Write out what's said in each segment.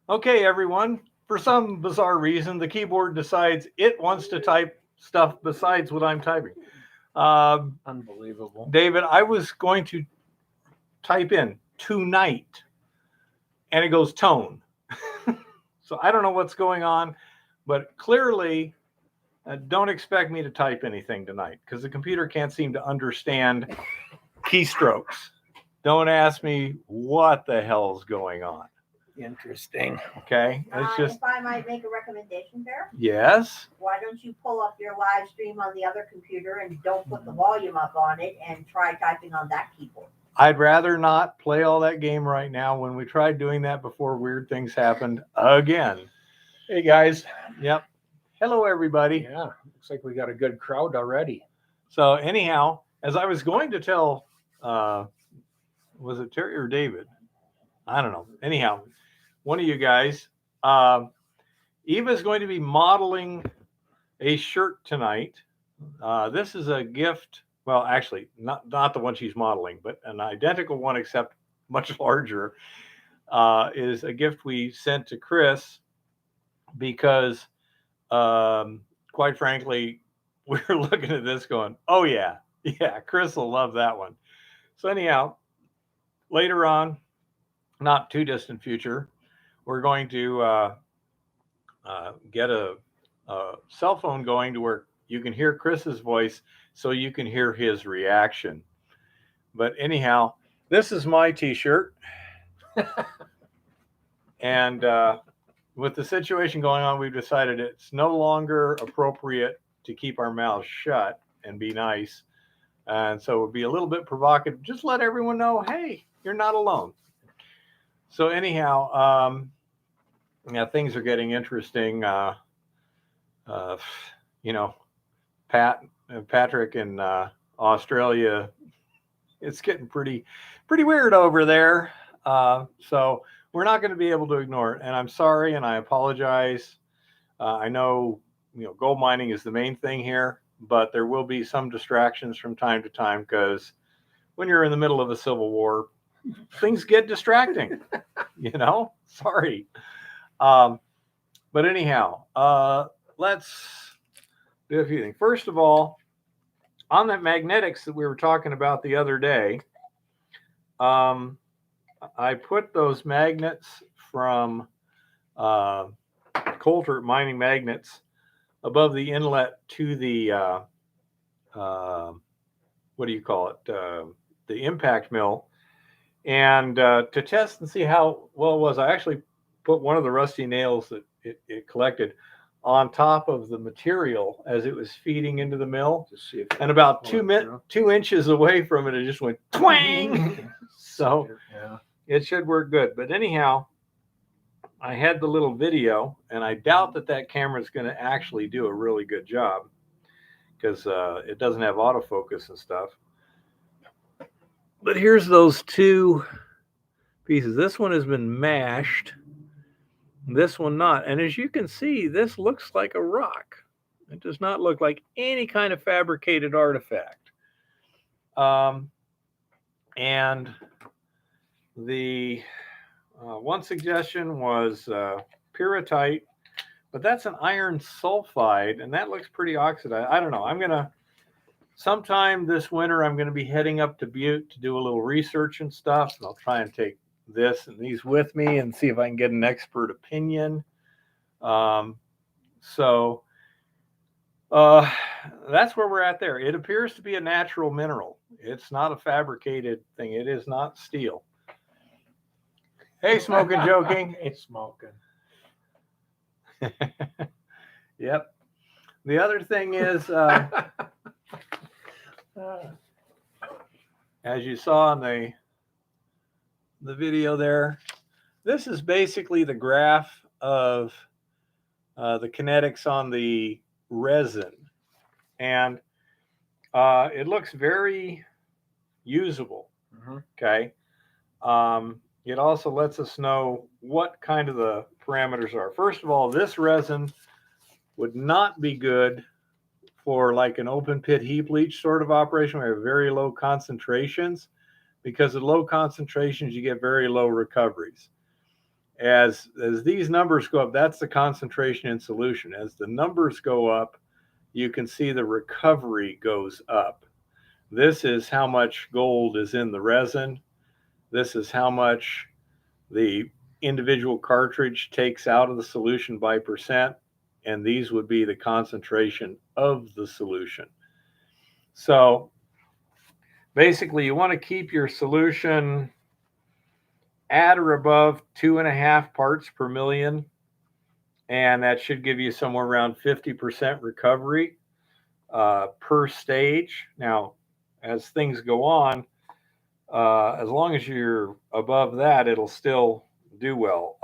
Okay, everyone. For some bizarre reason, the keyboard decides it wants to type stuff besides what I'm typing. Unbelievable. David, I was going to type in tonight, and it goes tone. So I don't know what's going on, but clearly, don't expect me to type anything tonight because the computer can't seem to understand keystrokes. Don't ask me what the hell's going on. Interesting. Okay, it's just. If I might make a recommendation there, Yes. why don't you pull up your live stream on the other computer and don't put the volume up on it and try typing on that keyboard? I'd rather not play all that game right now. When we tried doing that before, weird things happened again. Hey guys. Yep. Hello, everybody. Yeah, looks like we got a good crowd already. So anyhow, as I was going to tell, was it Terry or David? I don't know. Anyhow, one of you guys, Eva's going to be modeling a shirt tonight. This is a gift. Well, actually, not the one she's modeling, but an identical one, except much larger, is a gift we sent to Chris because, quite frankly, we were looking at this going, oh, yeah, Chris will love that one. So anyhow, later on, not too distant future, we're going to get a cell phone going to where you can hear Chris's voice so you can hear his reaction. But anyhow, this is my t-shirt. And with the situation going on, we've decided it's no longer appropriate to keep our mouths shut and be nice. And so it would be a little bit provocative. Just let everyone know, hey, you're not alone. So anyhow, yeah, things are getting interesting. You know, Patrick in Australia, it's getting pretty weird over there. So we're not going to be able to ignore it. And I'm sorry, and I apologize. I know, gold mining is the main thing here, but there will be some distractions from time to time because when you're in the middle of a civil war, things get distracting. Sorry. But anyhow, let's do a few things. First of all, on that magnetics that we were talking about the other day, I put those magnets from Coulter Mining Magnets above the inlet to the what do you call it? The impact mill, and to test and see how well it was. I actually put one of the rusty nails that it collected on top of the material as it was feeding into the mill, and about 2 inches away from it, it just went twang. So yeah, it should work good. But anyhow, I had the little video, and I doubt that camera is going to actually do a really good job because it doesn't have autofocus and stuff. But here's those two pieces. This one has been mashed, this one not. And as you can see, this looks like a rock. It does not look like any kind of fabricated artifact. And the one suggestion was pyrrhotite, but that's an iron sulfide, and that looks pretty oxidized. I don't know. Sometime this winter, I'm going to be heading up to Butte to do a little research and stuff, and I'll try and take this and these with me and see if I can get an expert opinion. So that's where we're at there. It appears to be a natural mineral. It's not a fabricated thing. It is not steel. Hey, smoking, joking. It's smoking. Yep. The other thing is, as you saw in the video there, this is basically the graph of the kinetics on the resin. And it looks very usable. Mm-hmm. Okay. It also lets us know what kind of the parameters are. First of all, this resin would not be good for like an open pit heap leach sort of operation where you have very low concentrations, because at low concentrations you get very low recoveries. as these numbers go up, that's the concentration in solution. As the numbers go up, you can see the recovery goes up. This is how much gold is in the resin. This is how much the individual cartridge takes out of the solution by percent, and these would be the concentration of the solution. So basically, you want to keep your solution at or above 2.5 parts per million, and that should give you somewhere around 50% recovery per stage. Now, as things go on, as long as you're above that, it'll still do well.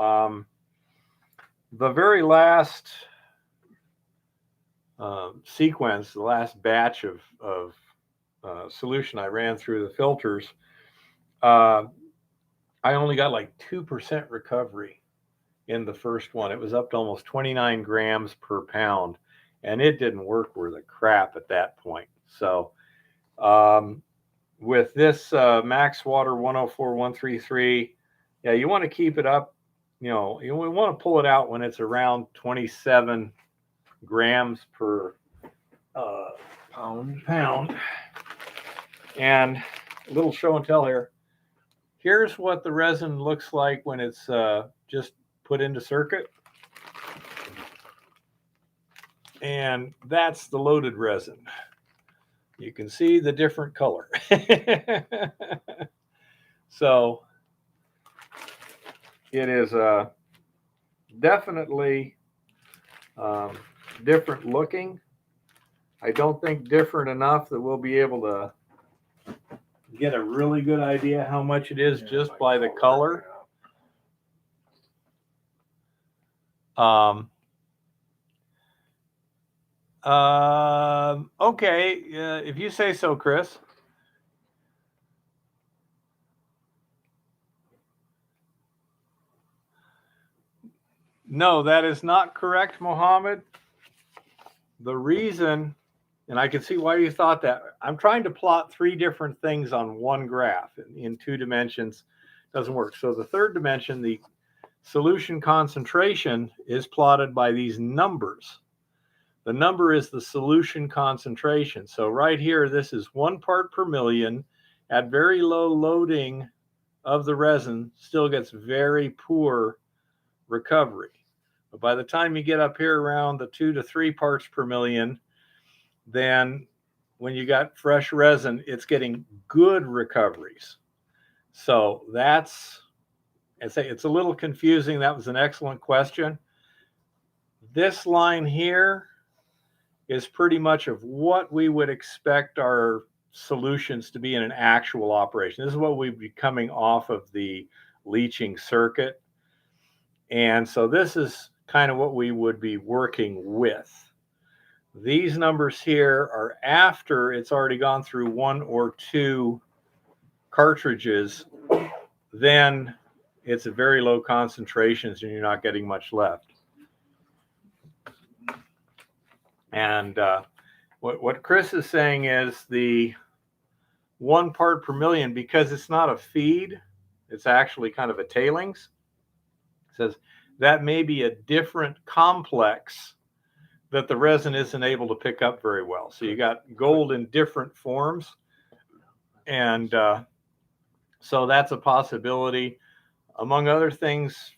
The very last sequence, the last batch of solution I ran through the filters, I only got like 2% recovery in the first one. It was up to almost 29 grams per pound, and it didn't work worth a crap at that point. So with this Max Water 104133, yeah, you want to keep it up. You know, you want to pull it out when it's around 27 grams per pound. And a little show and tell here. Here's what the resin looks like when it's just put into circuit. And that's the loaded resin. You can see the different color. So it is definitely different looking. I don't think different enough that we'll be able to get a really good idea how much it is just by the color. Okay, if you say so, Chris. No, that is not correct, Mohammed. The reason, and I can see why you thought that, I'm trying to plot 3 different things on one graph in 2 dimensions. Doesn't work. So the third dimension, the solution concentration, is plotted by these numbers. The number is the solution concentration. So right here, this is 1 part per million at very low loading of the resin, still gets very poor recovery. But by the time you get up here around the 2 to 3 parts per million, then when you got fresh resin, it's getting good recoveries. So that's, I'd say it's a little confusing. That was an excellent question. This line here is pretty much of what we would expect our solutions to be in an actual operation. This is what we'd be coming off of the leaching circuit. And so this is kind of what we would be working with. These numbers here are after it's already gone through 1 or 2 cartridges. Then it's at very low concentrations and you're not getting much left. And what Chris is saying is the 1 part per million, because it's not a feed, it's actually kind of a tailings. It says that may be a different complex that the resin isn't able to pick up very well. So you got gold in different forms. And so that's a possibility. Among other things,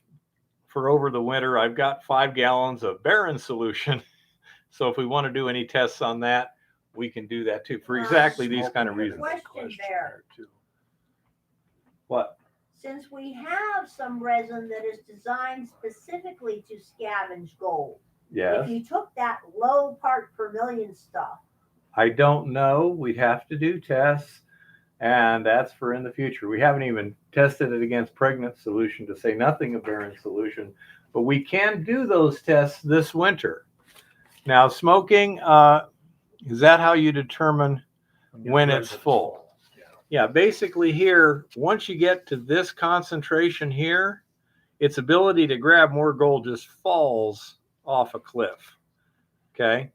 for over the winter, I've got 5 gallons of barren solution. So if we want to do any tests on that, we can do that too, for exactly these kind of reasons. Question there. What? Since we have some resin that is designed specifically to scavenge gold, Yes. if you took that low part per million stuff, I don't know. We'd have to do tests, and that's for in the future. We haven't even tested it against pregnant solution, to say nothing of barren solution, but we can do those tests this winter. Now, smoking, is that how you determine when it's full? Yeah, basically here, once you get to this concentration here, its ability to grab more gold just falls off a cliff. Okay.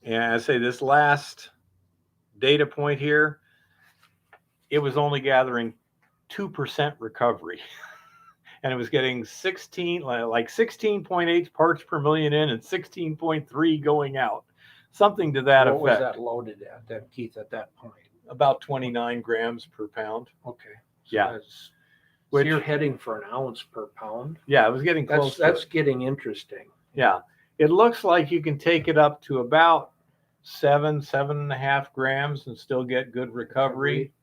And I say this last data point here, it was only gathering 2% recovery. and it was getting 16.8 parts per million in and 16.3 going out, something to that What was effect. that loaded at, then, Keith, at that point? About 29 grams per pound. Okay. Yeah. So Which, you're heading for an ounce per pound. yeah, it was getting close. That's getting interesting. Yeah, it looks like you can take it up to about 7.5 grams and still get good recovery.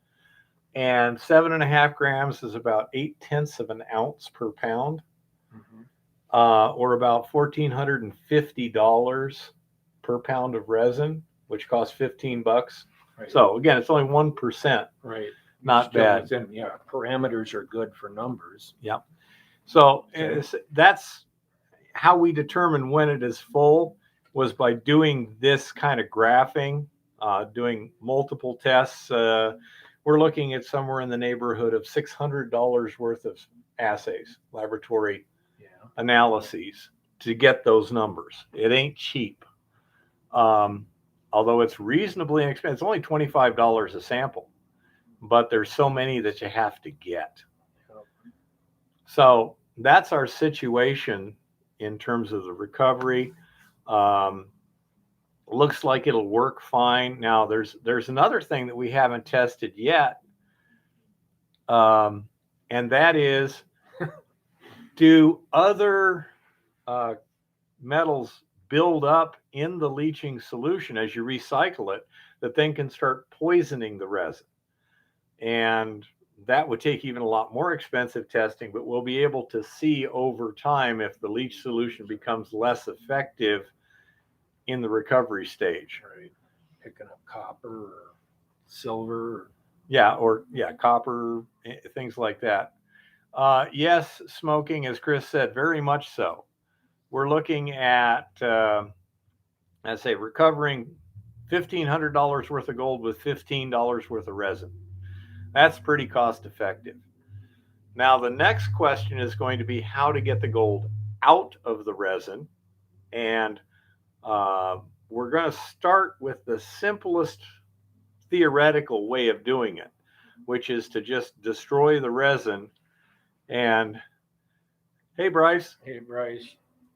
And 7.5 grams is about 0.8 of an ounce per pound, or about $1,450 per pound of resin, which costs $15. Right. So again, it's only 1%. Right. Not Still bad. within, yeah, parameters are good for numbers. Yep. So Okay. that's how we determine when it is full, was by doing this kind of graphing, doing multiple tests. We're looking at somewhere in the neighborhood of $600 worth of assays, laboratory analyses to get those numbers. It ain't cheap. Although it's reasonably inexpensive. It's only $25 a sample, but there's so many that you have to get. So that's our situation in terms of the recovery. Looks like it'll work fine. Now there's another thing that we haven't tested yet, and that is, do other metals build up in the leaching solution as you recycle it that then can start poisoning the resin? And that would take even a lot more expensive testing, but we'll be able to see over time if the leach solution becomes less effective in the recovery stage. Right. Picking up copper or silver. Copper, things like that. Yes, smoking, as Chris said, very much so. We're looking at, let's say, recovering $1,500 worth of gold with $15 worth of resin. That's pretty cost effective. Now, the next question is going to be how to get the gold out of the resin. And we're going to start with the simplest theoretical way of doing it, which is to just destroy the resin and, hey, Bryce. Hey, Bryce.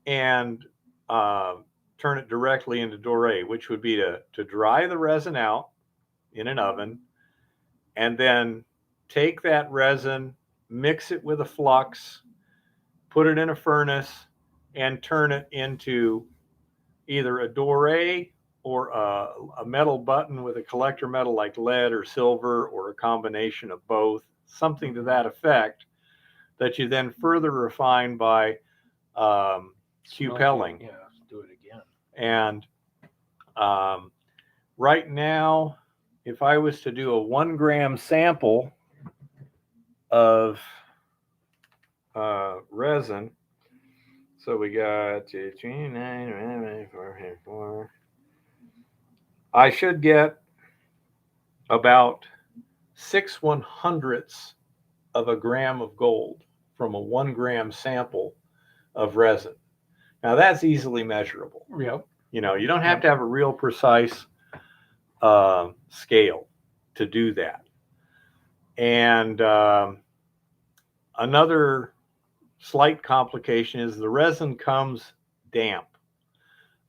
And turn it directly into doré, which would be to dry the resin out in an oven, and then take that resin, mix it with a flux, put it in a furnace, and turn it into either a doré or a metal button with a collector metal like lead or silver, or a combination of both, something to that effect, that you then further refine by cupelling. Yeah, do it again. And right now, if I was to do a 1 gram sample of resin, so we got 29, I should get about 6/100ths of a gram of gold from a 1 gram sample of resin. Now that's easily measurable. Yep. You know, you don't have to have a real precise scale to do that. And another slight complication is the resin comes damp.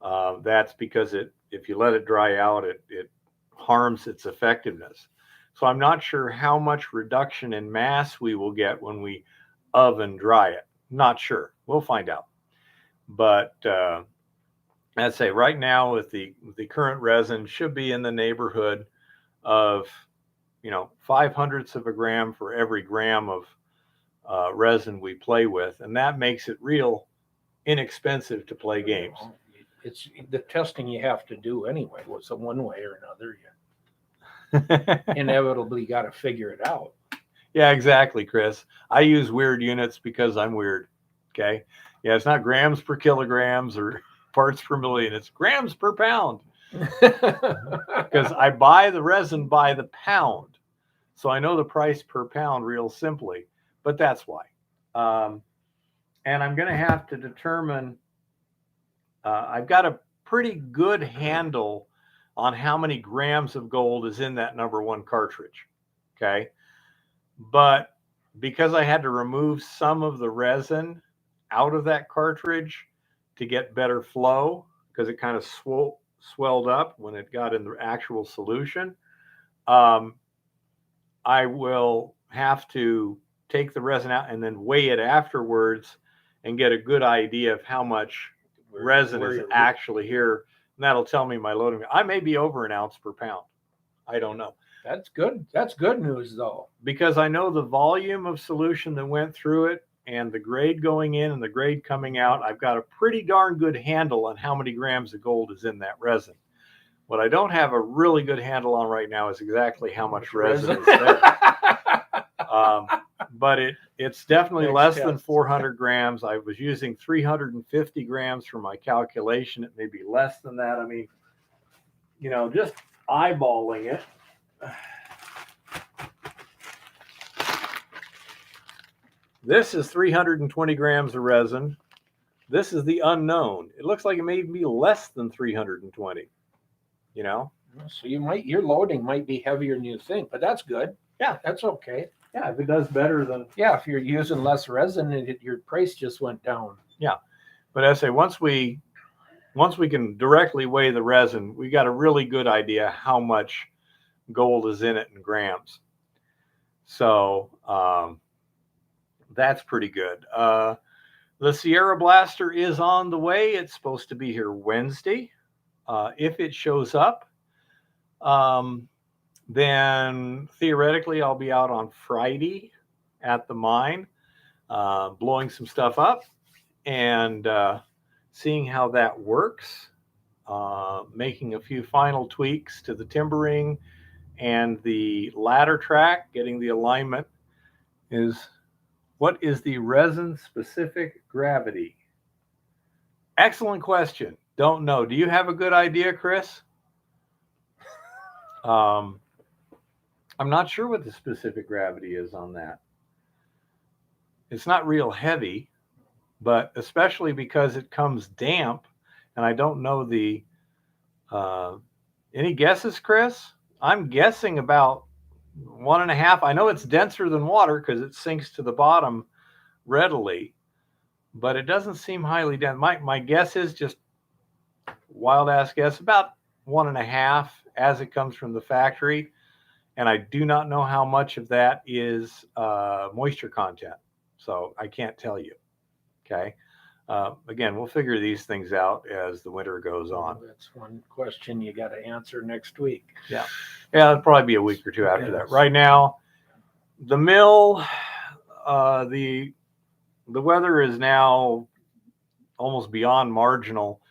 That's because if you let it dry out, it harms its effectiveness. So I'm not sure how much reduction in mass we will get when we oven dry it. Not sure. We'll find out. But I'd say right now with the current resin should be in the neighborhood of 0.05 of a gram for every gram of resin we play with, and that makes it real inexpensive to play games. It's the testing you have to do anyway. Was it one way or another? You inevitably got to figure it out. Yeah, exactly, Chris. I use weird units because I'm weird. Okay. Yeah, it's not grams per kilograms or parts per million. It's grams per pound. Because I buy the resin by the pound. So I know the price per pound real simply. But that's why. And I'm going to have to determine, I've got a pretty good handle on how many grams of gold is in that number 1 cartridge. Okay. But because I had to remove some of the resin out of that cartridge to get better flow, because it kind of swelled up when it got in the actual solution. I will have to take the resin out and then weigh it afterwards and get a good idea of how much resin is actually here. And that'll tell me my loading. I may be over an ounce per pound. I don't know. That's good. That's good news, though. Because I know the volume of solution that went through it and the grade going in and the grade coming out. I've got a pretty darn good handle on how many grams of gold is in that resin. What I don't have a really good handle on right now is exactly how much resin is there. But it's definitely less than 400 grams. I was using 350 grams for my calculation. It may be less than that. I mean, just eyeballing it. This is 320 grams of resin. This is the unknown. It looks like it may be less than 320. So your loading might be heavier than you think, but that's good. Yeah, that's okay. Yeah, if it does better than. Yeah, if you're using less resin, your price just went down. Yeah, but I say once we can directly weigh the resin, we got a really good idea how much gold is in it in grams. So that's pretty good. The Sierra Blaster is on the way. It's supposed to be here Wednesday. If it shows up, then theoretically I'll be out on Friday at the mine, blowing some stuff up and seeing how that works, making a few final tweaks to the timbering and the ladder track, getting the alignment. What is the resin specific gravity? Excellent question. Don't know. Do you have a good idea, Chris? I'm not sure what the specific gravity is on that. It's not real heavy, but especially because it comes damp, and I don't know the. Any guesses, Chris? I'm guessing about 1.5. I know it's denser than water because it sinks to the bottom readily, but it doesn't seem highly dense. My guess is just wild ass guess, about 1.5 as it comes from the factory. And I do not know how much of that is moisture content. So I can't tell you. Okay. Again, we'll figure these things out as the winter goes on. That's one question you got to answer next week. Yeah. Yeah, it'll probably be a week or two after that. Right now, the mill, the weather is now almost beyond marginal.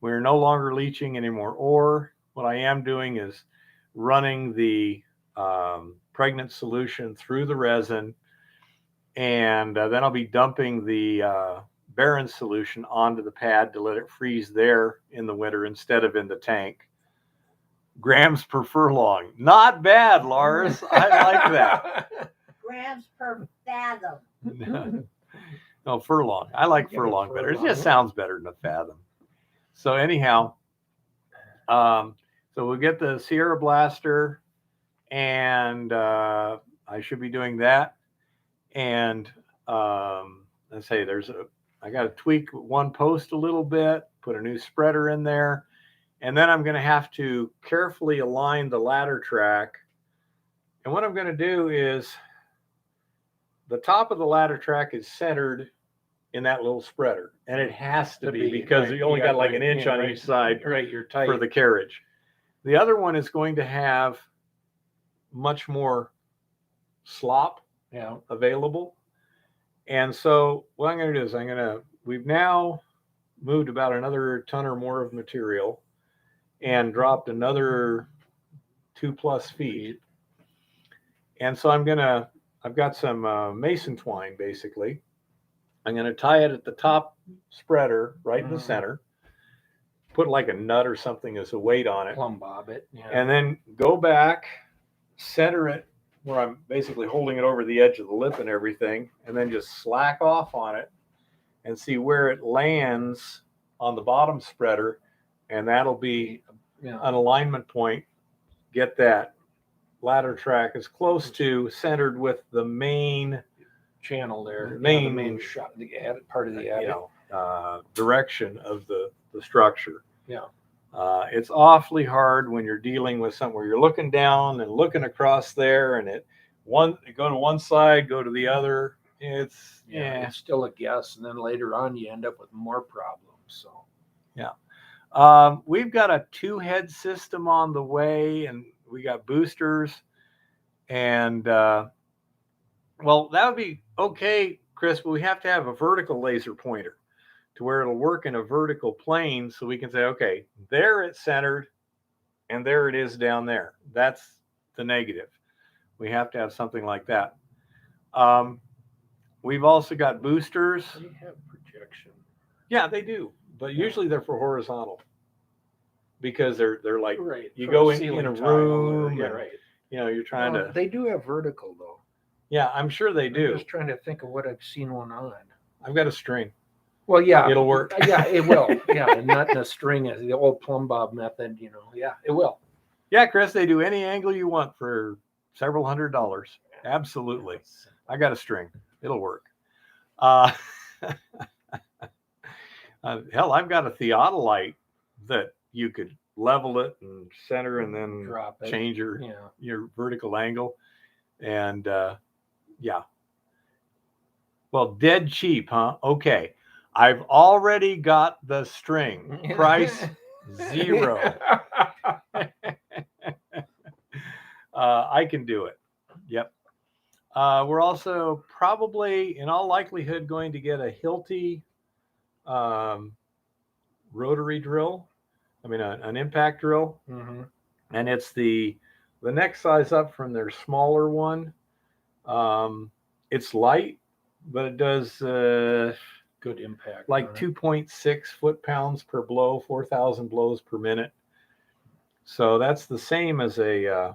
We're no longer leaching any more ore. What I am doing is running the pregnant solution through the resin, and then I'll be dumping the barren solution onto the pad to let it freeze there in the winter instead of in the tank. Grams per furlong. Not bad, Lars. I like that. Grams per fathom. No, furlong. I like furlong better. It just sounds better than a fathom. So anyhow, so we'll get the Sierra Blaster, and I should be doing that. And let's say I got to tweak one post a little bit, put a new spreader in there, and then I'm going to have to carefully align the ladder track. And what I'm going to do is the top of the ladder track is centered in that little spreader, and it has to be because you only got like an inch on each side you're tight for the carriage. The other one is going to have much more slop available. And so what I'm going to do is we've now moved about another ton or more of material and dropped another 2+ feet. And so I've got some mason twine basically. I'm going to tie it at the top spreader right in the center, put like a nut or something as a weight on it. Plumb bob it. Yeah. And then go back, center it where I'm basically holding it over the edge of the lip and everything, and then just slack off on it and see where it lands on the bottom spreader. And that'll be an alignment point. Get that ladder track as close to centered with the main channel there. The Main- main shot, the attic, part of the attic. Direction of the structure. Yeah. It's awfully hard when you're dealing with something where you're looking down and looking across there, and go to one side, go to the other. It's It's still a guess, and then later on you end up with more problems. So we've got a 2-head system on the way, and we got boosters, and well, that would be okay, Chris, but we have to have a vertical laser pointer to where it'll work in a vertical plane, so we can say, okay, there it's centered, and there it is down there. That's the negative. We have to have something like that. We've also got boosters. they have projection. Yeah, they do, but usually they're for horizontal, because they're like, Right. you for go a in ceiling a tile or- room, Yeah, and, right. you're trying to. They do have vertical though. Yeah, I'm sure they I'm do. just trying to think of what I've seen one on. I've got a string. Well, yeah, It'll work. Yeah, it will. Yeah, and not in a string as the old plumb bob method. Yeah, it will. Yeah, Chris, they do any angle you want for several $100s. Absolutely. I got a string. It'll work. Hell, I've got a theodolite that you could level it and center and then Drop it. change your vertical angle. And yeah. Well, dead cheap, huh? Okay. I've already got the string. Price $0. I can do it. Yep. We're also probably, in all likelihood, going to get a Hilti rotary drill. I mean, an impact drill. Mm-hmm. And it's the next size up from their smaller one. It's light, but it does Good impact. like on it. 2.6 foot-pounds per blow, 4,000 blows per minute. So that's the same as the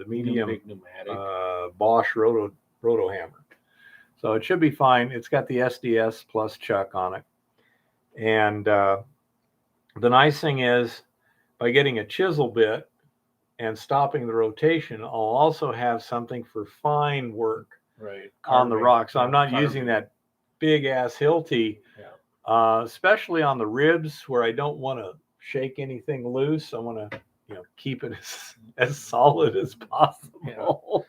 medium Big pneumatic. Bosch roto hammer. So it should be fine. It's got the SDS plus chuck on it. And the nice thing is, by getting a chisel bit and stopping the rotation, I'll also have something for fine work Right. on the rock. So I'm not carving. using that big ass Hilti, especially on the ribs where I don't want to shake anything loose. I want to, keep it as solid as possible.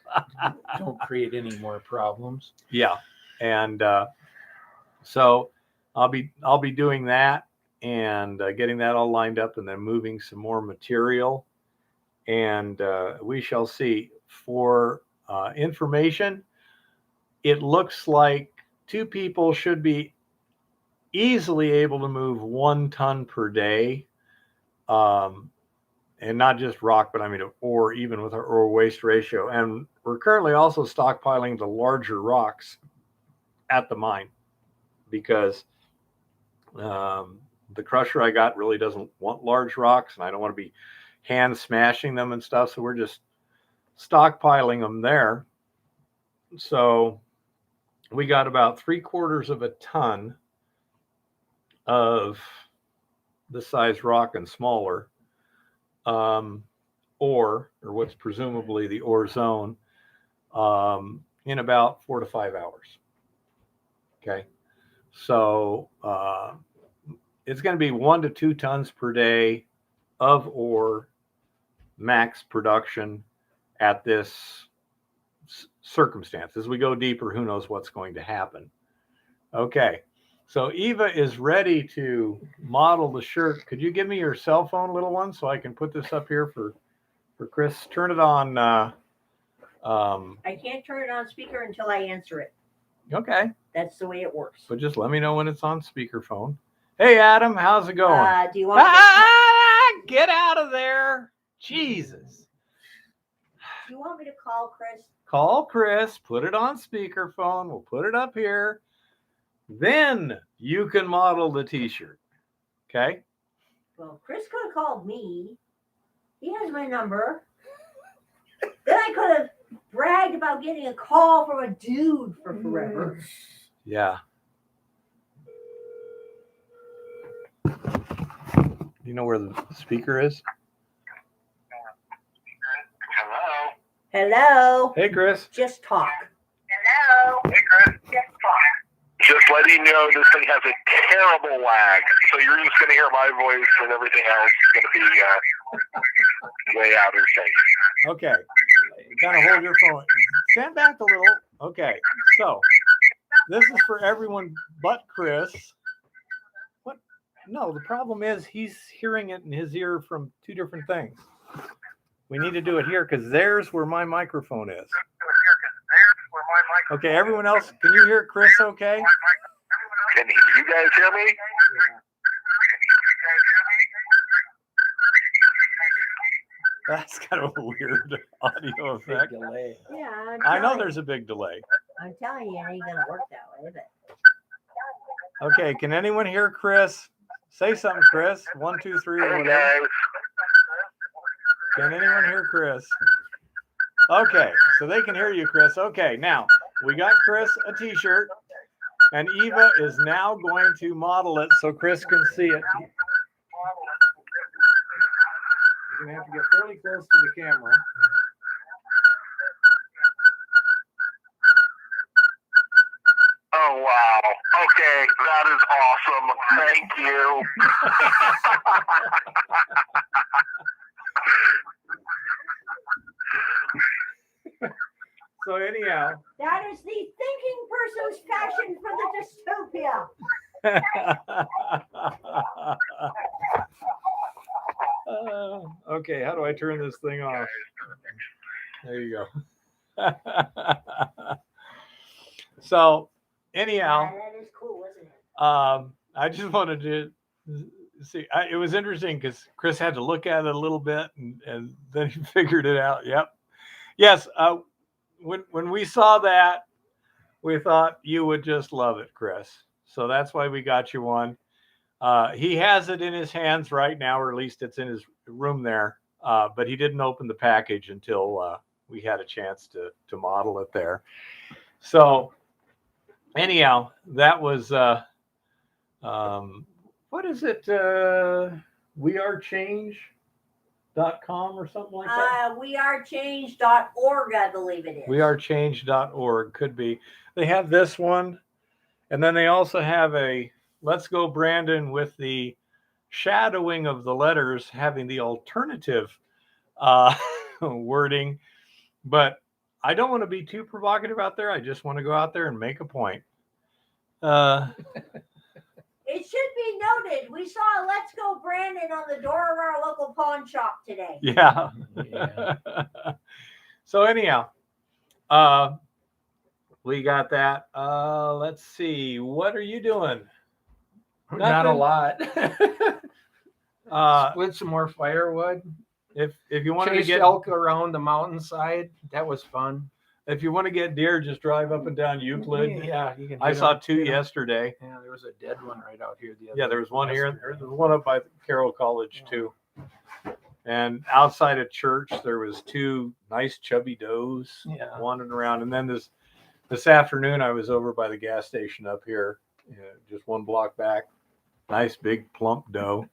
Don't create any more problems. Yeah. And so I'll be doing that and getting that all lined up, and then moving some more material, and we shall see. For information, it looks like 2 people should be easily able to move 1 ton per day, and not just rock, but I mean ore, even with our ore waste ratio. And we're currently also stockpiling the larger rocks at the mine, because the crusher I got really doesn't want large rocks, and I don't want to be hand smashing them and stuff. So we're just stockpiling them there. So we got about 3/4 of a ton of this size rock and smaller, ore, or what's presumably the ore zone, in about 4 to 5 hours. Okay. So it's going to be 1 to 2 tons per day of ore max production at this circumstance. As we go deeper, who knows what's going to happen. Okay. So Eva is ready to model the shirt. Could you give me your cell phone, little one, so I can put this up here for Chris? Turn it on. I can't turn it on speaker until I answer it. Okay. That's the way it works. But just let me know when it's on speakerphone. Hey, Adam, how's it going? Do you want me to, Get out of there. Jesus. do you want me to call Chris? Call Chris, put it on speakerphone. We'll put it up here. Then you can model the t-shirt. Okay? Well, Chris could have called me. He has my number. Then I could have bragged about getting a call from a dude for forever. Yeah. You know where the speaker is? Hello. Hello. Hey, Chris. Just talk. Hello. Hey, Chris. Yes, just letting you know this thing has a terrible lag, so you're just going to hear my voice and everything else is going to be way out of sync. Okay. Gotta hold your phone. Stand back a little. Okay. So this is for everyone but Chris. What? No, the problem is he's hearing it in his ear from two different things. We need to do it here because there's where my microphone is. Okay, everyone else, can you hear Chris okay? Can you guys hear me? That's kind of a weird audio effect. Delay. Yeah, I know there's a big delay. I'm telling you, it ain't gonna work that way, but Okay, can anyone hear Chris? Say something, Chris. 1, 2, 3, or Hey, whatever. guys. Can anyone hear Chris? Okay, so they can hear you, Chris. Okay, now we got Chris a t-shirt, and Eva is now going to model it so Chris can see it. You're gonna have to get fairly close to the camera. Oh, wow. Okay, that is awesome. Thank you. So anyhow. that is the thinking person's passion for the dystopia. Okay, how do I turn this thing off? There you go. So anyhow, Yeah, that is cool, isn't it? I just wanted to see. It was interesting because Chris had to look at it a little bit, and then he figured it out. Yep. Yes. When we saw that, we thought you would just love it, Chris. So that's why we got you one. He has it in his hands right now, or at least it's in his room there. But he didn't open the package until we had a chance to model it there. So anyhow, that was what is it? wearechange.com or something like that. Wearechange.org, I believe it is. Wearechange.org could be. They have this one, and then they also have a Let's Go Brandon with the shadowing of the letters having the alternative wording. But I don't want to be too provocative out there. I just want to go out there and make a point. It should be noted, we saw a Let's Go Brandon on the door of our local pawn shop today. Yeah. So anyhow, we got that. Let's see. What are you doing? Not a lot. Uh, Split some more firewood. if you want to Chased get elk around the mountainside. That was fun. if you want to get deer, just drive up and down Euclid. Yeah, you can. I hit saw 'em, 2 hit 'em. yesterday. Yeah, there was a dead one right out here the other. Yeah, there was one here. yesterday. There was one up by Carroll College too. And outside of church, there was 2 nice chubby does Yeah. wandering around. And then this afternoon, I was over by the gas station up here, just 1 block back. Nice big plump doe.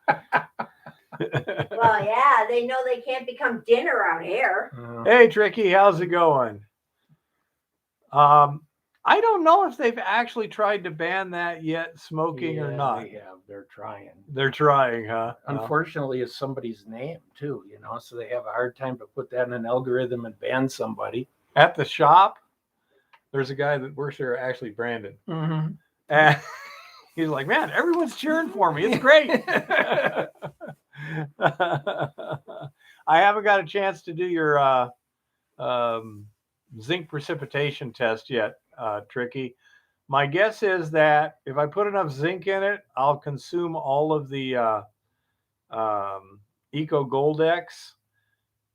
Well, yeah, they know they can't become dinner out here. Hey, Tricky, how's it going? I don't know if they've actually tried to ban that yet, smoking or Yeah, not. They have. They're trying. They're trying, huh? Unfortunately, it's somebody's name too, so they have a hard time to put that in an algorithm and ban somebody. At the shop, there's a guy that works there, actually Brandon. Mm-hmm. And he's like, man, everyone's cheering for me. It's great. I haven't got a chance to do your zinc precipitation test yet, Tricky. My guess is that if I put enough zinc in it, I'll consume all of the Eco Goldex.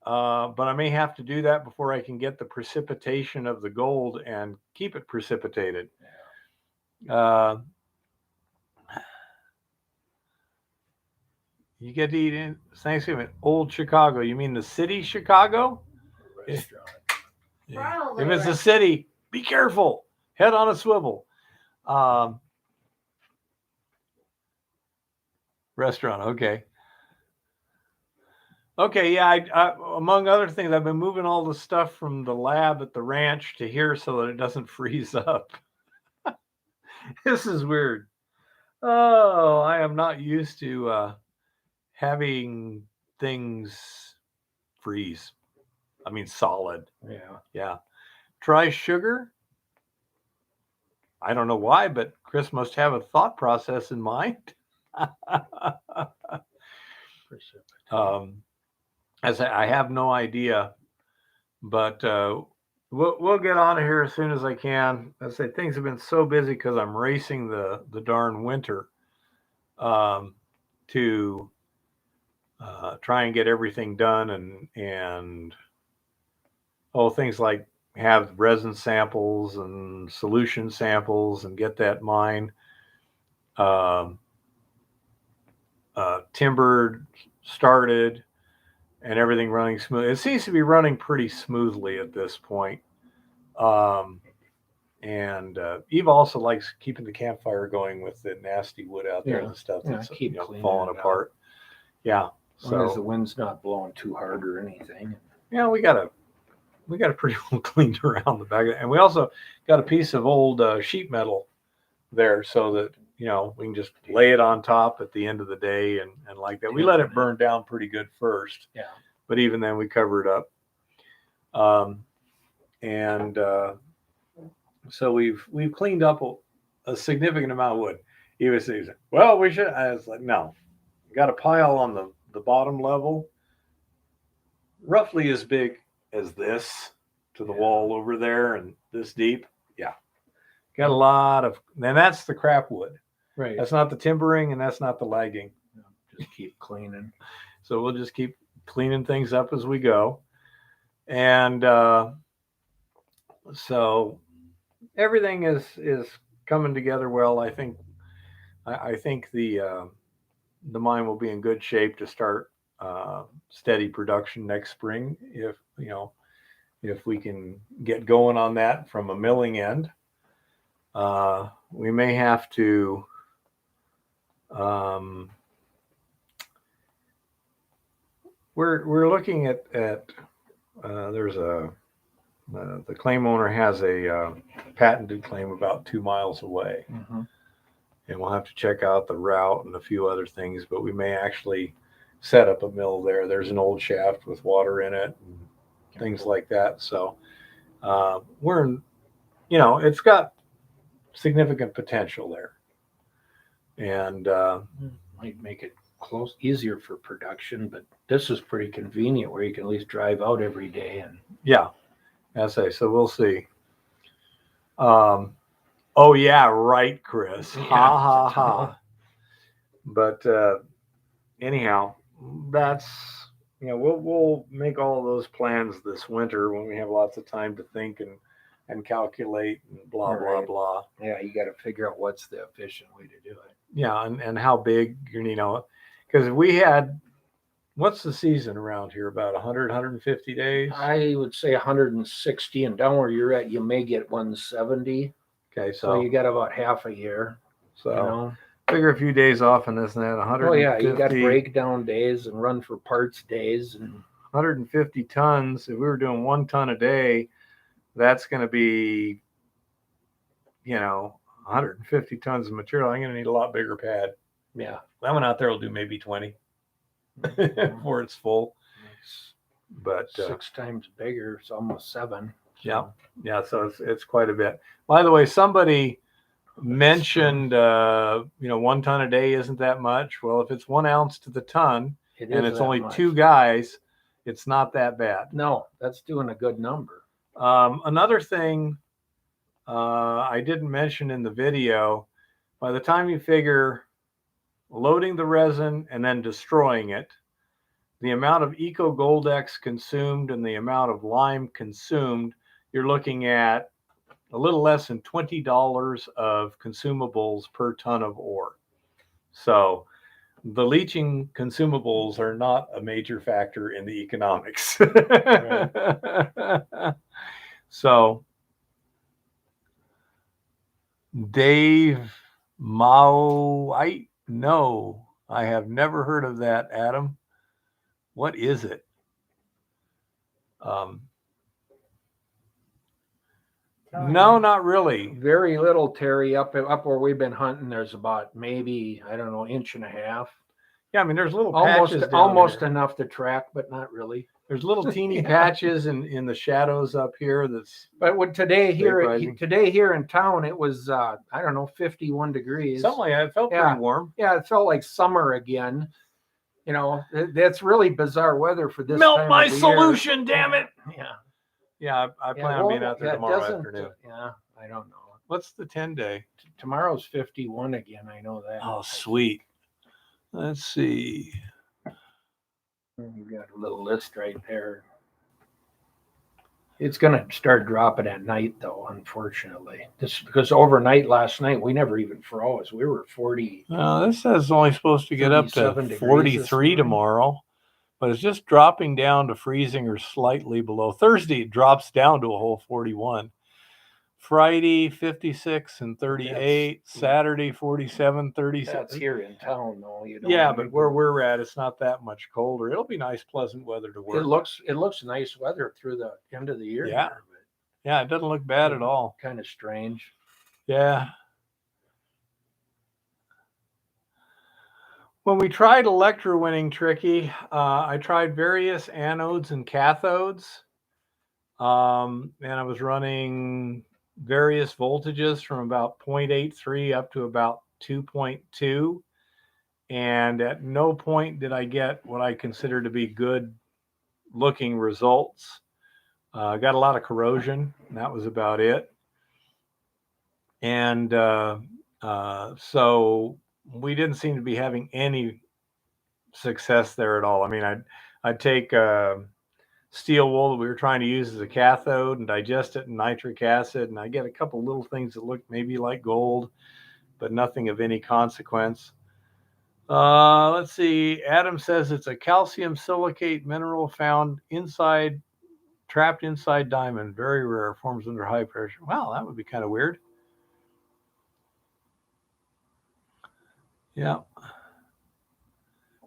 But I may have to do that before I can get the precipitation of the gold and keep it precipitated. You get to eat in Thanksgiving, Old Chicago. You mean the city Chicago? Restaurant. Probably If it's a right. city, be careful. Head on a swivel. Restaurant, okay. Okay, yeah. Among other things, I've been moving all the stuff from the lab at the ranch to here so that it doesn't freeze up. This is weird. Oh, I am not used to having things freeze. I mean, solid. Yeah. Yeah. Try sugar. I don't know why, but Chris must have a thought process in mind. Precipitate. As I have no idea, but we'll get on here as soon as I can. I say things have been so busy because I'm racing the darn winter to try and get everything done and things like have resin samples and solution samples and get that mine um, timbered, started, and everything running smooth. It seems to be running pretty smoothly at this point. And Eva also likes keeping the campfire going with the nasty wood out there, Yeah. the stuff Yeah, that's keep cleaning falling it apart. Yeah. As long as the So wind's not blowing too hard or anything. yeah, we got a pretty well cleaned around the back, and we also got a piece of old sheet metal there, so that we can just lay it on top at the end of the day and like that. We let it burn down pretty good first. Yeah. But even then, we cover it up. And so we've cleaned up a significant amount of wood. He was saying, well, we should. I was like, no, we got a pile on the bottom level, roughly as big as this to the wall over there, and this deep. Yeah, got a lot of. And that's the crap wood. Right. That's not the timbering, and that's not the lagging. Just keep cleaning. So we'll just keep cleaning things up as we go, and so everything is coming together well. I think the mine will be in good shape to start steady production next spring if we can get going on that from a milling end. We may have to we're looking at there's the claim owner has a patented claim about 2 miles away. Mm-hmm. And we'll have to check out the route and a few other things, but we may actually set up a mill there. There's an old shaft with water in it and things like that. So it's got significant potential there. And might make it easier for production, but this is pretty convenient where you can at least drive out every day. And yeah, so we'll see. Oh yeah, right, Chris. Yeah, ha ha ha. But anyhow, that's we'll make all of those plans this winter when we have lots of time to think and calculate and blah blah blah. Yeah, you got to figure out what's the efficient way to do it. Yeah, and how big, because we had, what's the season around here? About 100, 150 days? I would say 160, and down where you're at, you may get 170. Okay, So you got about half a year. So figure a few days off and this and that. 150. Oh yeah, you got breakdown days and run for parts days and 150 tons. If we were doing 1 ton a day, that's going to be 150 tons of material. I'm going to need a lot bigger pad. Yeah, that one out there will do maybe 20 before it's full. But 6 times bigger, it's almost 7. So. Yeah. So it's quite a bit. By the way, somebody mentioned 1 ton a day isn't that much. Well, if it's 1 ounce to the ton and it's only much. 2 guys, it's not that bad. No, that's doing a good number. Another thing I didn't mention in the video, by the time you figure loading the resin and then destroying it, the amount of Eco Goldex consumed and the amount of lime consumed, you're looking at a little less than $20 of consumables per ton of ore. So the leaching consumables are not a major factor in the economics. Right. So Dave Mao, I have never heard of that, Adam. What is it? No, not really. Very little, Terry. Up where we've been hunting, there's about maybe, I don't know, inch and a half. Yeah, I mean, there's little Almost patches down almost there. enough to track, but not really. There's little teeny Yeah. patches in the shadows up here. That's But when today vaporizing. here in town, it was I don't know, 51 degrees. something like that. It felt Yeah. pretty warm. Yeah, it felt like summer again. You know, that's really bizarre weather for this Melt time my of the solution, year. damn it. Yeah. Yeah, I plan on well, being out there yeah, it tomorrow doesn't, afternoon. Yeah, I don't know. What's the 10-day? Tomorrow's 51 again. I know that. Oh, sweet. Let's see. You've got a little list right there. It's going to start dropping at night, though, unfortunately. Just because overnight last night, we never even froze. We were 40. This says only supposed to get up to 37 degrees 43 this morning. tomorrow, but it's just dropping down to freezing or slightly below. Thursday, it drops down to a whole 41. Friday, 56 and 38. Saturday, 47, 37. That's here in town, though. You don't Yeah, want but to- where we're at, it's not that much colder. It'll be nice, pleasant weather to work. It looks nice weather through the end of the year. Yeah. here, Yeah, it doesn't look bad at all. but kind of strange. Yeah. When we tried electrowinning, Tricky, I tried various anodes and cathodes. And I was running various voltages from about 0.83 up to about 2.2. And at no point did I get what I consider to be good looking results. I got a lot of corrosion, and that was about it. And so we didn't seem to be having any success there at all. I mean, I'd take steel wool that we were trying to use as a cathode and digest it in nitric acid, and I get a couple little things that look maybe like gold, but nothing of any consequence. Let's see. Adam says it's a calcium silicate mineral found trapped inside diamond. Very rare. Forms under high pressure. Wow, that would be kind of weird. Yeah.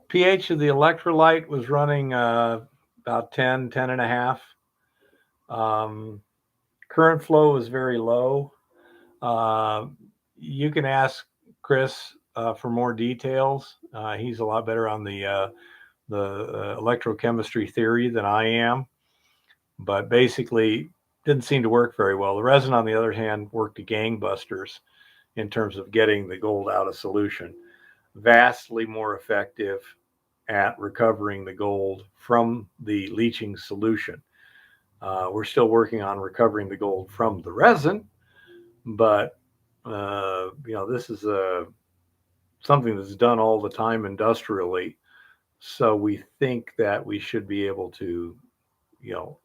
pH of the electrolyte was running about 10 and a half. Current flow was very low. You can ask Chris for more details. He's a lot better on the electrochemistry theory than I am, but basically didn't seem to work very well. The resin, on the other hand, worked to gangbusters in terms of getting the gold out of solution. Vastly more effective at recovering the gold from the leaching solution. We're still working on recovering the gold from the resin, but this is something that's done all the time industrially. So we think that we should be able to,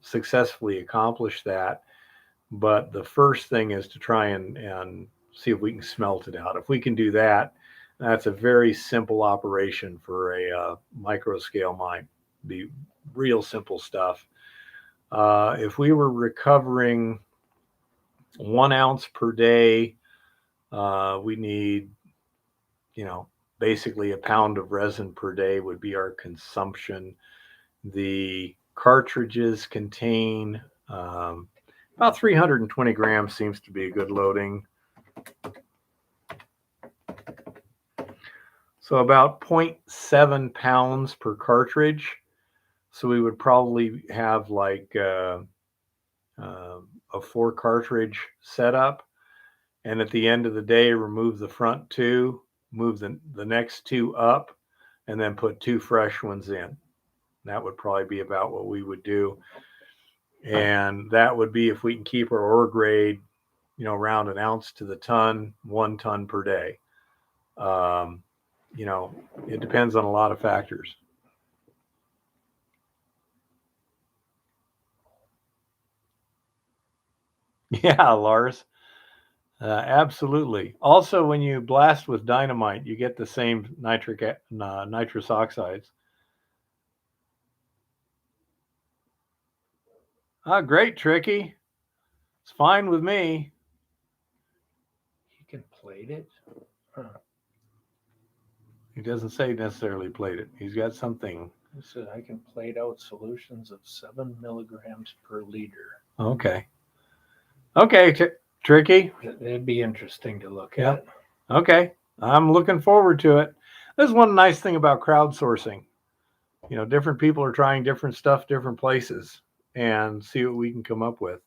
successfully accomplish that. But the first thing is to try and see if we can smelt it out. If we can do that, that's a very simple operation for a micro scale mine. Be real simple stuff. If we were recovering 1 ounce per day, we need, basically a pound of resin per day would be our consumption. The cartridges contain about 320 grams seems to be a good loading. So about 0.7 pounds per cartridge. So we would probably have like a 4 cartridge setup. And at the end of the day, remove the front 2, move the next 2 up, and then put 2 fresh ones in. That would probably be about what we would do. And that would be if we can keep our ore grade, around 1 ounce to the ton, 1 ton per day. It depends on a lot of factors. Yeah, Lars. Absolutely. Also, when you blast with dynamite, you get the same nitrous oxides. Great, Tricky. It's fine with me. He can plate it. Huh. He doesn't say necessarily plate it. He's got something It said I can plate out solutions of 7 milligrams per liter. Okay. Okay, Tricky. It'd be interesting to look Yeah. at. Okay. I'm looking forward to it. There's one nice thing about crowdsourcing. You know, different people are trying different stuff, different places, and see what we can come up with.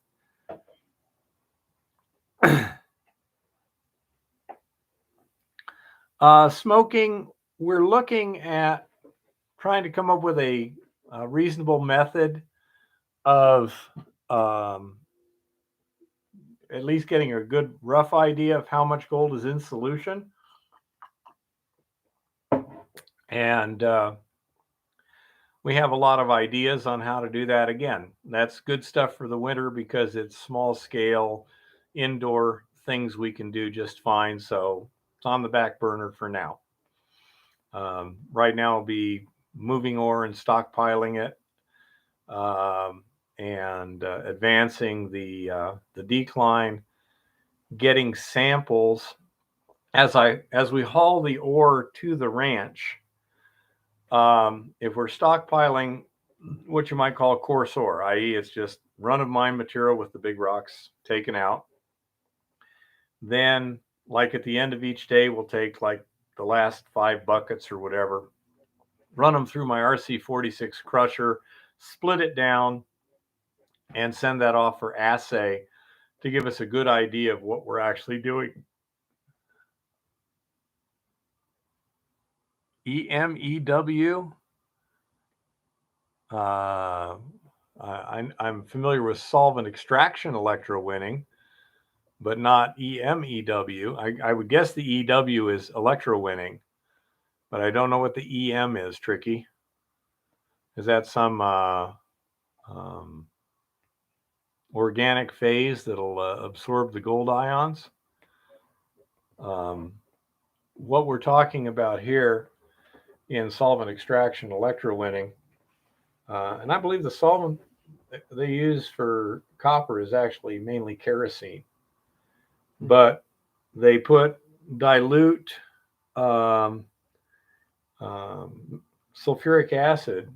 Smoking, we're looking at trying to come up with a reasonable method of at least getting a good rough idea of how much gold is in solution. And we have a lot of ideas on how to do that. Again, that's good stuff for the winter because it's small scale, indoor things we can do just fine. So it's on the back burner for now. Right now, I'll be moving ore and stockpiling it, and advancing the decline, getting samples as we haul the ore to the ranch. If we're stockpiling what you might call coarse ore, i.e., it's just run of mine material with the big rocks taken out, then like at the end of each day, we'll take like the last 5 buckets or whatever, run them through my RC46 crusher, split it down, and send that off for assay to give us a good idea of what we're actually doing. EMEW. I'm familiar with solvent extraction electrowinning, but not EMEW. I would guess the EW is electrowinning, but I don't know what the EM is, Tricky. Is that some organic phase that'll absorb the gold ions? What we're talking about here in solvent extraction electrowinning, and I believe the solvent they use for copper is actually mainly kerosene, but they put dilute sulfuric acid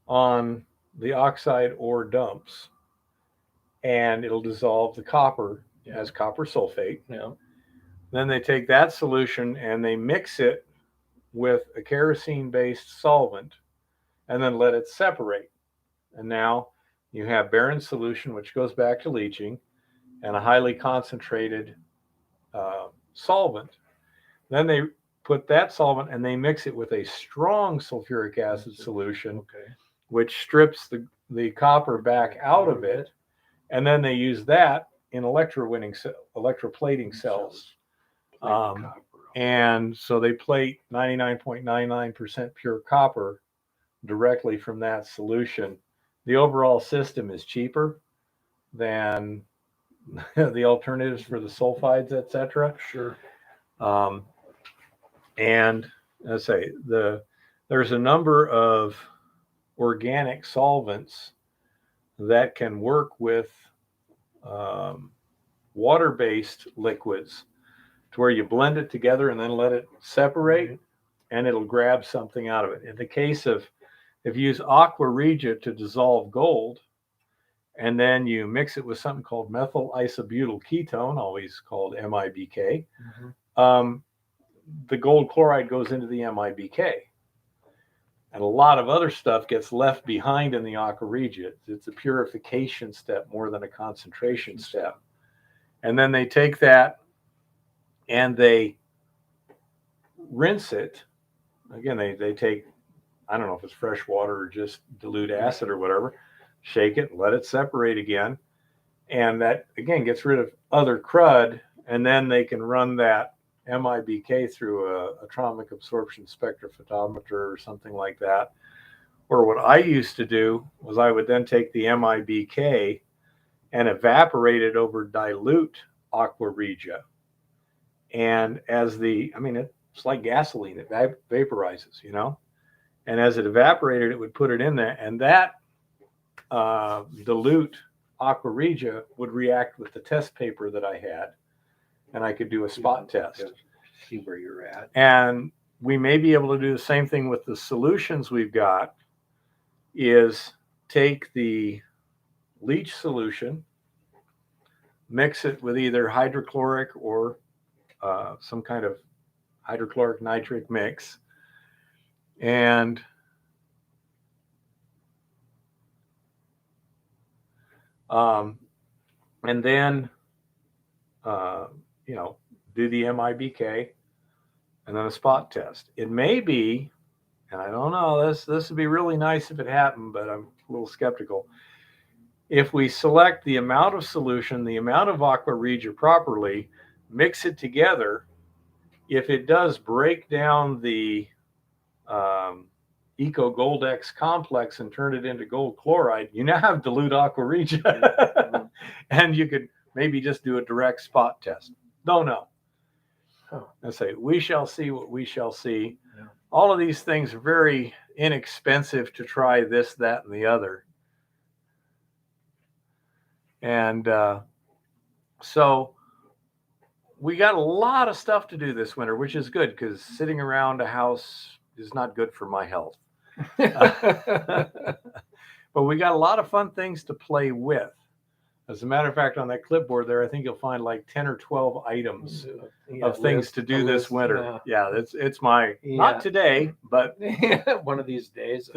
on the oxide ore dumps, and it'll dissolve the copper as copper sulfate. Yeah. Then they take that solution and they mix it with a kerosene-based solvent and then let it separate. And now you have barren solution, which goes back to leaching, and a highly concentrated solvent. Then they put that solvent and they mix it with a strong sulfuric acid solution, which strips the copper back out of it. And then they use that in electroplating cells. And so they plate 99.99% pure copper directly from that solution. The overall system is cheaper than the alternatives for the sulfides, etc. Sure. And I say there's a number of organic solvents that can work with water-based liquids to where you blend it together and then let it separate, and it'll grab something out of it. In the case of if you use aqua regia to dissolve gold, and then you mix it with something called methyl isobutyl ketone, always called MIBK, the gold chloride goes into the MIBK. And a lot of other stuff gets left behind in the aqua regia. It's a purification step more than a concentration step. And then they take that and they rinse it. Again, they take, I don't know if it's fresh water or just dilute acid or whatever, shake it, let it separate again. And that, again, gets rid of other crud. And then they can run that MIBK through a atomic absorption spectrophotometer or something like that. Or what I used to do was I would then take the MIBK and evaporate it over dilute aqua regia. And as it's like gasoline, it vaporizes, you know? And as it evaporated, it would put it in there. And that dilute aqua regia would react with the test paper that I had. And I could do a spot test. See where you're at. And we may be able to do the same thing with the solutions we've got, is take the leach solution, mix it with either hydrochloric or some kind of hydrochloric nitric mix, and then do the MIBK and then a spot test. It may be, and I don't know, this would be really nice if it happened, but I'm a little skeptical. If we select the amount of solution, the amount of aqua regia properly, mix it together, if it does break down the Eco Gold X complex and turn it into gold chloride, you now have dilute aqua regia. And you could maybe just do a direct spot test. Don't know. I say, we shall see what we shall see. Yeah. All of these things are very inexpensive to try this, that, and the other. And so we got a lot of stuff to do this winter, which is good because sitting around a house is not good for my health. But we got a lot of fun things to play with. As a matter of fact, on that clipboard there, I think you'll find like 10 or 12 items of things to do this winter. Yeah, it's my, not today, but one of these days,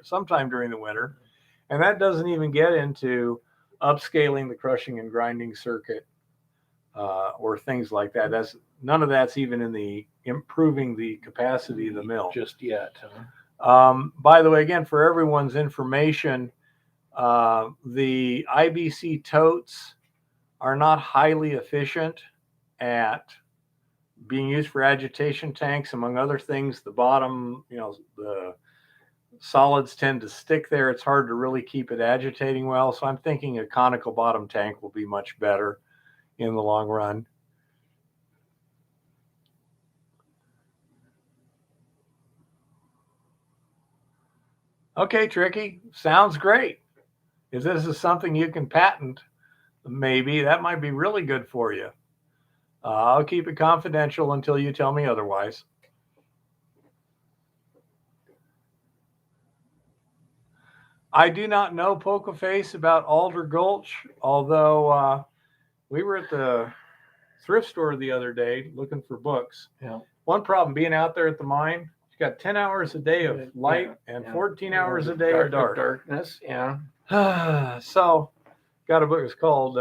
sometime during the winter. And that doesn't even get into upscaling the crushing and grinding circuit or things like that. None of that's even in the improving the capacity of the mill just yet. By the way, again, for everyone's information, the IBC totes are not highly efficient at being used for agitation tanks, among other things. The bottom, the solids tend to stick there. It's hard to really keep it agitating well. So I'm thinking a conical bottom tank will be much better in the long run. Okay, Tricky, sounds great. If this is something you can patent, maybe that might be really good for you. I'll keep it confidential until you tell me otherwise. I do not know Poker Face about Alder Gulch, although we were at the thrift store the other day looking for books. Yeah. One problem being out there at the mine, you got 10 hours a day of light and 14 hours a day of darkness. Yeah. So got a book. It's called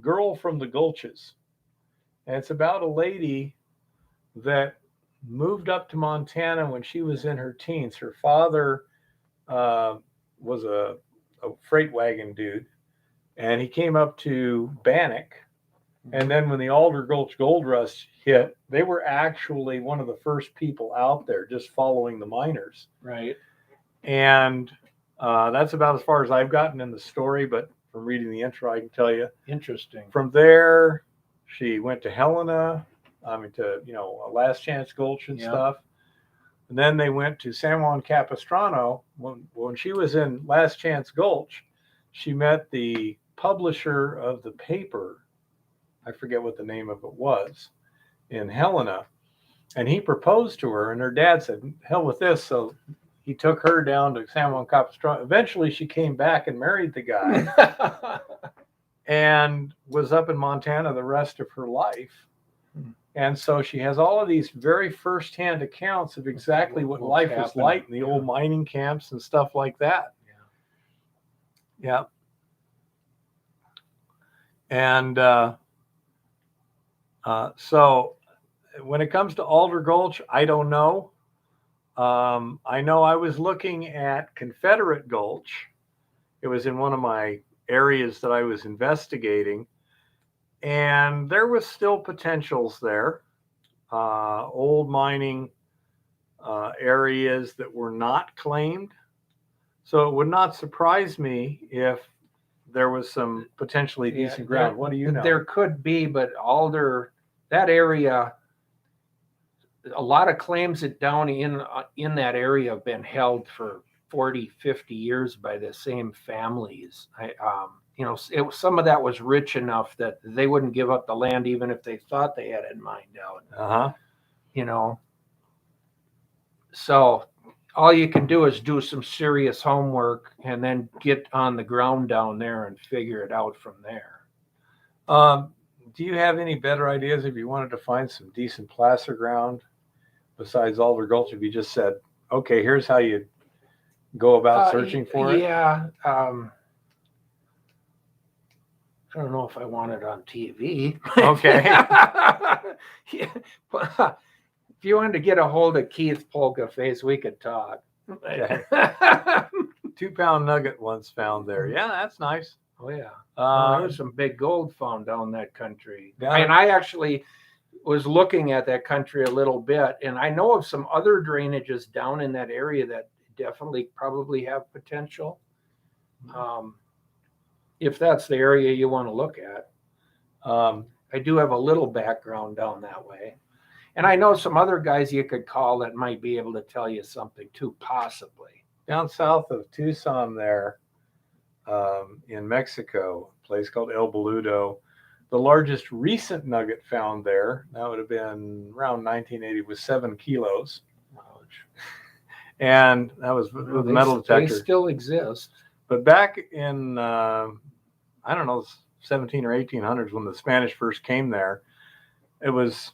Girl from the Gulches. And it's about a lady that moved up to Montana when she was in her teens. Her father was a freight wagon dude, and he came up to Bannock. And then when the Alder Gulch Gold Rush hit, they were actually one of the first people out there just following the miners. Right. And that's about as far as I've gotten in the story, but from reading the intro, I can tell you. Interesting. From there, she went to Helena, to Last Chance Gulch and stuff. And then they went to San Juan Capistrano. When she was in Last Chance Gulch, she met the publisher of the paper. I forget what the name of it was, in Helena. And he proposed to her, and her dad said, hell with this. So he took her down to San Juan Capistrano. Eventually, she came back and married the guy and was up in Montana the rest of her life. And so she has all of these very firsthand accounts of exactly what life was like in the old mining camps and stuff like that. Yeah. And so when it comes to Alder Gulch, I don't know. I know I was looking at Confederate Gulch. It was in one of my areas that I was investigating, and there was still potentials there. Old mining areas that were not claimed. So it would not surprise me if there was some potentially decent ground. What do you know? There could be, but Alder, that area, a lot of claims that down in that area have been held for 40, 50 years by the same families. Some of that was rich enough that they wouldn't give up the land even if they thought they had it mined out. So all you can do is do some serious homework and then get on the ground down there and figure it out from there. Do you have any better ideas if you wanted to find some decent placer ground besides Alder Gulch? If you just said, okay, here's how you go about searching for it? Yeah. I don't know if I want it on TV. Okay. Yeah. If you wanted to get a hold of Keith Polka Face, we could talk. Okay. 2-pound nugget once found there. Yeah, that's nice. Oh yeah. Uh, There was some big gold found down that country. Down- And I actually was looking at that country a little bit, and I know of some other drainages down in that area that definitely probably have potential. If that's the area you want to look at. I do have a little background down that way. And I know some other guys you could call that might be able to tell you something too, possibly. down south of Tucson there, in Mexico, a place called El Beludo, the largest recent nugget found there, that would have been around 1980, was 7 kilos. And that was with a metal detector. They still exist. But back in, I don't know, 17 or 1800s, when the Spanish first came there, it was,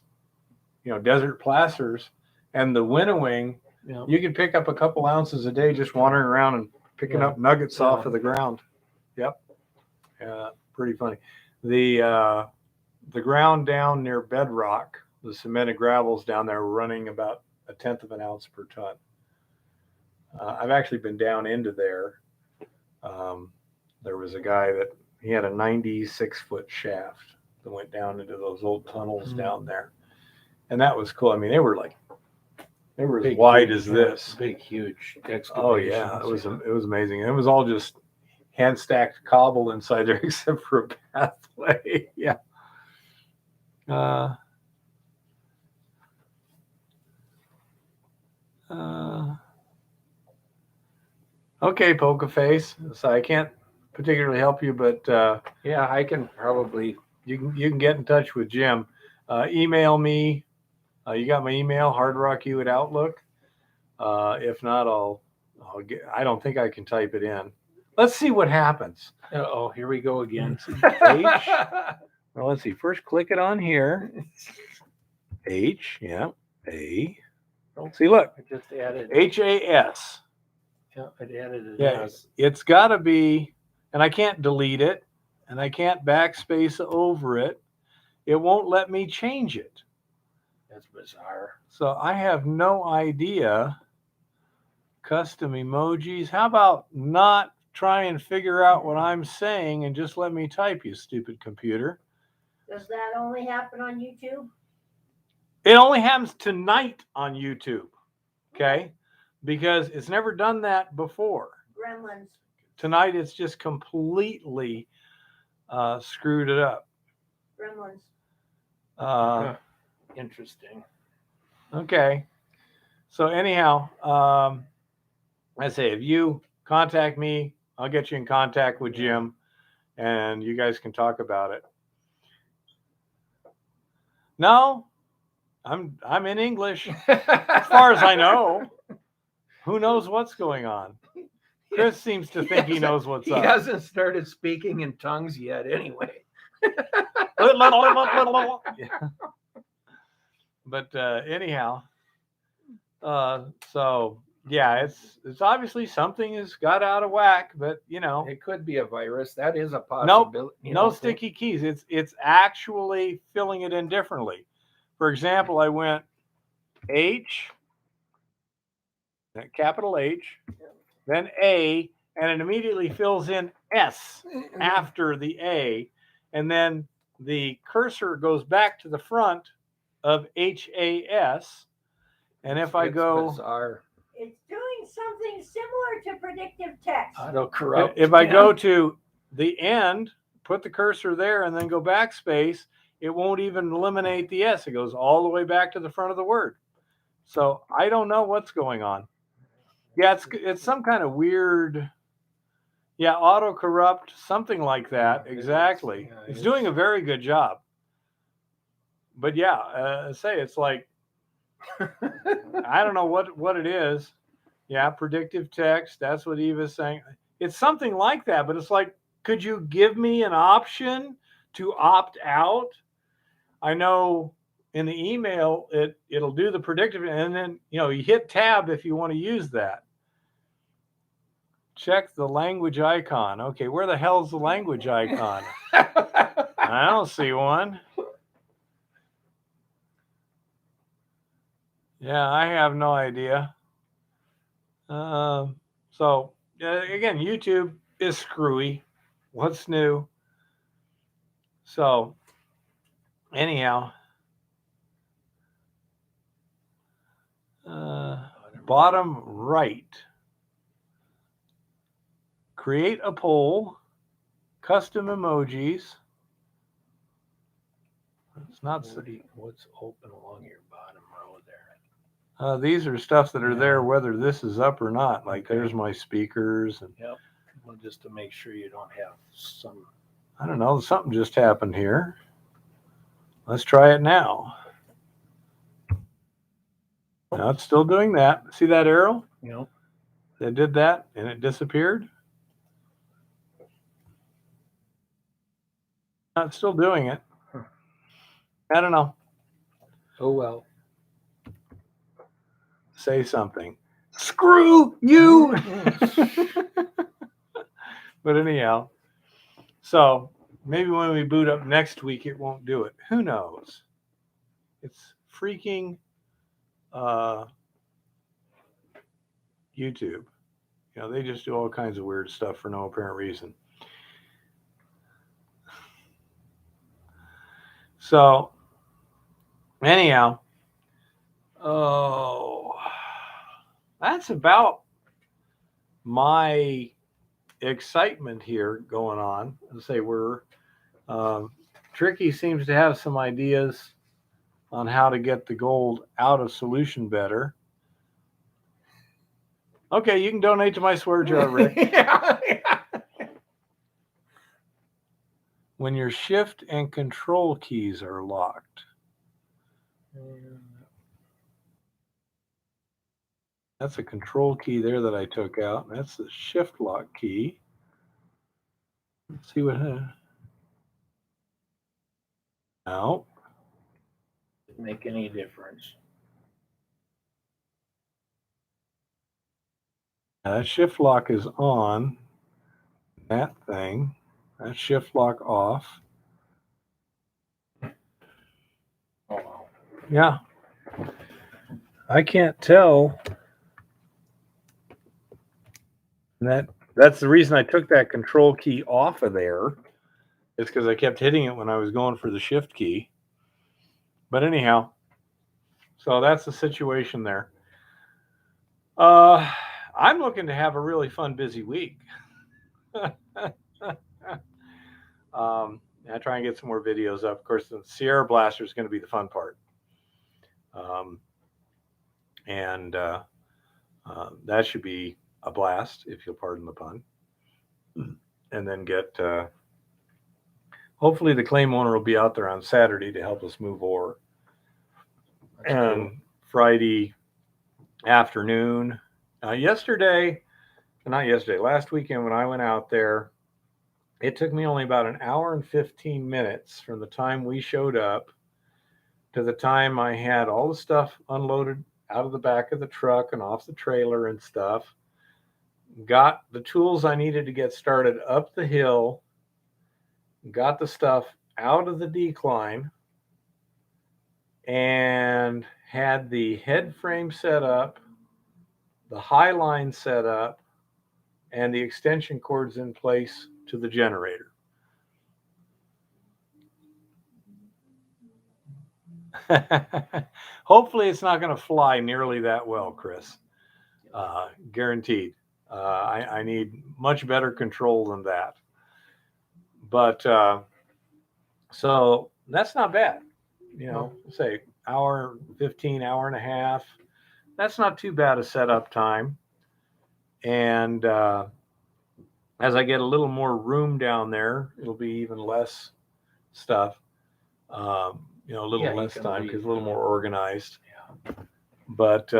desert placers, and the winnowing, Yeah. you could pick up a couple ounces a day just wandering around and picking up nuggets off of the ground. Yep. Yeah, pretty funny. The ground down near bedrock, the cemented gravels down there were running about 1/10 of an ounce per ton. I've actually been down into there. There was a guy that he had a 96-foot shaft that went down into those old tunnels down there, and that was cool. I mean, they were as Big, wide huge, as this. Big, huge excavations. Oh yeah, it was amazing. And it was all just hand stacked cobble inside there, except for a pathway. Yeah. Okay, Polka Face. So I can't particularly help you, but Yeah, I can probably. you can get in touch with Jim. Email me. You got my email, hardrocku@outlook. If not, I'll get. I don't think I can type it in. Let's see what happens. Oh, here we go again. H. Well, let's see. First, click it on here. H. Yeah. A. See, look. I just added. HAS. Yeah, I added it. Yeah, it's got to be, and I can't delete it, and I can't backspace over it. It won't let me change it. That's bizarre. So I have no idea. Custom emojis. How about not try and figure out what I'm saying and just let me type, you stupid computer? Does that only happen on YouTube? It only happens tonight on YouTube. Okay? Because it's never done that before. Gremlins. Tonight it's just completely screwed it up. Gremlins. Interesting. Okay. So anyhow, I say if you contact me, I'll get you in contact with Jim, and you guys can talk about it. No, I'm in English as far as I know. Who knows what's going on? Chris seems to think he knows what's up. He hasn't started speaking in tongues yet, anyway. Yeah. But anyhow, so yeah, it's obviously something has got out of whack, but It could be a virus. That is a possibility. no sticky keys. It's actually filling it in differently. For example, I went H, capital H, then A, and it immediately fills in S after the A, and then the cursor goes back to the front of HAS, and if I go, bizarre. It's doing something similar to predictive text. Autocorrect. if I go to the end, put the cursor there, and then go backspace, it won't even eliminate the S. It goes all the way back to the front of the word. So I don't know what's going on. Yeah, it's some kind of weird, autocorrupt, something like that. Exactly. It's doing a very good job. But say it's like I don't know what it is. Yeah, predictive text. That's what Eva's saying. It's something like that, but it's like, could you give me an option to opt out? I know in the email it'll do the predictive, and then you hit tab if you want to use that. Check the language icon. Okay, where the hell's the language icon? I don't see one. Yeah, I have no idea. So again, YouTube is screwy. What's new? So anyhow, bottom right, create a poll, custom emojis. It's not. What's open along your bottom row there? These are stuff that are there whether this is up or not. Like there's my speakers and. Yep. Well, just to make sure you don't have some. I don't know. Something just happened here. Let's try it now. Now it's still doing that. See that arrow? Yep. It did that and it disappeared. Now it's still doing it. I don't know. Oh well. Say something. Screw you. But anyhow, so maybe when we boot up next week, it won't do it. Who knows? It's freaking YouTube. They just do all kinds of weird stuff for no apparent reason. So anyhow, that's about my excitement here going on. Let's say Tricky seems to have some ideas on how to get the gold out of solution better. Okay, you can donate to my swear jar, Rick. Yeah. When your shift and control keys are locked. That's a control key there that I took out. That's the shift lock key. Let's see what. No. Didn't make any difference. That shift lock is on. That thing. That shift lock off. Oh wow. Yeah. I can't tell. And that's the reason I took that control key off of there. It's because I kept hitting it when I was going for the shift key. But anyhow, so that's the situation there. I'm looking to have a really fun, busy week. I try and get some more videos up. Of course, the Sierra Blaster is going to be the fun part. That should be a blast, if you'll pardon the pun. And then get, hopefully the claim owner will be out there on Saturday to help us move ore. That's And cool. Friday afternoon, last weekend when I went out there, it took me only about an hour and 15 minutes from the time we showed up to the time I had all the stuff unloaded out of the back of the truck and off the trailer and stuff. Got the tools I needed to get started up the hill, got the stuff out of the decline, and had the head frame set up, the high line set up, and the extension cords in place to the generator. Hopefully it's not going to fly nearly that well, Chris. Guaranteed. I need much better control than that. But so that's not bad. Say hour 15, hour and a half. That's not too bad a setup time. And as I get a little more room down there, it'll be even less stuff. A little less time because a little more organized. Yeah. But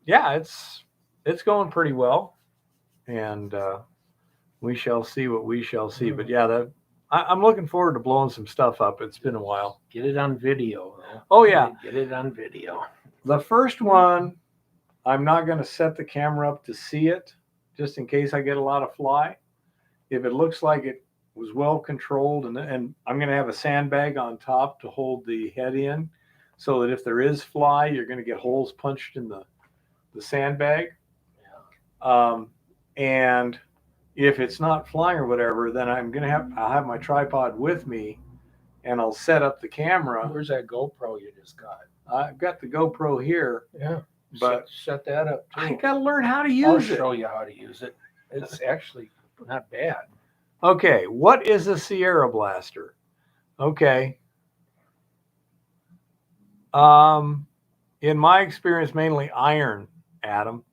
yeah, it's going pretty well, and we shall see what we shall see. But yeah, I'm looking forward to blowing some stuff up. It's been a while. Get it on video. Though. Oh yeah, Get it on video. the first one, I'm not going to set the camera up to see it, just in case I get a lot of fly. If it looks like it was well controlled, and I'm going to have a sandbag on top to hold the head in, so that if there is fly, you're going to get holes punched in the sandbag. And if it's not flying or whatever, then I'll have my tripod with me, and I'll set up the camera. Where's that GoPro you just got? I've got the GoPro here. Yeah. But set that up too. I got to learn how to I'll use it. show you how to use it. It's actually not bad. Okay, what is a Sierra Blaster? Okay. In my experience, mainly iron, Adam.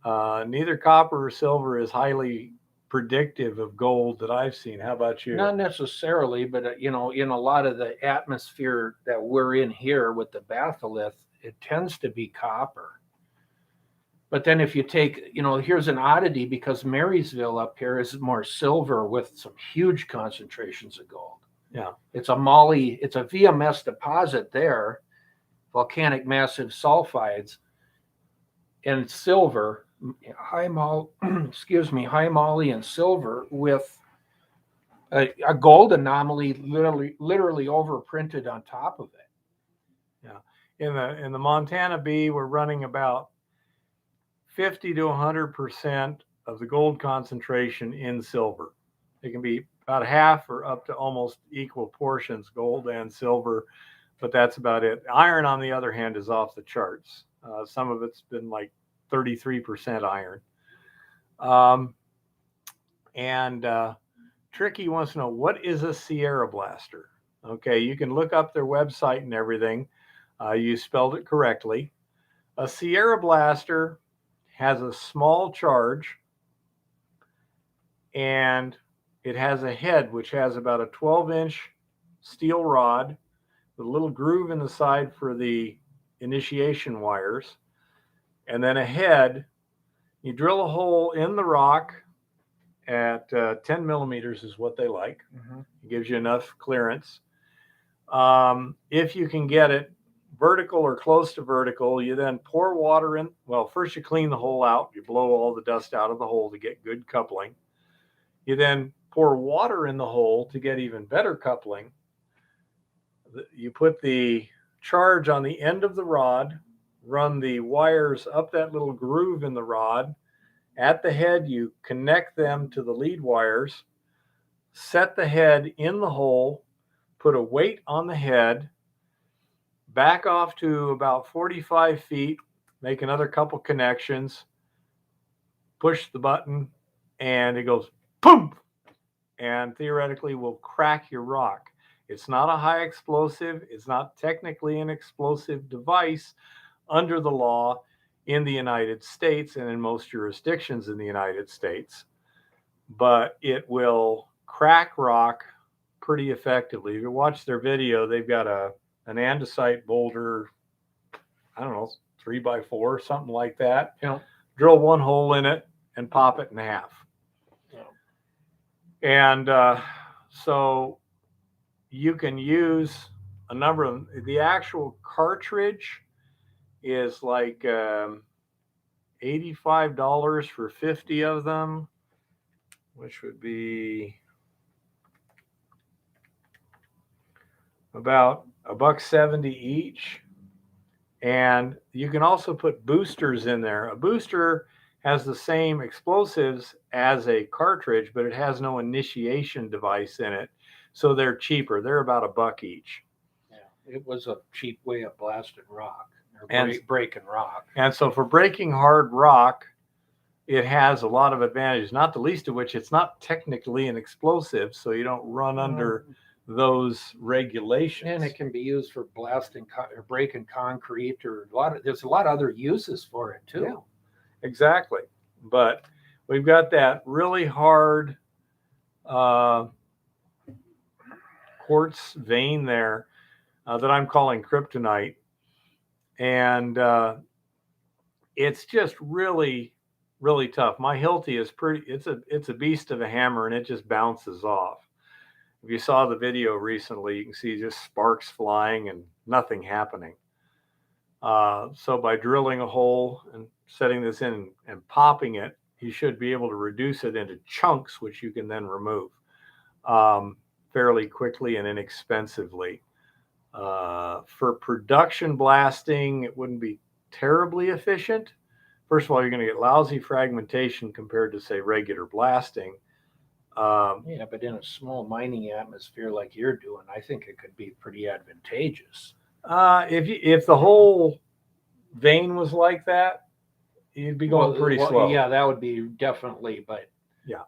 Neither copper or silver is highly predictive of gold that I've seen. How about you? Not necessarily, but in a lot of the atmosphere that we're in here with the batholith, it tends to be copper. But then if you take, here's an oddity, because Marysville up here is more silver with some huge concentrations of gold. Yeah. It's a VMS deposit there, volcanic massive sulfides, and silver, high moly and silver with a gold anomaly literally overprinted on top of it. Yeah. In the Montana B, we're running about 50 to 100% of the gold concentration in silver. It can be about half or up to almost equal portions, gold and silver, but that's about it. Iron, on the other hand, is off the charts. Some of it's been like 33% iron. Tricky wants to know, what is a Sierra Blaster? Okay, you can look up their website and everything. You spelled it correctly. A Sierra Blaster has a small charge, and it has a head which has about a 12-inch steel rod with a little groove in the side for the initiation wires, and then a head. You drill a hole in the rock at 10 millimeters is what they like. Mm-hmm. It gives you enough clearance. If you can get it vertical or close to vertical, you then pour water in. Well, first you clean the hole out. You blow all the dust out of the hole to get good coupling. You then pour water in the hole to get even better coupling. You put the charge on the end of the rod, run the wires up that little groove in the rod. At the head, you connect them to the lead wires, set the head in the hole, put a weight on the head, back off to about 45 feet, make another couple connections, push the button, and it goes boom, and theoretically will crack your rock. It's not a high explosive. It's not technically an explosive device under the law in the United States and in most jurisdictions in the United States, but it will crack rock pretty effectively. If you watch their video, they've got an andesite boulder, I don't know, 3x4, something like that. Yeah. Drill one hole in it and pop it in half. Yeah. And so you can use a number of the actual cartridge is like $85 for 50 of them, which would be about $1.70 each. And you can also put boosters in there. A booster has the same explosives as a cartridge, but it has no initiation device in it. So they're cheaper. They're about $1 each. Yeah, it was a cheap way of blasting rock or breaking rock. And so for breaking hard rock, it has a lot of advantages, not the least of which it's not technically an explosive, so you don't run under those regulations. And it can be used for blasting or breaking concrete, or there's a lot of other uses for it too. Yeah, exactly. But we've got that really hard quartz vein there that I'm calling kryptonite. And it's just really, really tough. My Hilti is it's a beast of a hammer, and it just bounces off. If you saw the video recently, you can see just sparks flying and nothing happening. So by drilling a hole and setting this in and popping it, you should be able to reduce it into chunks, which you can then remove fairly quickly and inexpensively. For production blasting, it wouldn't be terribly efficient. First of all, you're going to get lousy fragmentation compared to, say, regular blasting. Yeah, but in a small mining atmosphere like you're doing, I think it could be pretty advantageous. If the whole vein was like that, you'd be going pretty slow. Yeah, that would be definitely, but yeah.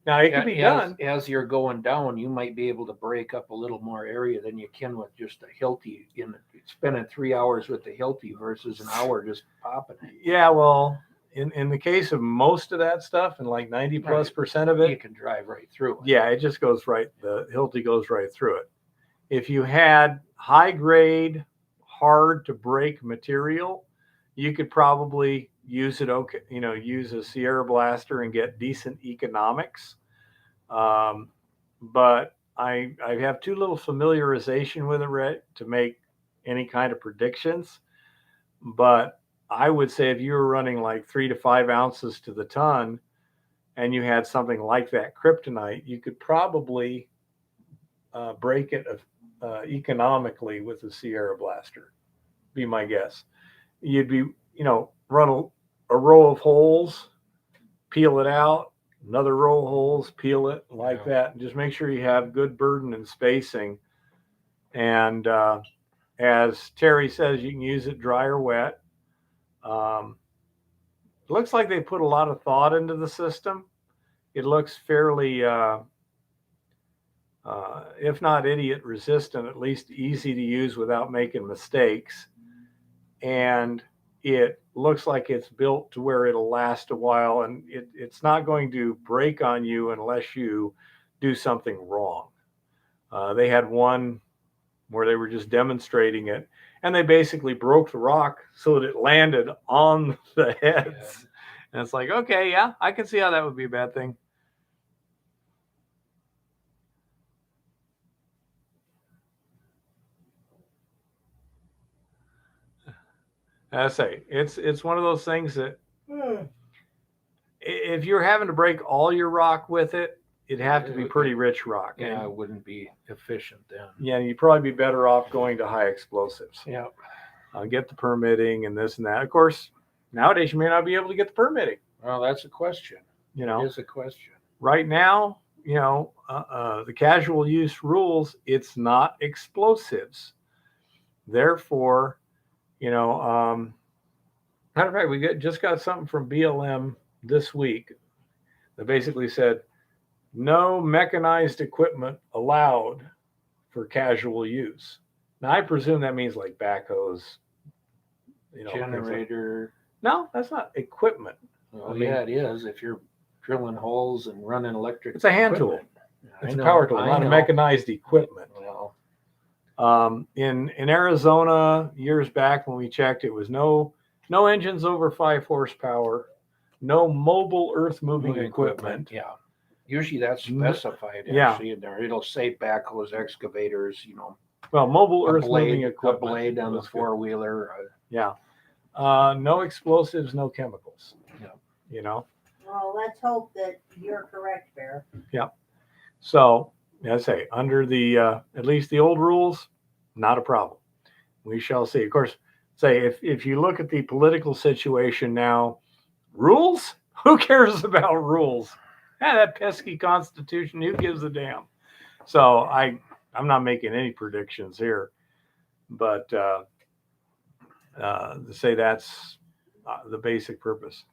Now it could be done. As you're going down, you might be able to break up a little more area than you can with just a Hilti. Spending 3 hours with the Hilti versus an hour just popping it. Yeah, well, in the case of most of that stuff, and like 90+% of it, you can drive right through it. Yeah, it just goes right. The Hilti goes right through it. If you had high grade, hard to break material, you could probably use it. Okay, use a Sierra blaster and get decent economics. But I have too little familiarization with it to make any kind of predictions. But I would say if you were running like 3 to 5 ounces to the ton, and you had something like that kryptonite, you could probably break it economically with a Sierra blaster. Be my guess. You'd be, run a row of holes, peel it out, another row of holes, peel it like that, and just make sure you have good burden and spacing. And as Terry says, you can use it dry or wet. It looks like they put a lot of thought into the system. It looks fairly, if not idiot resistant, at least easy to use without making mistakes. And it looks like it's built to where it'll last a while, and it's not going to break on you unless you do something wrong. They had one where they were just demonstrating it, and they basically broke the rock so that it landed on the heads. Yeah. And it's like, okay, yeah, I can see how that would be a bad thing. I say, it's one of those things that if you're having to break all your rock with it, it'd have to be pretty rich rock. Yeah, and it wouldn't be efficient then. Yeah, you'd probably be better off going to high explosives. Yeah. Get the permitting and this and that. Of course, nowadays you may not be able to get the permitting. Well, that's a question. It is a question. Right now, the casual use rules, it's not explosives. Therefore, matter of fact, we just got something from BLM this week that basically said no mechanized equipment allowed for casual use. Now, I presume that means like backhoes, generator. No, that's not equipment. Well, it is. If you're drilling holes and running electric, it's a hand tool. It's a power tool, not a mechanized equipment. Well, in Arizona, years back when we checked, it was no engines over 5 horsepower, no mobile earth moving equipment. Yeah. Usually that's specified actually in there. It'll say backhoes, excavators, Well, mobile earth moving equipment. A blade on the four-wheeler. Yeah. No explosives, no chemicals. Yeah. Well, let's hope that you're correct, Bear. Yeah. So, I say, under the at least the old rules, not a problem. We shall see. Of course, say if you look at the political situation now, rules? Who cares about rules? That pesky Constitution, who gives a damn? So I'm not making any predictions here, but to say that's the basic purpose.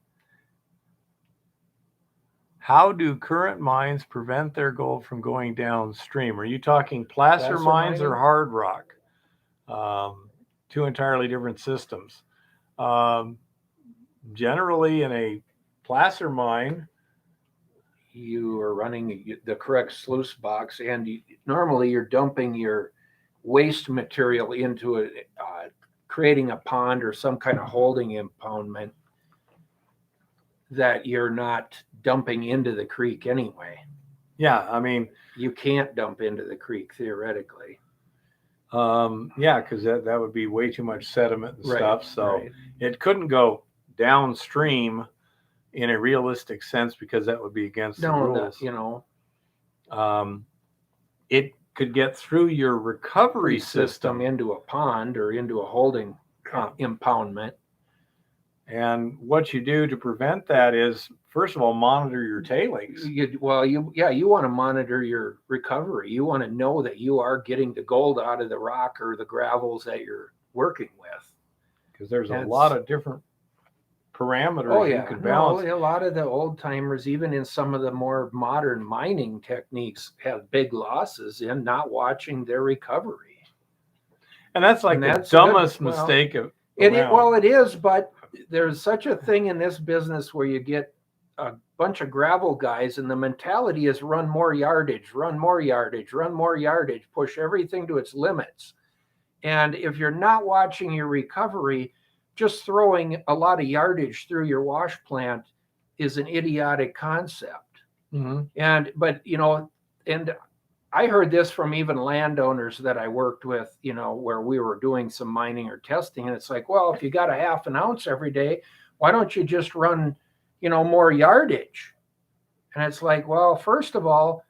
How do current mines prevent their gold from going downstream? Are you talking placer mines or hard rock? Two entirely different systems. Generally, in a placer mine, you are running the correct sluice box, and normally you're dumping your waste material into creating a pond or some kind of holding impoundment. that you're not dumping into the creek anyway. Yeah, I mean, You can't dump into the creek theoretically. yeah, because that would be way too much sediment and stuff. So right. it couldn't go downstream in a realistic sense because that would be against the rules. It could get through your recovery system into a pond or into a holding impoundment. And what you do to prevent that is, first of all, monitor your tailings. You want to monitor your recovery. You want to know that you are getting the gold out of the rock or the gravels that you're working with. Because there's a lot of different parameters you can balance. A lot of the old timers, even in some of the more modern mining techniques, have big losses in not watching their recovery. And that's like the dumbest mistake of it is, but there's such a thing in this business where you get a bunch of gravel guys and the mentality is run more yardage, push everything to its limits. And if you're not watching your recovery, just throwing a lot of yardage through your wash plant is an idiotic concept. Mm-hmm. And I heard this from even landowners that I worked with, where we were doing some mining or testing. And it's like, well, if you got a half an ounce every day, why don't you just run, more yardage? And it's like, well, first of all,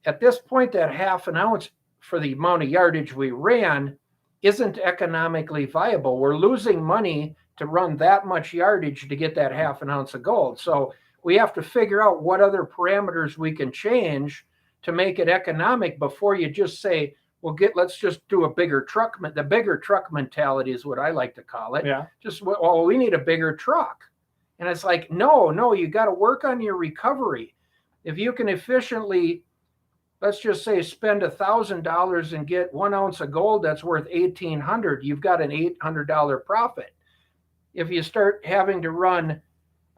at this point, that half an ounce for the amount of yardage we ran isn't economically viable. We're losing money to run that much yardage to get that half an ounce of gold. So we have to figure out what other parameters we can change to make it economic before you just say, well, let's just do a bigger truck. The bigger truck mentality is what I like to call it. Yeah. We need a bigger truck. And it's like, no, you got to work on your recovery. If you can efficiently, let's just say, spend $1,000 and get 1 ounce of gold that's worth $1,800, you've got an $800 profit. If you start having to run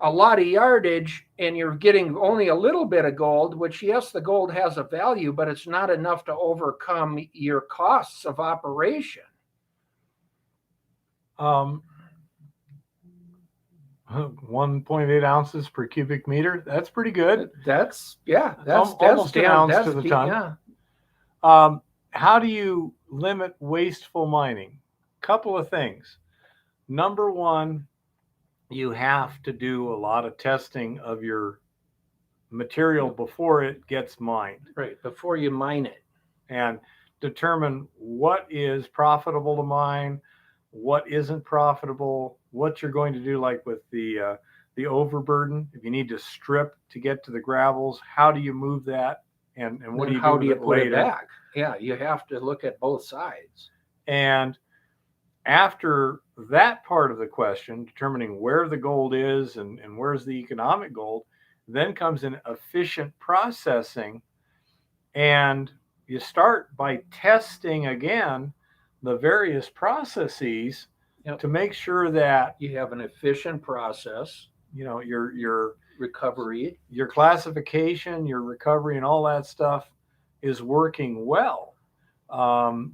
a lot of yardage and you're getting only a little bit of gold, which, yes, the gold has a value, but it's not enough to overcome your costs of operation. 1.8 ounces per cubic meter. That's pretty good. That's almost an ounce to the ton. Yeah. How do you limit wasteful mining? Couple of things. Number one, you have to do a lot of testing of your material before it gets mined. Right, before you mine it. And determine what is profitable to mine, what isn't profitable, what you're going to do, like with the overburden. If you need to strip to get to the gravels, how do you move that? And what do you do with it put later? It back? Yeah, you have to look at both sides. And after that part of the question, determining where the gold is and where's the economic gold, then comes an efficient processing. And you start by testing again the various processes to make sure that you have an efficient process, your recovery, your classification, your recovery, and all that stuff is working well.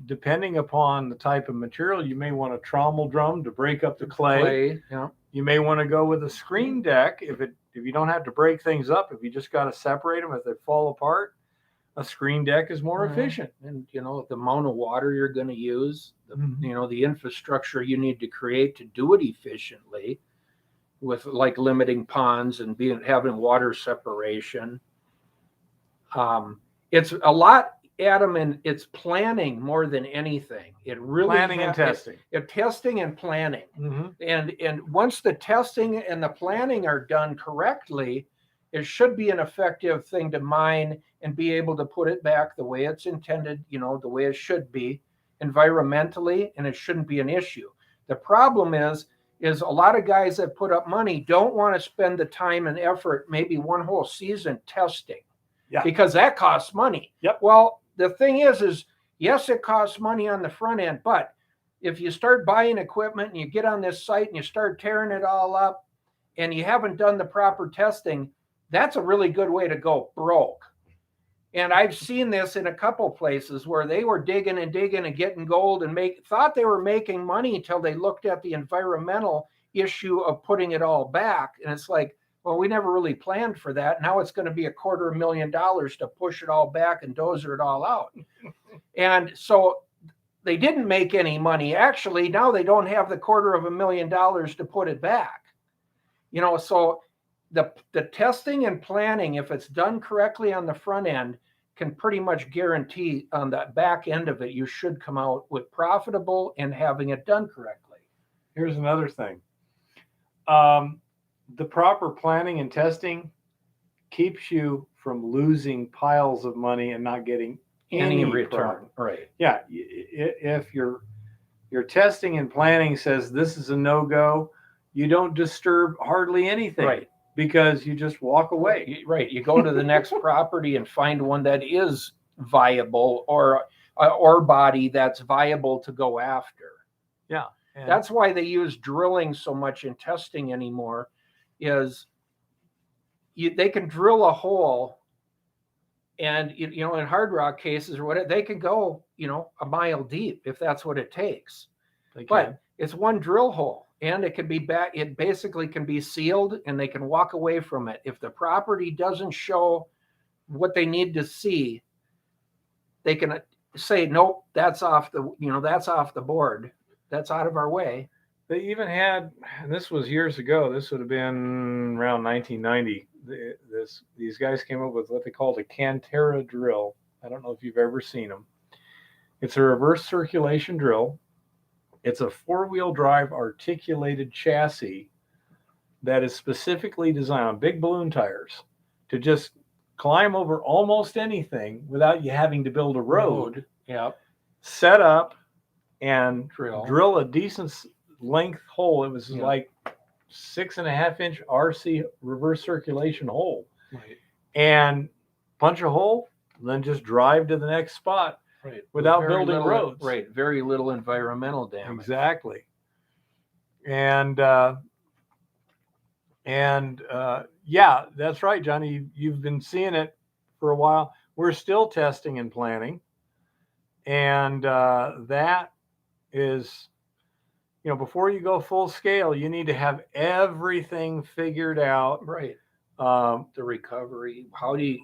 Depending upon the type of material, you may want a trommel drum to break up the clay. Yeah. You may want to go with a screen deck if you don't have to break things up. If you just got to separate them if they fall apart, a screen deck is more efficient. And the amount of water you're going to use, the infrastructure you need to create to do it efficiently, with like limiting ponds and having water separation. It's a lot, Adam, and it's planning more than anything. It really planning and testing. Testing and planning. Mm-hmm. And once the testing and the planning are done correctly, it should be an effective thing to mine and be able to put it back the way it's intended, the way it should be environmentally, and it shouldn't be an issue. The problem is a lot of guys that put up money don't want to spend the time and effort, maybe one whole season testing, because that costs money. Yep. Well, the thing is yes, it costs money on the front end, but if you start buying equipment and you get on this site and you start tearing it all up and you haven't done the proper testing, that's a really good way to go broke. And I've seen this in a couple places where they were digging and getting gold and thought they were making money until they looked at the environmental issue of putting it all back. And it's like, Well, we never really planned for that. Now it's going to be $250,000 to push it all back and dozer it all out. And so they didn't make any money. Actually, now they don't have the $250,000 to put it back. You know, so the testing and planning, if it's done correctly on the front end, can pretty much guarantee on the back end of it, you should come out with profitable and having it done correctly. Here's another thing. The proper planning and testing keeps you from losing piles of money and not getting any return. profit. Right. Yeah. If your testing and planning says this is a no-go, you don't disturb hardly anything. Right. Because you just walk away. Right. You go to the next property and find one that is viable, or ore body that's viable to go after. Yeah. That's why they use drilling so much in testing anymore, is they can drill a hole, and you know, in hard rock cases or whatever, they can go, you know, a mile deep if that's what it takes. But it's one drill hole, and it can be back. It basically can be sealed, and they can walk away from it. If the property doesn't show what they need to see, they can say, nope, that's off the board. That's out of our way. They even had, and this was years ago, this would have been around 1990. These guys came up with what they called a Cantera Drill. I don't know if you've ever seen them. It's a reverse circulation drill. It's a 4-wheel drive articulated chassis that is specifically designed on big balloon tires to just climb over almost anything without you having to build a road. Yep. Set up and drill a decent length hole. It was like 6.5-inch RC reverse circulation hole. Right. And punch a hole, then just drive to the next spot. Right. Without building roads. Right. Very little environmental damage. Exactly. And yeah, that's right, Johnny. You've been seeing it for a while. We're still testing and planning. And that is, you know, before you go full scale, you need to have everything figured out. Right. The recovery.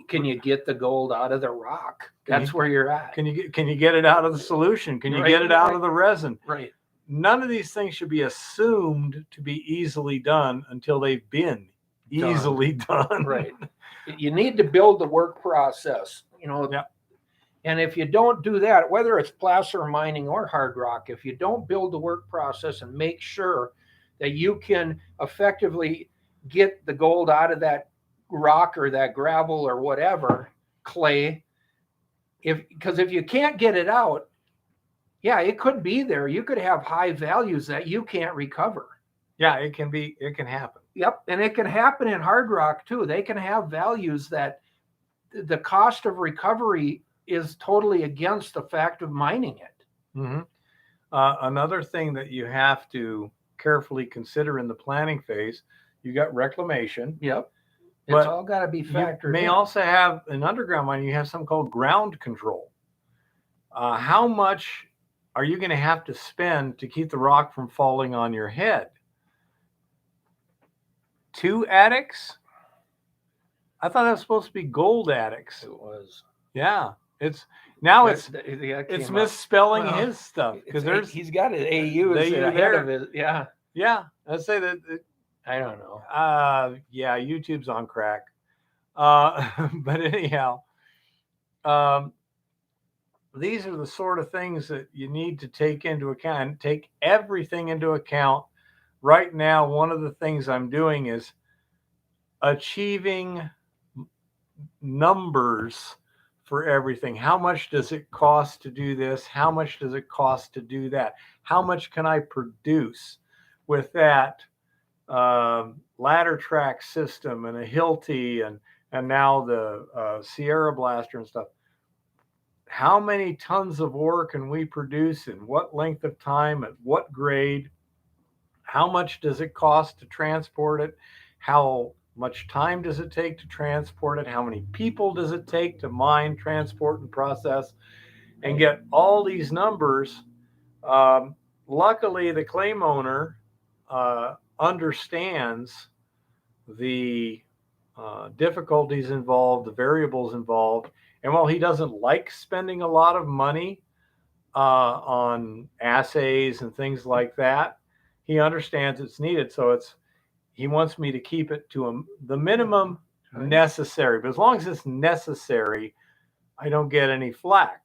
Can you get the gold out of the rock? That's where you're at. Can you get it out of the solution? Can you get it out of the resin? Right. None of these things should be assumed to be easily done until they've been easily done. Right. You need to build the work process, you know. Yeah. And if you don't do that, whether it's placer mining or hard rock, if you don't build the work process and make sure that you can effectively get the gold out of that rock or that gravel or whatever, clay, because if you can't get it out, yeah, it could be there. You could have high values that you can't recover. Yeah, it can happen. Yep. And it can happen in hard rock too. They can have values that the cost of recovery is totally against the fact of mining it. Mm-hmm. Another thing that you have to carefully consider in the planning phase, you got reclamation. Yep. But it's all got to be factored in. You may also have an underground mine. You have something called ground control. How much are you going to have to spend to keep the rock from falling on your head? 2 attics? I thought that was supposed to be gold attics. It was. Yeah. It's misspelling his stuff because he's got an AU ahead of it. Yeah. Yeah. I'd say that. I don't know. Yeah, YouTube's on crack. But anyhow, these are the sort of things that you need to take into account. Take everything into account. Right now, one of the things I'm doing is achieving numbers for everything. How much does it cost to do this? How much does it cost to do that? How much can I produce with that ladder track system and a Hilti and now the Sierra Blaster and stuff? How many tons of ore can we produce in what length of time, at what grade? How much does it cost to transport it? How much time does it take to transport it? How many people does it take to mine, transport, and process? And get all these numbers. Luckily, the claim owner understands the difficulties involved, the variables involved. And while he doesn't like spending a lot of money on assays and things like that, he understands it's needed. So he wants me to keep it to the minimum necessary. But as long as it's necessary, I don't get any flack.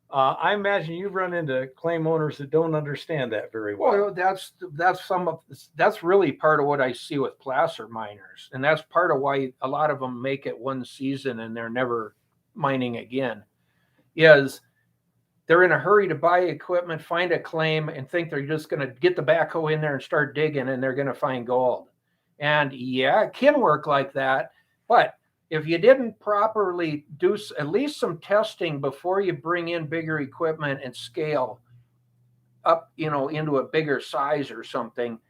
I imagine you've run into claim owners that don't understand that very well. Well, that's really part of what I see with placer miners, and that's part of why a lot of them make it one season and they're never mining again. Is they're in a hurry to buy equipment, find a claim, and think they're just going to get the backhoe in there and start digging, and they're going to find gold. And yeah, it can work like that, but if you didn't properly do at least some testing before you bring in bigger equipment and scale up, into a bigger size or something,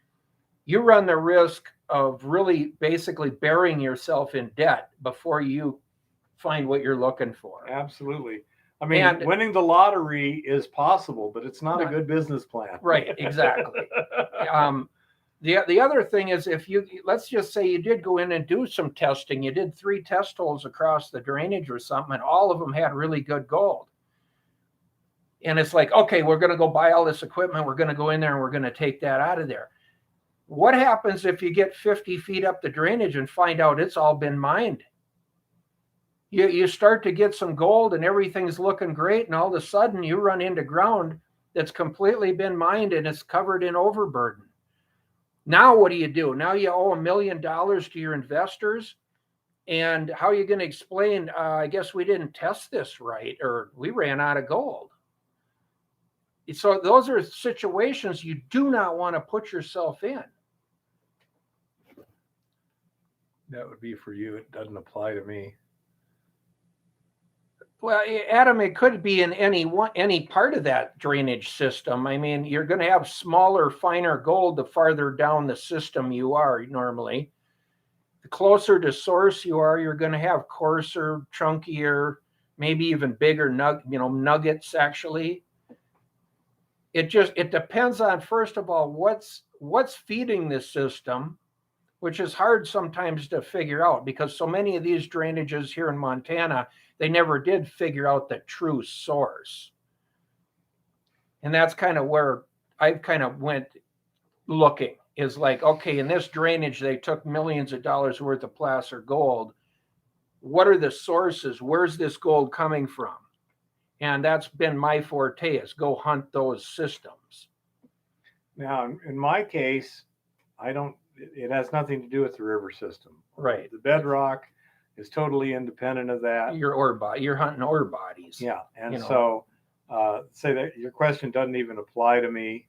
you run the risk of really basically burying yourself in debt before you find what you're looking for. Absolutely. I mean, winning the lottery is possible, but it's not a good business plan. Right, exactly. The other thing is, let's just say you did go in and do some testing, you did 3 test holes across the drainage or something, and all of them had really good gold. And it's like, okay, we're going to go buy all this equipment, we're going to go in there and we're going to take that out of there. What happens if you get 50 feet up the drainage and find out it's all been mined? You start to get some gold and everything's looking great, and all of a sudden you run into ground that's completely been mined and it's covered in overburden. Now what do? Now you owe $1 million to your investors, and how are you going to explain, I guess we didn't test this right, or we ran out of gold? So those are situations you do not want to put yourself in. That would be for you. It doesn't apply to me. Well, Adam, it could be in any part of that drainage system. I mean, you're going to have smaller, finer gold the farther down the system you are normally. The closer to source you are, you're going to have coarser, chunkier, maybe even bigger nuggets actually. It depends on, first of all, what's feeding the system, which is hard sometimes to figure out because so many of these drainages here in Montana, they never did figure out the true source. And that's kind of where I kind of went looking, is like, okay, in this drainage, they took millions of dollars worth of placer gold. What are the sources? Where's this gold coming from? And that's been my forte, is go hunt those systems. Now, in my case, it has nothing to do with the river system. Right. The bedrock is totally independent of that. You're hunting ore bodies. Yeah. And so say that your question doesn't even apply to me.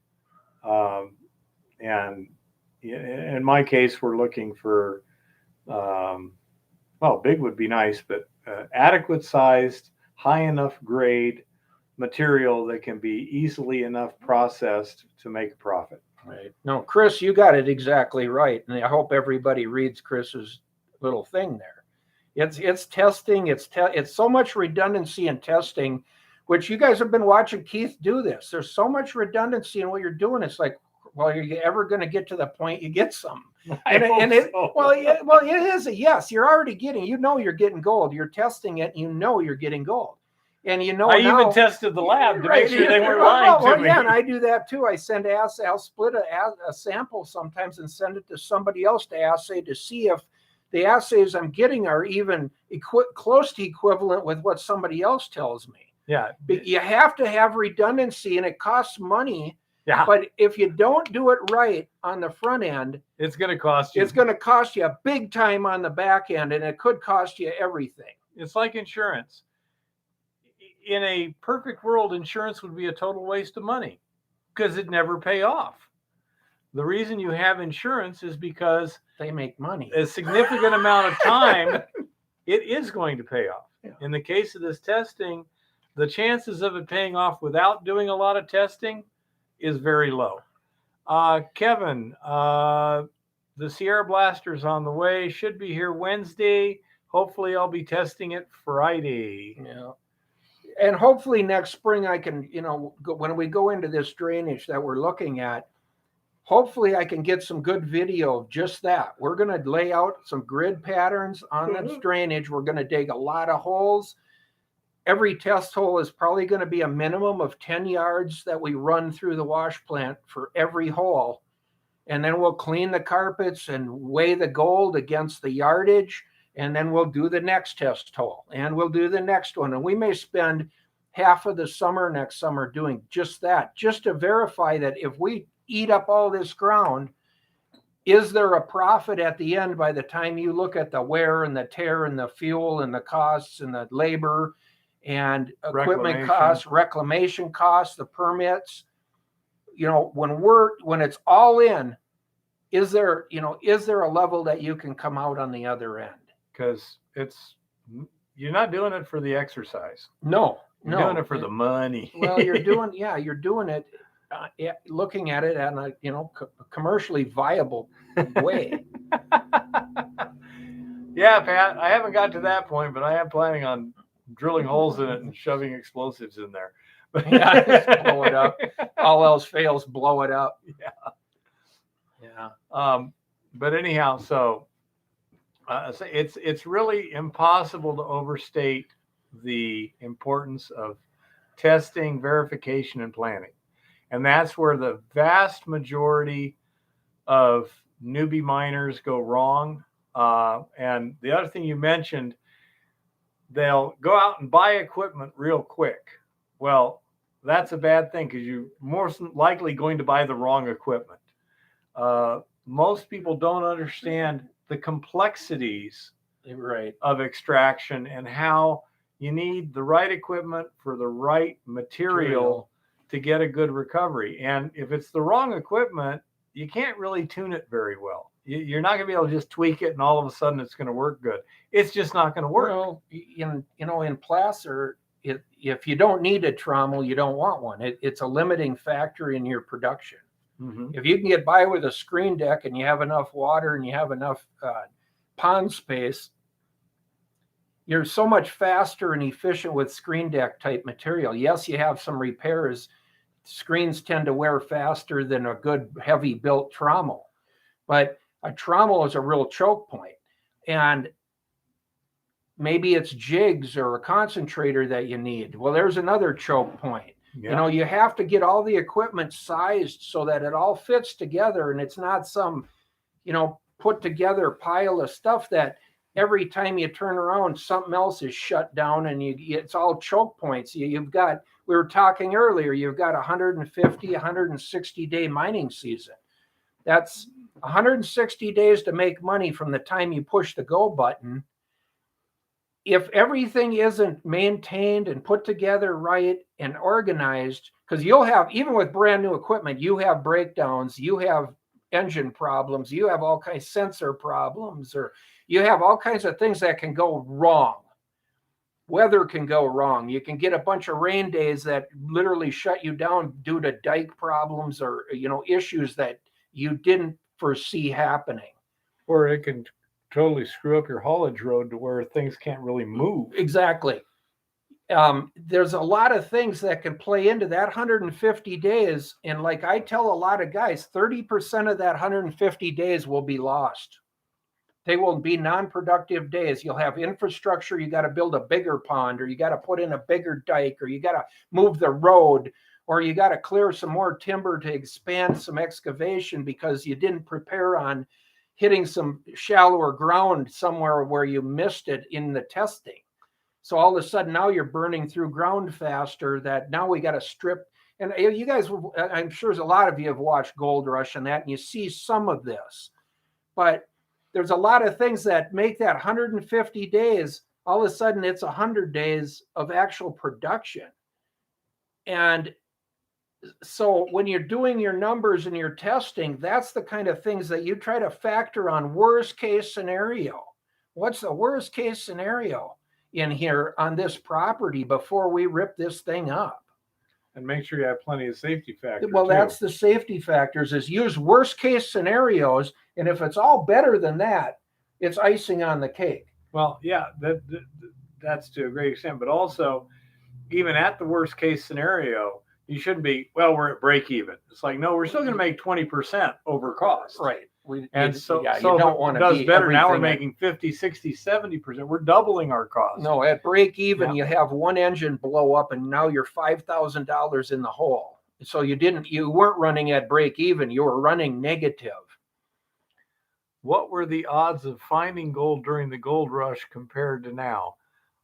And in my case, we're looking for, big would be nice, but adequate sized, high enough grade material that can be easily enough processed to make a profit. Right. No, Chris, you got it exactly right. And I hope everybody reads Chris's little thing there. It's testing. It's so much redundancy in testing, which you guys have been watching Keith do this. There's so much redundancy in what you're doing. It's like, well, are you ever going to get to the point you get some? Well, it is a yes. You're already getting. You're getting gold. You're testing it. You're getting gold. And I even tested the lab to make sure they weren't lying to me. Yeah, and I do that too. I send assay. I'll split a sample sometimes and send it to somebody else to assay to see if the assays I'm getting are even close to equivalent with what somebody else tells me. Yeah. But you have to have redundancy, and it costs money. Yeah. But if you don't do it right on the front end, it's going to cost you. It's going to cost you a big time on the back end, and it could cost you everything. It's like insurance. In a perfect world, insurance would be a total waste of money because it'd never pay off. The reason you have insurance is because they make money. A significant amount of time, it is going to pay off. Yeah. In the case of this testing, the chances of it paying off without doing a lot of testing is very low. Kevin, the Sierra Blaster's on the way, should be here Wednesday. Hopefully I'll be testing it Friday. Yeah. And hopefully next spring I can, when we go into this drainage that we're looking at, hopefully I can get some good video of just that. We're going to lay out some grid patterns on the drainage. We're going to dig a lot of holes. Every test hole is probably going to be a minimum of 10 yards that we run through the wash plant for every hole. And then we'll clean the carpets and weigh the gold against the yardage. And then we'll do the next test hole and we'll do the next one. And we may spend half of the summer next summer doing just that, just to verify that if we eat up all this ground, is there a profit at the end by the time you look at the wear and the tear and the fuel and the costs and the labor and equipment costs, reclamation costs, the permits? When it's all in, is there a level that you can come out on the other end? Because you're not doing it for the exercise. No, you're doing it for the money. Well, you're doing it, looking at it in a commercially viable way. Yeah, Pat, I haven't got to that point, but I am planning on drilling holes in it and shoving explosives in there. Yeah, just blow it up. All else fails, blow it up. Yeah. But anyhow, so it's really impossible to overstate the importance of testing, verification, and planning. And that's where the vast majority of newbie miners go wrong. And the other thing you mentioned, they'll go out and buy equipment real quick. Well, that's a bad thing because you're most likely going to buy the wrong equipment. Most people don't understand the complexities of extraction and how you need the right equipment for the right material to get a good recovery. And if it's the wrong equipment, you can't really tune it very well. You're not going to be able to just tweak it and all of a sudden it's going to work good. It's just not going to work. Well, in placer, if you don't need a trommel, you don't want one. It's a limiting factor in your production. Mm-hmm. If you can get by with a screen deck and you have enough water and you have enough pond space, you're so much faster and efficient with screen deck type material. Yes, you have some repairs. Screens tend to wear faster than a good heavy built trommel, but a trommel is a real choke point. And maybe it's jigs or a concentrator that you need. Well, there's another choke point. Yeah. You have to get all the equipment sized so that it all fits together and it's not some, put together pile of stuff that every time you turn around, something else is shut down and it's all choke points. We were talking earlier, you've got 150, 160 day mining season. That's 160 days to make money from the time you push the go button. If everything isn't maintained and put together right and organized, because you'll have, even with brand new equipment, you have breakdowns, you have engine problems, you have all kinds of sensor problems, or you have all kinds of things that can go wrong. Weather can go wrong. You can get a bunch of rain days that literally shut you down due to dike problems or, issues that you didn't foresee happening. Or it can totally screw up your haulage road to where things can't really move. Exactly. There's a lot of things that can play into that 150 days. And like I tell a lot of guys, 30% of that 150 days will be lost. They will be non-productive days. You'll have infrastructure. You got to build a bigger pond, or you got to put in a bigger dike, or you got to move the road, or you got to clear some more timber to expand some excavation because you didn't prepare on hitting some shallower ground somewhere where you missed it in the testing. So all of a sudden now you're burning through ground faster, that now we got to strip. And you guys, I'm sure a lot of you have watched Gold Rush and that, and you see some of this. But there's a lot of things that make that 150 days, all of a sudden it's 100 days of actual production. And so when you're doing your numbers and your testing, that's the kind of things that you try to factor on. Worst case scenario. What's the worst case scenario in here on this property before we rip this thing up? And make sure you have plenty of safety factors. Well, that's the safety factors, is use worst case scenarios. And if it's all better than that, it's icing on the cake. Well, yeah, that's to a great extent. But also, even at the worst case scenario, You shouldn't be, well, we're at break even. It's like, no, we're still going to make 20% over cost. Right. And so, yeah, so you don't if want it to does be better. Now we're everything making 50, 60, 70%. We're doubling our cost. No, at break even, Yeah. you have one engine blow up and now you're $5,000 in the hole. So you weren't running at break even, you were running negative. What were the odds of finding gold during the gold rush compared to now?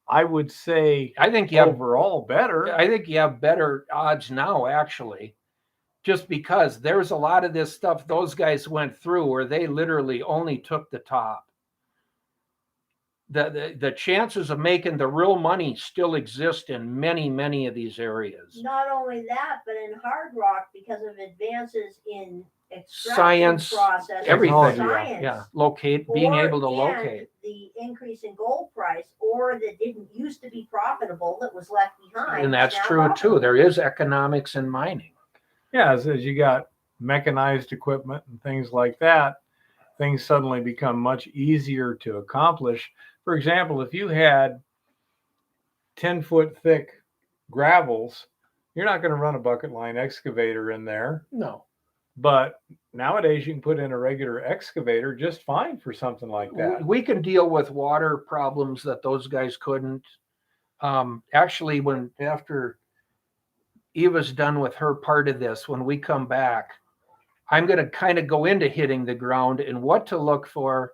I would say I think you have overall better. I think you have better odds now, actually, just because there's a lot of this stuff those guys went through where they literally only took the top. The chances of making the real money still exist in many of these areas. Not only that, but in hard rock, because of advances in extraction Science, process, everything. science, Yeah, being able to locate. The increase in gold price, or that didn't used to be profitable, that was left behind. And that's is now true profitable. too. There is economics in mining. Yeah, as you got mechanized equipment and things like that, things suddenly become much easier to accomplish. For example, if you had 10-foot thick gravels, you're not going to run a bucket line excavator in there. No. But nowadays you can put in a regular excavator just fine for something like that. We can deal with water problems that those guys couldn't. Actually, after Eva's done with her part of this, when we come back, I'm going to kind of go into hitting the ground and what to look for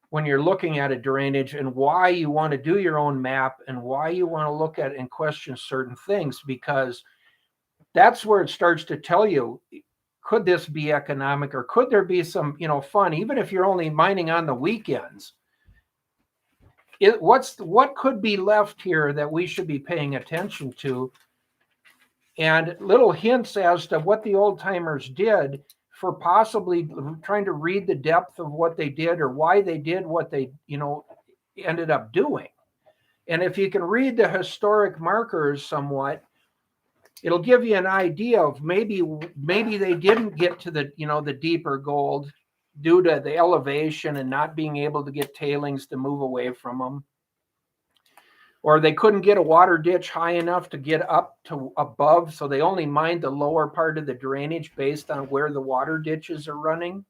when you're looking at a drainage and why you want to do your own map and why you want to look at and question certain things, because that's where it starts to tell you, could this be economic or could there be some, fun, even if you're only mining on the weekends? What could be left here that we should be paying attention to? And little hints as to what the old timers did for possibly trying to read the depth of what they did or why they did what they, ended up doing. And if you can read the historic markers somewhat, it'll give you an idea of maybe they didn't get to the, the deeper gold due to the elevation and not being able to get tailings to move away from them. Or they couldn't get a water ditch high enough to get up to above, so they only mined the lower part of the drainage based on where the water ditches are running.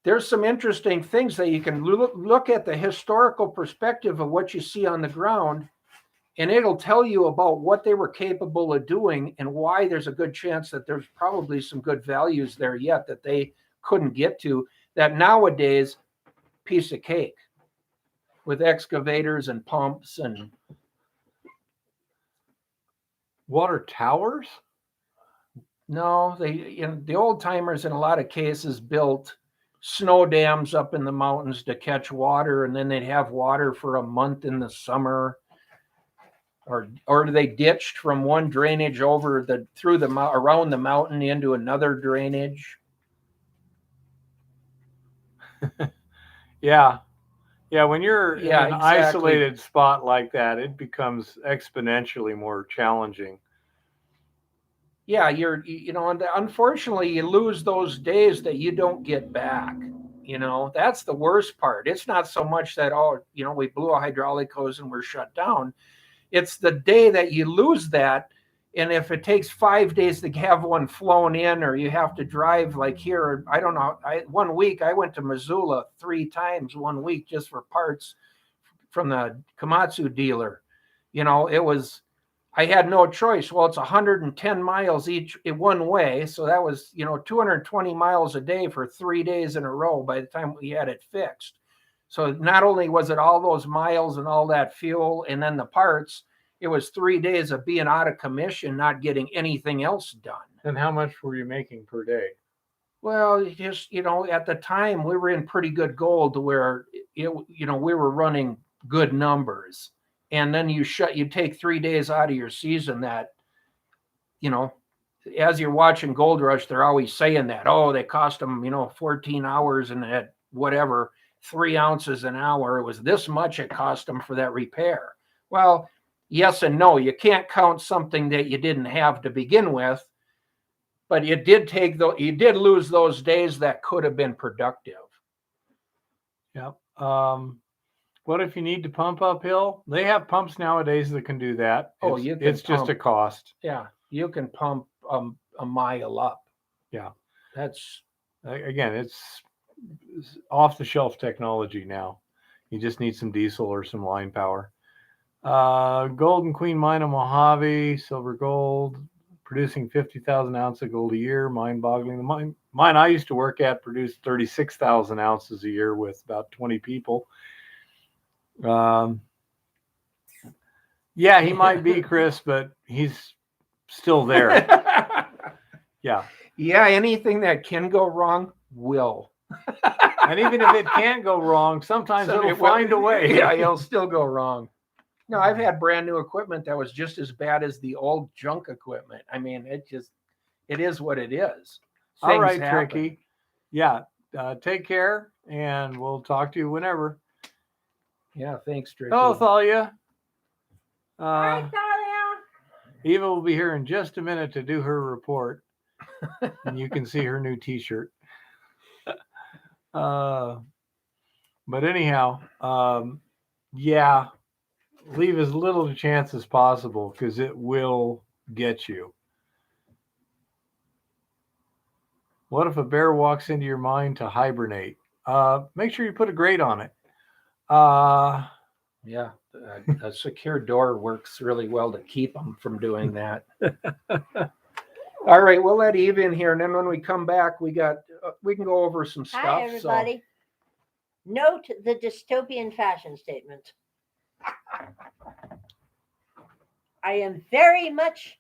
There's some interesting things that you can look at the historical perspective of what you see on the ground, and it'll tell you about what they were capable of doing and why there's a good chance that there's probably some good values there yet that they couldn't get to, that nowadays, piece of cake with excavators and pumps and water towers. No, the old timers in a lot of cases built snow dams up in the mountains to catch water, and then they'd have water for a month in the summer. Or they ditched from one drainage around the mountain into another drainage. Yeah. When you're in an exactly. isolated spot like that, it becomes exponentially more challenging. Yeah, and unfortunately you lose those days that you don't get back. That's the worst part. It's not so much that, we blew a hydraulic hose and we're shut down. It's the day that you lose that. And if it takes 5 days to have one flown in, or you have to drive like here, I don't know. 1 week I went to Missoula 3 times 1 week just for parts from the Komatsu dealer. I had no choice. Well, it's 110 miles each one way. So that was, 220 miles a day for 3 days in a row by the time we had it fixed. So not only was it all those miles and all that fuel and then the parts, it was 3 days of being out of commission, not getting anything else done. And how much were you making per day? Well, just, at the time we were in pretty good gold to where, we were running good numbers. And then you take 3 days out of your season that, as you're watching Gold Rush, they're always saying that, they cost them, 14 hours and at whatever, 3 ounces an hour. It was this much it cost them for that repair. Well, yes and no. You can't count something that you didn't have to begin with, but you did lose those days that could have been productive. Yep. What if you need to pump uphill? They have pumps nowadays that can do that. Oh, It's, you can it's just a pump. cost. Yeah, you can pump a mile up. Yeah. That's Again, it's off the shelf technology now. You just need some diesel or some line power. Golden Queen mine of Mojave, silver gold, producing 50,000 ounces of gold a year. Mind boggling. The mine I used to work at produced 36,000 ounces a year with about 20 people. Yeah, he might be, Chris, but he's still there. Yeah. Yeah, anything that can go wrong will. And even if it can't go wrong, sometimes it'll find a way. Yeah, it'll still go wrong. No, I've had brand new equipment that was just as bad as the old junk equipment. I mean, it is what it is. All Things right, happen. Tricky. Yeah. Take care, and we'll talk to you whenever. Yeah, thanks, Tricky. Oh, Thalia. Hi, Thalia. Eva will be here in just a minute to do her report, and you can see her new T-shirt. But anyhow, yeah, leave as little chance as possible because it will get you. What if a bear walks into your mind to hibernate? Make sure you put a grate on it. Yeah, a secure door works really well to keep them from doing that. All right, we'll let Eve in here, and then when we come back, we can go over some stuff. Hi, everybody. Note the dystopian fashion statement. I am very much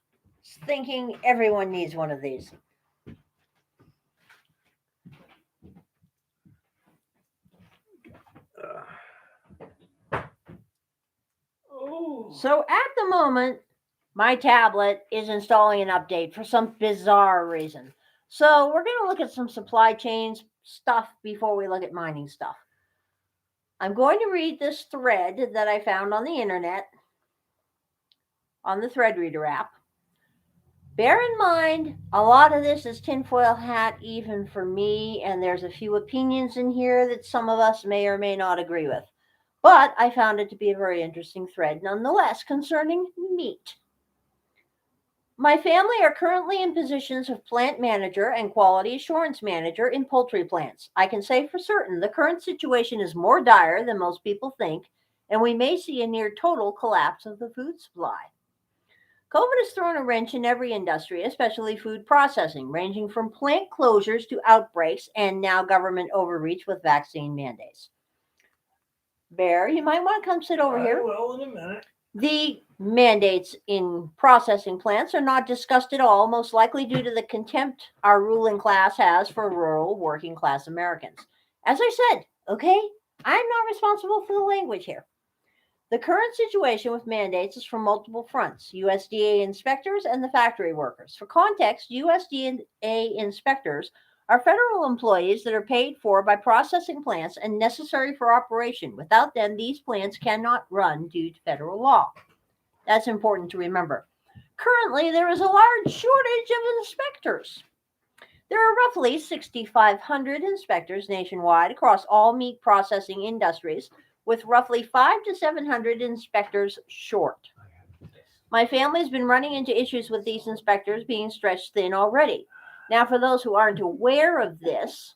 thinking everyone needs one of these. So at the moment, my tablet is installing an update for some bizarre reason. So we're going to look at some supply chains stuff before we look at mining stuff. I'm going to read this thread that I found on the internet on the thread reader app. Bear in mind, a lot of this is tinfoil hat even for me, and there's a few opinions in here that some of us may or may not agree with. But I found it to be a very interesting thread nonetheless concerning meat. My family are currently in positions of plant manager and quality assurance manager in poultry plants. I can say for certain the current situation is more dire than most people think, and we may see a near total collapse of the food supply. COVID has thrown a wrench in every industry, especially food processing, ranging from plant closures to outbreaks and now government overreach with vaccine mandates. Bear, you might want to come sit over here. I will in a minute. The mandates in processing plants are not discussed at all, most likely due to the contempt our ruling class has for rural working class Americans. As I said, okay, I'm not responsible for the language here. The current situation with mandates is from multiple fronts, USDA inspectors and the factory workers. For context, USDA inspectors are federal employees that are paid for by processing plants and necessary for operation. Without them, these plants cannot run due to federal law. That's important to remember. Currently, there is a large shortage of inspectors. There are roughly 6,500 inspectors nationwide across all meat processing industries, with roughly 500 to 700 inspectors short. My family has been running into issues with these inspectors being stretched thin already. Now, for those who aren't aware of this,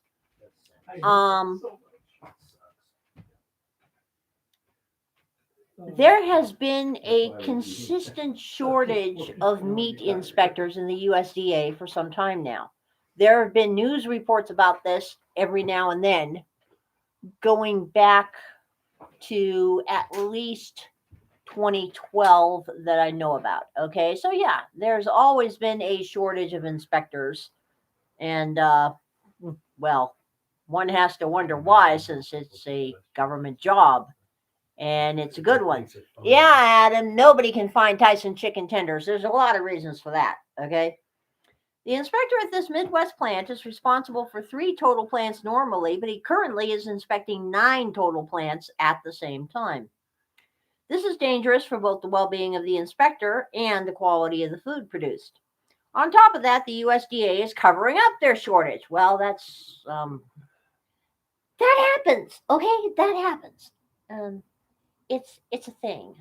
there has been a consistent shortage of meat inspectors in the USDA for some time now. There have been news reports about this every now and then, going back to at least 2012 that I know about. Okay, so yeah, there's always been a shortage of inspectors, and well, one has to wonder why, since it's a government job and it's a good one. Yeah, Adam, nobody can find Tyson chicken tenders. There's a lot of reasons for that. Okay. The inspector at this Midwest plant is responsible for 3 total plants normally, but he currently is inspecting 9 total plants at the same time. This is dangerous for both the well-being of the inspector and the quality of the food produced. On top of that, the USDA is covering up their shortage. Well, that happens. Okay, that happens. it's a thing.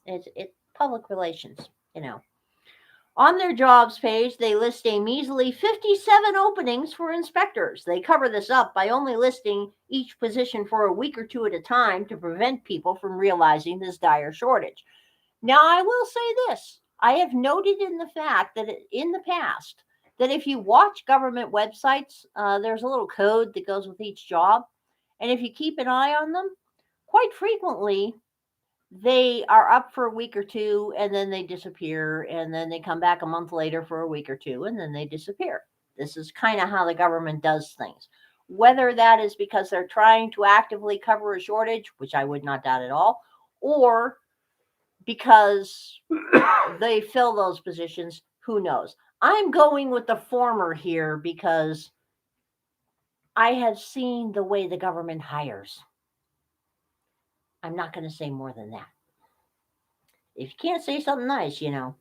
It's public relations, you know. On their jobs page, they list a measly 57 openings for inspectors. They cover this up by only listing each position for a week or two at a time to prevent people from realizing this dire shortage. Now, I will say this. I have noted in the fact that in the past, that if you watch government websites, there's a little code that goes with each job. And if you keep an eye on them, quite frequently, they are up for a week or two and then they disappear. And then they come back a month later for a week or two and then they disappear. This is kind of how the government does things. Whether that is because they're trying to actively cover a shortage, which I would not doubt at all, or because they fill those positions, who knows? I'm going with the former here because I have seen the way the government hires. I'm not going to say more than that. If you can't say something nice, you know.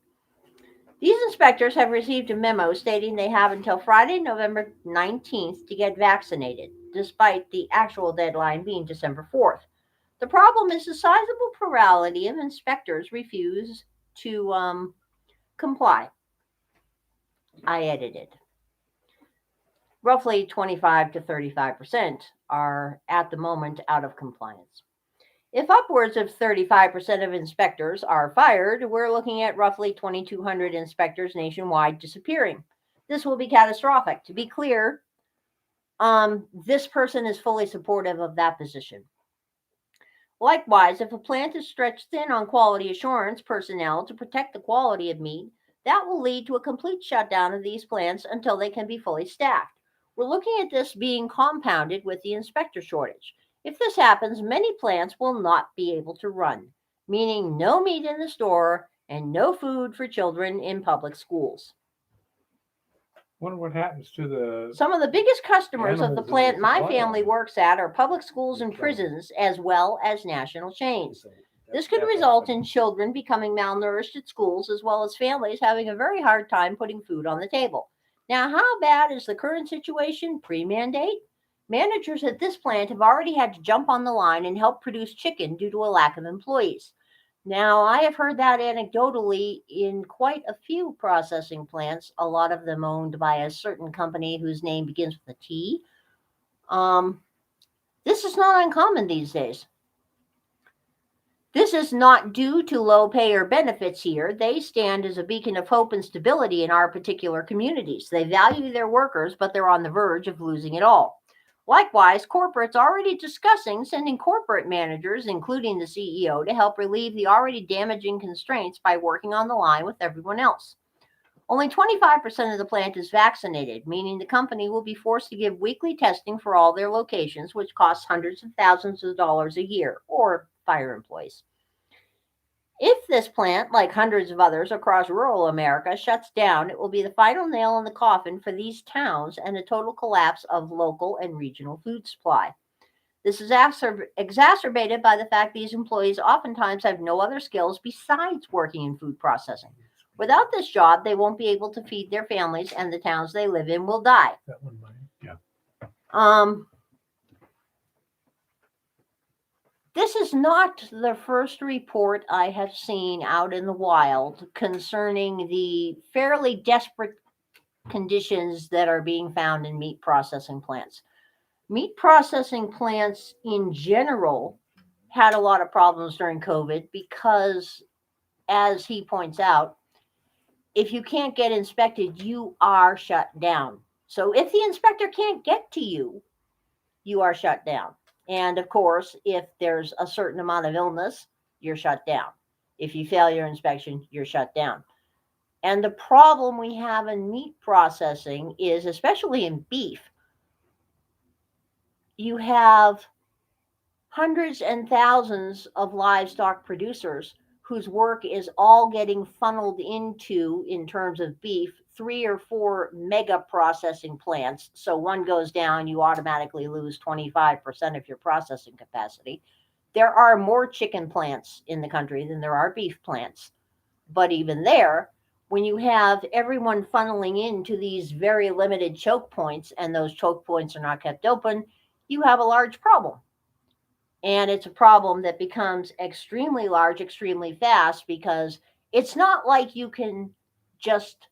These inspectors have received a memo stating they have until Friday, November 19th to get vaccinated, despite the actual deadline being December 4th. The problem is a sizable plurality of inspectors refuse to comply. I edited. Roughly 25 to 35% are at the moment out of compliance. If upwards of 35% of inspectors are fired, we're looking at roughly 2,200 inspectors nationwide disappearing. This will be catastrophic. To be clear, this person is fully supportive of that position. Likewise, if a plant is stretched thin on quality assurance personnel to protect the quality of meat, that will lead to a complete shutdown of these plants until they can be fully staffed. We're looking at this being compounded with the inspector shortage. If this happens, many plants will not be able to run, meaning no meat in the store and no food for children in public schools. Wonder what happens to the. Some of the biggest customers of the animals in plant the my supply family line. works at are public schools and prisons, as well as national chains. This could result in children becoming malnourished at schools, as well as families having a very hard time putting food on the table. Now, how bad is the current situation pre-mandate? Managers at this plant have already had to jump on the line and help produce chicken due to a lack of employees. Now, I have heard that anecdotally in quite a few processing plants, a lot of them owned by a certain company whose name begins with a T. This is not uncommon these days. This is not due to low pay or benefits here. They stand as a beacon of hope and stability in our particular communities. They value their workers, but they're on the verge of losing it all. Likewise, corporates already discussing sending corporate managers, including the CEO, to help relieve the already damaging constraints by working on the line with everyone else. Only 25% of the plant is vaccinated, meaning the company will be forced to give weekly testing for all their locations, which costs hundreds of thousands of dollars a year, or fire employees. If this plant, like hundreds of others across rural America, shuts down, it will be the final nail in the coffin for these towns and a total collapse of local and regional food supply. This is exacerbated by the fact these employees oftentimes have no other skills besides working in food processing. Without this job, they won't be able to feed their families, and the towns they live in will die. That one, yeah. This is not the first report I have seen out in the wild concerning the fairly desperate conditions that are being found in meat processing plants. Meat processing plants in general had a lot of problems during COVID because, as he points out, if you can't get inspected, you are shut down. So if the inspector can't get to you, you are shut down. And of course, if there's a certain amount of illness, you're shut down. If you fail your inspection, you're shut down. And the problem we have in meat processing is, especially in beef, you have hundreds and thousands of livestock producers whose work is all getting funneled into, in terms of beef, 3 or 4 mega processing plants. So one goes down, you automatically lose 25% of your processing capacity. There are more chicken plants in the country than there are beef plants. But even there, when you have everyone funneling into these very limited choke points and those choke points are not kept open, you have a large problem. And it's a problem that becomes extremely large, extremely fast, because it's not like you can just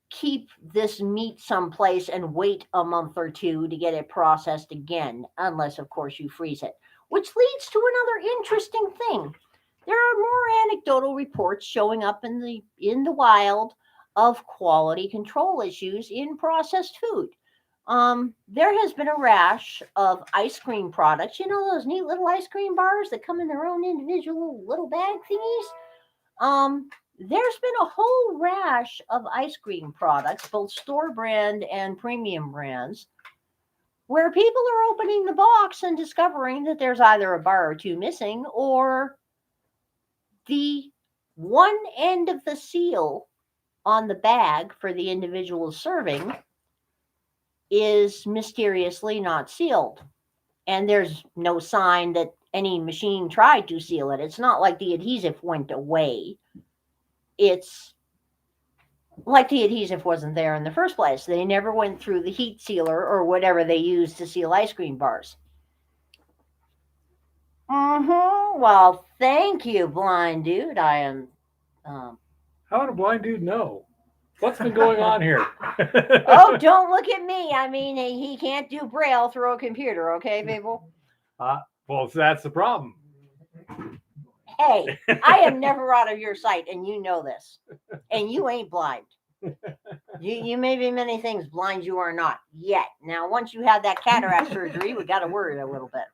keep this meat someplace and wait a month or two to get it processed again, unless, of course, you freeze it. Which leads to another interesting thing. There are more anecdotal reports showing up in the wild of quality control issues in processed food. There has been a rash of ice cream products. You know those neat little ice cream bars that come in their own individual little bag thingies? There's been a whole rash of ice cream products, both store brand and premium brands, where people are opening the box and discovering that there's either a bar or two missing, or the one end of the seal on the bag for the individual serving is mysteriously not sealed. And there's no sign that any machine tried to seal it. It's not like the adhesive went away. It's like the adhesive wasn't there in the first place. They never went through the heat sealer or whatever they use to seal ice cream bars. Well, thank you, blind dude. I am. How would a blind dude know? What's been going on here? Oh, don't look at me. I mean, he can't do Braille through a computer, okay, people? Well, that's the problem. Hey, I am never out of your sight, and you know this. And you ain't blind. You may be many things, blind you are not yet. Now, once you have that cataract surgery, we got to worry a little bit.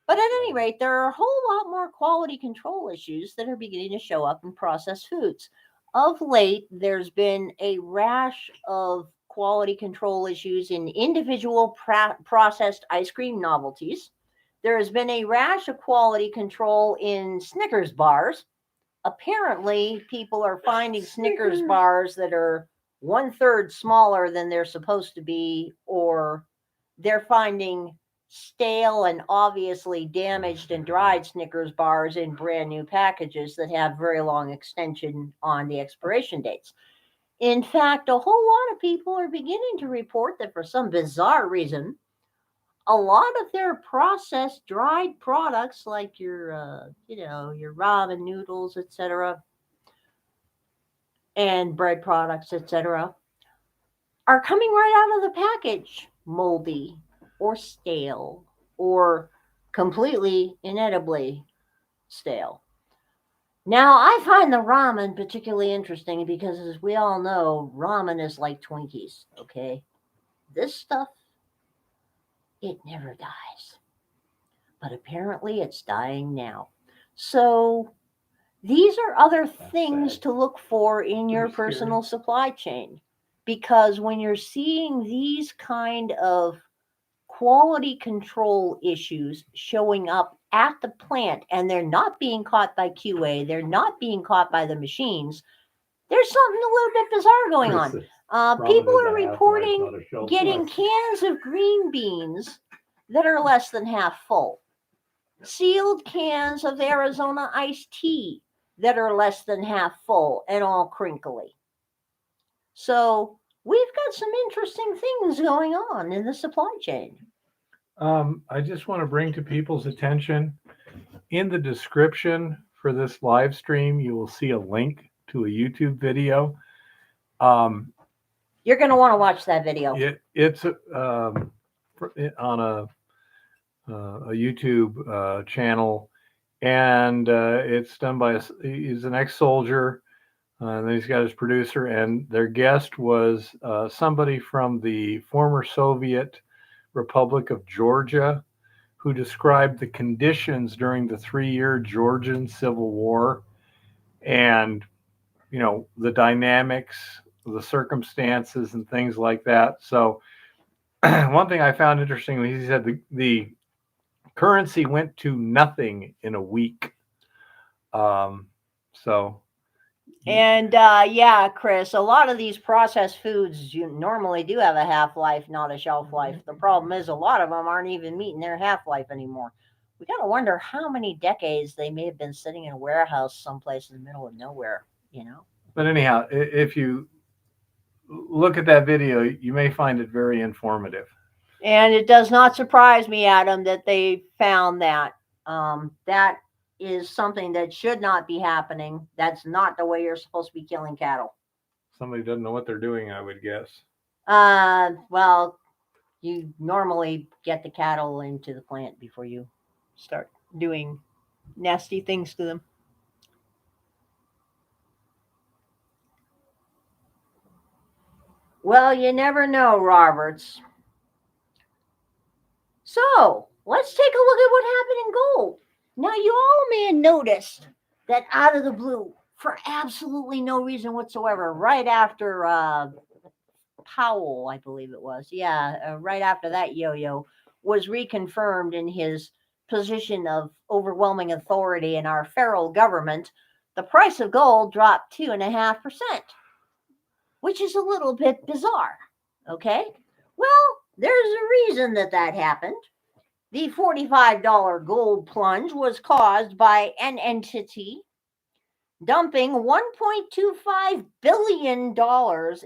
But at any rate, there are a whole lot more quality control issues that are beginning to show up in processed foods. Of late, there's been a rash of quality control issues in individual processed ice cream novelties. There has been a rash of quality control in Snickers bars. Apparently, people are finding Snickers bars that are 1/3 smaller than they're supposed to be, or they're finding stale and obviously damaged and dried Snickers bars in brand new packages that have very long extension on the expiration dates. In fact, a whole lot of people are beginning to report that for some bizarre reason, a lot of their processed dried products, like your ramen noodles, etc., and bread products, etc., are coming right out of the package moldy or stale or completely inedibly stale. Now, I find the ramen particularly interesting because, as we all know, ramen is like Twinkies, okay? This stuff, it never dies. But apparently it's dying now. So these are other things to look for in your personal supply chain. Because when you're seeing these kind of quality control issues showing up at the plant and they're not being caught by QA, they're not being caught by the machines, there's something a little bit bizarre going on. People are reporting getting cans of green beans that are less than half full, sealed cans of Arizona iced tea that are less than half full and all crinkly. So we've got some interesting things going on in the supply chain. I just want to bring to people's attention, in the description for this live stream, you will see a link to a YouTube video. You're going to want to watch that video. It's on a YouTube channel, and it's done by he's an ex-soldier, and then he's got his producer, and their guest was somebody from the former Soviet Republic of Georgia, who described the conditions during the 3-year Georgian Civil War, and the dynamics, the circumstances, and things like that. So one thing I found interesting, he said the currency went to nothing in a week. And yeah, Chris, a lot of these processed foods you normally do have a half-life, not a shelf life. The problem is a lot of them aren't even meeting their half-life anymore. We got to wonder how many decades they may have been sitting in a warehouse someplace in the middle of nowhere, But anyhow, if you look at that video, you may find it very informative. And it does not surprise me, Adam, that they found that. That is something that should not be happening. That's not the way you're supposed to be killing cattle. Somebody doesn't know what they're doing, I would guess. Well, you normally get the cattle into the plant before you start doing nasty things to them. Well, you never know, Roberts. So, let's take a look at what happened in gold. Now, you all may have noticed that out of the blue, for absolutely no reason whatsoever, right after Powell, I believe it was, right after that yo-yo was reconfirmed in his position of overwhelming authority in our federal government, the price of gold dropped 2.5%, which is a little bit bizarre. Okay? Well, there's a reason that happened. The $45 gold plunge was caused by an entity dumping $1.25 billion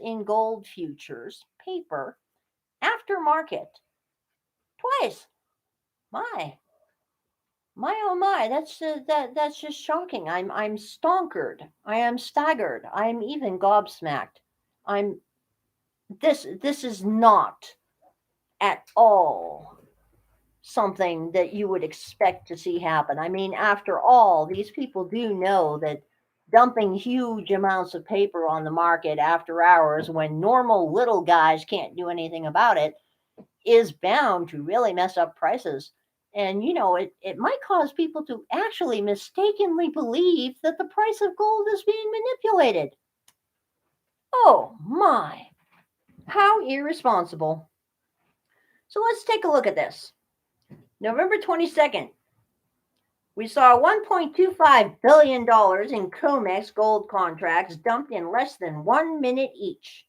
in gold futures paper after market twice. My oh my, that's just shocking. I'm stonkered. I am staggered. I'm even gobsmacked. This is not at all something that you would expect to see happen. I mean, after all, these people do know that dumping huge amounts of paper on the market after hours when normal little guys can't do anything about it is bound to really mess up prices. And, it might cause people to actually mistakenly believe that the price of gold is being manipulated. Oh, my. How irresponsible. So let's take a look at this. November 22nd, we saw $1.25 billion in COMEX gold contracts dumped in less than 1 minute each.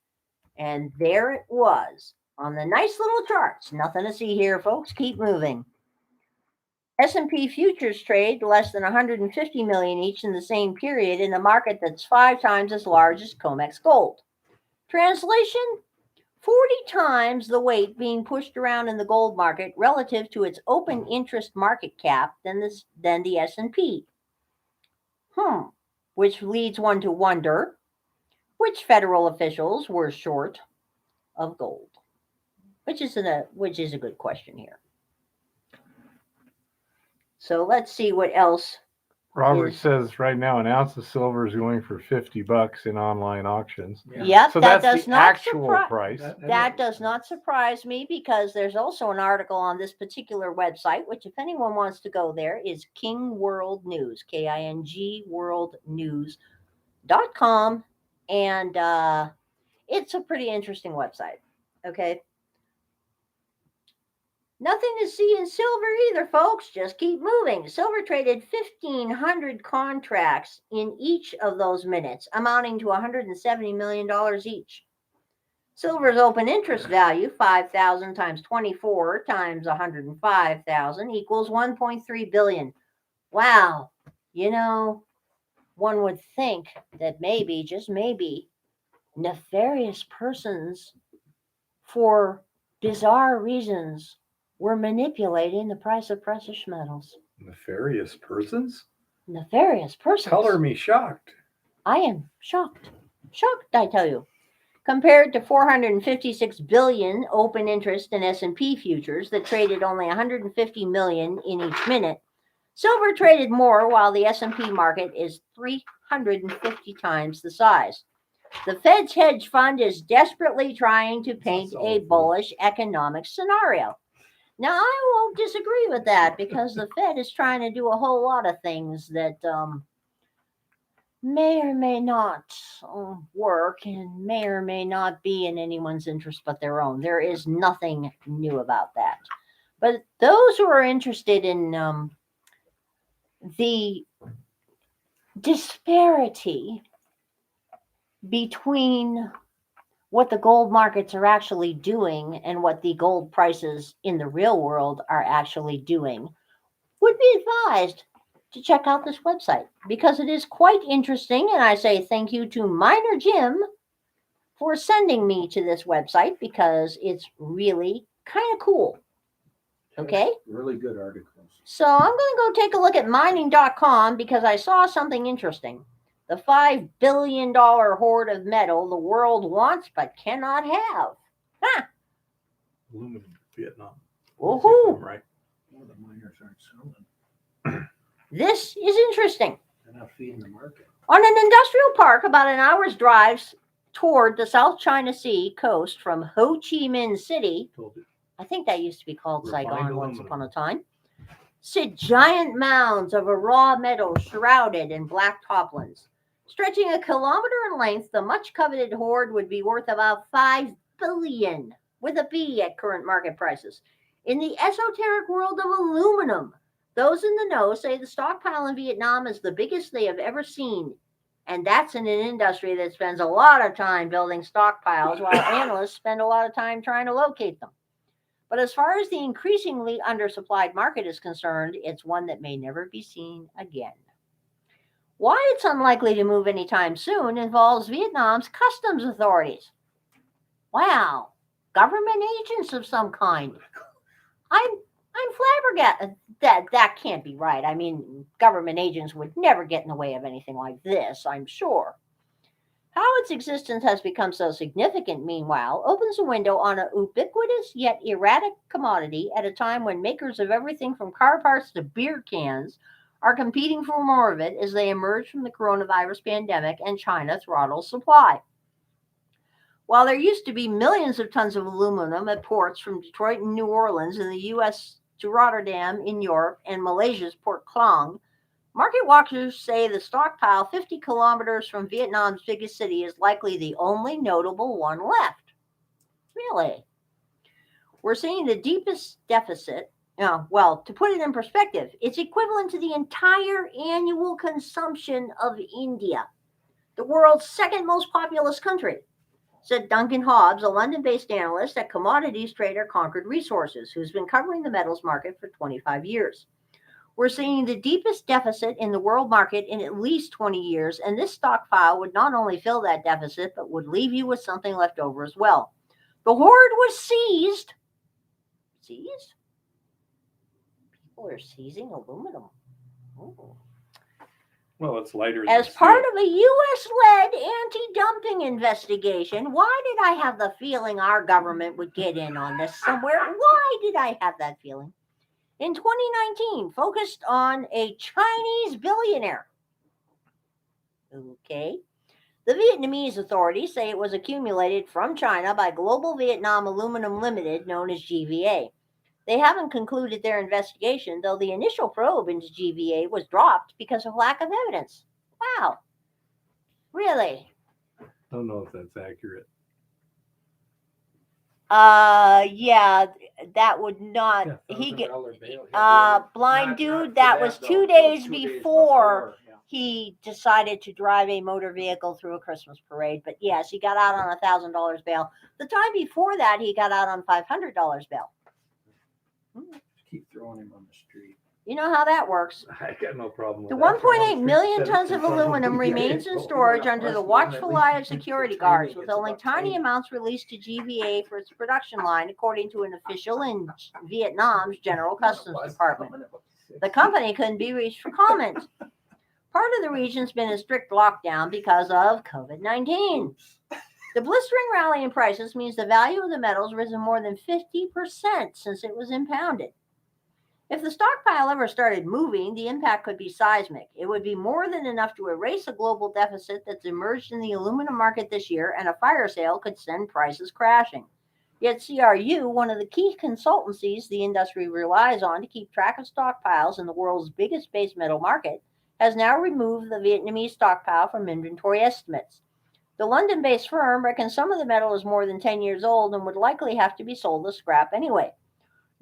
And there it was on the nice little charts. Nothing to see here, folks. Keep moving. S&P futures trade less than 150 million each in the same period in a market that's 5 times as large as COMEX gold. Translation? 40 times the weight being pushed around in the gold market relative to its open interest market cap than the S&P. Which leads one to wonder which federal officials were short of gold. Which is a good question here. So let's see what else. Robert says right now an ounce of silver is going for $50 in online auctions. Yep, So that that's does the not actual price. That does not surprise me because there's also an article on this particular website, which if anyone wants to go there, is King World News, KING World News.com. And it's a pretty interesting website. Okay. Nothing to see in silver either, folks. Just keep moving. Silver traded 1,500 contracts in each of those minutes, amounting to $170 million each. Silver's open interest value, 5,000 times 24 times 105,000 equals 1.3 billion. Wow. One would think that maybe, just maybe, nefarious persons for bizarre reasons were manipulating the price of precious metals. Nefarious persons? Nefarious persons. Color me shocked. I am shocked. Shocked, I tell you. Compared to 456 billion open interest in S&P futures that traded only 150 million in each minute, silver traded more while the S&P market is 350 times the size. The Fed's hedge fund is desperately trying to paint a bullish economic scenario. Now, I won't disagree with that because the Fed is trying to do a whole lot of things that may or may not work and may or may not be in anyone's interest but their own. There is nothing new about that. But those who are interested in the disparity between what the gold markets are actually doing and what the gold prices in the real world are actually doing would be advised to check out this website because it is quite interesting. And I say thank you to Miner Jim for sending me to this website because it's really, Kind of cool. Okay. Really good articles. So I'm going to go take a look at mining.com because I saw something interesting. The $5 billion hoard of metal the world wants but cannot have. Huh. Aluminum, Vietnam. Woohoo. Right. Well, the miners aren't selling. This is interesting. They're not feeding the market. On an industrial park about an hour's drive toward the South China Sea coast from Ho Chi Minh City, Told you. I think that used to be called Refined Saigon once aluminum. upon a time, sit giant mounds of a raw metal shrouded in black toplands. Stretching a kilometer in length, the much coveted hoard would be worth about $5 billion, with a B at current market prices. In the esoteric world of aluminum, those in the know say the stockpile in Vietnam is the biggest they have ever seen. And that's in an industry that spends a lot of time building stockpiles while analysts spend a lot of time trying to locate them. But as far as the increasingly undersupplied market is concerned, it's one that may never be seen again. Why it's unlikely to move anytime soon involves Vietnam's customs authorities. Wow, government agents of some kind. I'm flabbergasted. That can't be right. I mean, government agents would never get in the way of anything like this, I'm sure. How its existence has become so significant, meanwhile, opens a window on an ubiquitous yet erratic commodity at a time when makers of everything from car parts to beer cans are competing for more of it as they emerge from the coronavirus pandemic and China throttles supply. While there used to be millions of tons of aluminum at ports from Detroit and New Orleans in the U.S. to Rotterdam in Europe and Malaysia's Port Klang, market watchers say the stockpile 50 kilometers from Vietnam's biggest city is likely the only notable one left. Really? We're seeing the deepest deficit. Well, to put it in perspective, it's equivalent to the entire annual consumption of India, the world's second most populous country, said Duncan Hobbs, a London-based analyst at commodities trader Concord Resources, who's been covering the metals market for 25 years. We're seeing the deepest deficit in the world market in at least 20 years, and this stockpile would not only fill that deficit, but would leave you with something left over as well. The hoard was seized. Seized? People are seizing aluminum. Ooh. Well, it's lighter than As steel. part of a U.S.-led anti-dumping investigation. Why did I have the feeling our government would get in on this somewhere? Why did I have that feeling? In 2019, focused on a Chinese billionaire. Okay. The Vietnamese authorities say it was accumulated from China by Global Vietnam Aluminum Limited, known as GVA. They haven't concluded their investigation, though the initial probe into GVA was dropped because of lack of evidence. Wow. Really? I don't know if that's accurate. Yeah, that would not. He get blind dude. That was 2 days before he decided to drive a motor vehicle through a Christmas parade. But yes, he got out on $1,000 bail. The time before that, he got out on $500 bail. Keep throwing him on the street. You know how that works. I got no problem with The that. 1.8 million tons of aluminum remains in storage under the watchful eye of security guards, with only tiny amounts released to GVA for its production line, according to an official in Vietnam's General Customs Department. The company couldn't be reached for comment. Part of the region's been in strict lockdown because of COVID-19. The blistering rally in prices means the value of the metals risen more than 50% since it was impounded. If the stockpile ever started moving, the impact could be seismic. It would be more than enough to erase a global deficit that's emerged in the aluminum market this year, and a fire sale could send prices crashing. Yet CRU, one of the key consultancies the industry relies on to keep track of stockpiles in the world's biggest base metal market, has now removed the Vietnamese stockpile from inventory estimates. The London-based firm reckons some of the metal is more than 10 years old and would likely have to be sold as scrap anyway.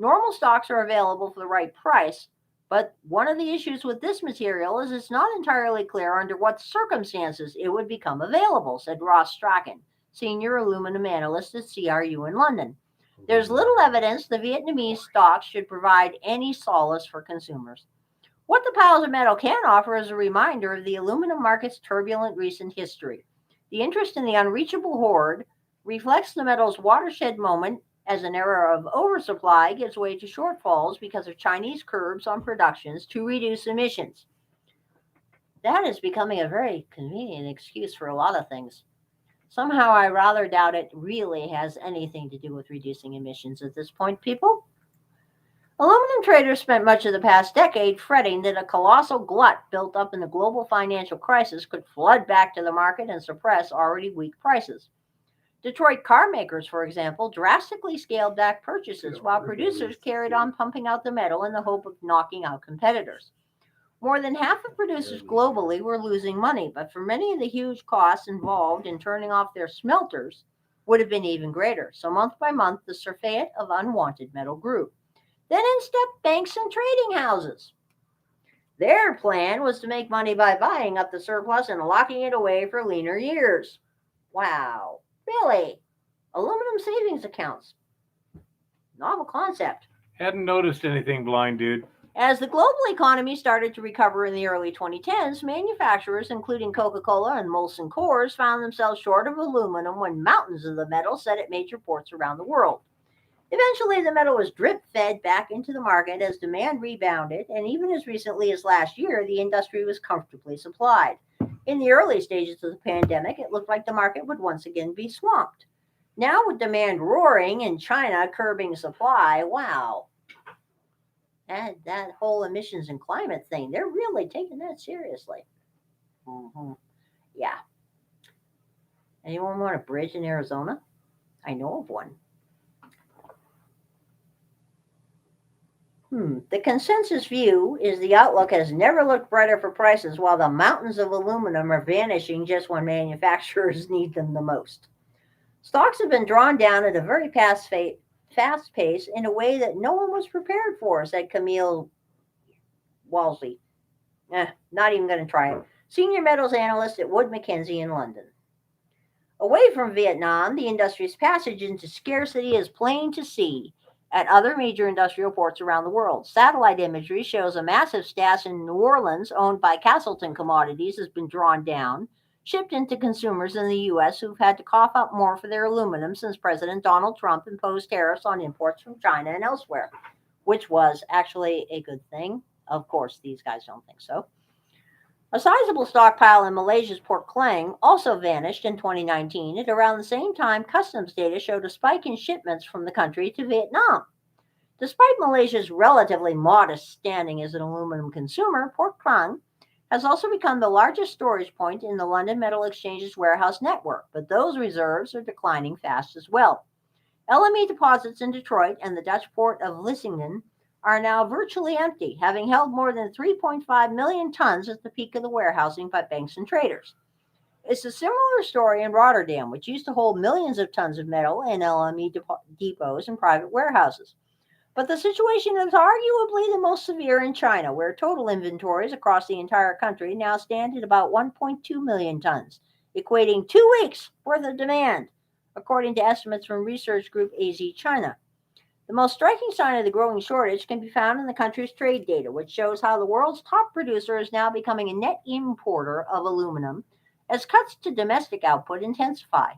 Normal stocks are available for the right price, but one of the issues with this material is it's not entirely clear under what circumstances it would become available, said Ross Strachan, senior aluminum analyst at CRU in London. There's little evidence the Vietnamese stocks should provide any solace for consumers. What the piles of metal can offer is a reminder of the aluminum market's turbulent recent history. The interest in the unreachable hoard reflects the metal's watershed moment as an era of oversupply gives way to shortfalls because of Chinese curbs on productions to reduce emissions. That is becoming a very convenient excuse for a lot of things. Somehow, I rather doubt it really has anything to do with reducing emissions at this point, people. Aluminum traders spent much of the past decade fretting that a colossal glut built up in the global financial crisis could flood back to the market and suppress already weak prices. Detroit car makers, for example, drastically scaled back purchases while producers carried on pumping out the metal in the hope of knocking out competitors. More than half of producers globally were losing money, but for many of the huge costs involved in turning off their smelters would have been even greater. So month by month, the surfeit of unwanted metal grew. Then in stepped banks and trading houses. Their plan was to make money by buying up the surplus and locking it away for leaner years. Wow, really? Aluminum savings accounts. Novel concept. Hadn't noticed anything, blind dude. As the global economy started to recover in the early 2010s, manufacturers, including Coca-Cola and Molson Coors, found themselves short of aluminum when mountains of the metal set at major ports around the world. Eventually, the metal was drip-fed back into the market as demand rebounded, and even as recently as last year, the industry was comfortably supplied. In the early stages of the pandemic, it looked like the market would once again be swamped. Now, with demand roaring and China curbing supply, wow. That whole emissions and climate thing, they're really taking that seriously. Yeah. Anyone want a bridge in Arizona? I know of one. The consensus view is the outlook has never looked brighter for prices, while the mountains of aluminum are vanishing just when manufacturers need them the most. Stocks have been drawn down at a very fast pace in a way that no one was prepared for, said Camille Walsey. Not even going to try it. Senior metals analyst at Wood Mackenzie in London. Away from Vietnam, the industry's passage into scarcity is plain to see at other major industrial ports around the world. Satellite imagery shows a massive stash in New Orleans owned by Castleton Commodities has been drawn down, shipped into consumers in the U.S. who've had to cough up more for their aluminum since President Donald Trump imposed tariffs on imports from China and elsewhere, which was actually a good thing. Of course, these guys don't think so. A sizable stockpile in Malaysia's Port Klang also vanished in 2019. At around the same time, customs data showed a spike in shipments from the country to Vietnam. Despite Malaysia's relatively modest standing as an aluminum consumer, Port Klang has also become the largest storage point in the London Metal Exchange's warehouse network, but those reserves are declining fast as well. LME deposits in Detroit and the Dutch port of Vlissingen are now virtually empty, having held more than 3.5 million tons at the peak of the warehousing by banks and traders. It's a similar story in Rotterdam, which used to hold millions of tons of metal in LME depots and private warehouses. But the situation is arguably the most severe in China, where total inventories across the entire country now stand at about 1.2 million tons, equating 2 weeks worth of demand, according to estimates from research group AZ China. The most striking sign of the growing shortage can be found in the country's trade data, which shows how the world's top producer is now becoming a net importer of aluminum as cuts to domestic output intensify.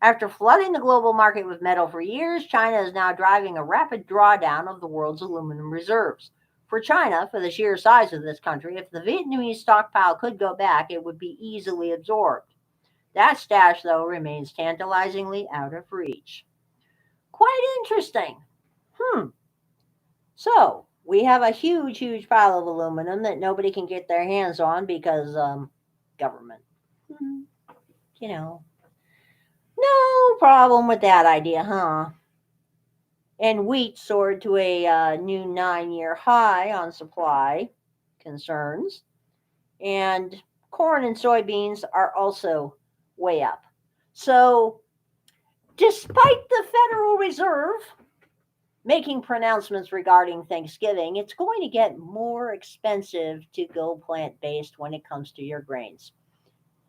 After flooding the global market with metal for years, China is now driving a rapid drawdown of the world's aluminum reserves. For China, for the sheer size of this country, if the Vietnamese stockpile could go back, it would be easily absorbed. That stash, though, remains tantalizingly out of reach. Quite interesting. So, we have a huge pile of aluminum that nobody can get their hands on because, government. You know. No problem with that idea, huh? And wheat soared to a new 9-year high on supply concerns. And corn and soybeans are also way up. So, despite the Federal Reserve making pronouncements regarding Thanksgiving, it's going to get more expensive to go plant-based when it comes to your grains.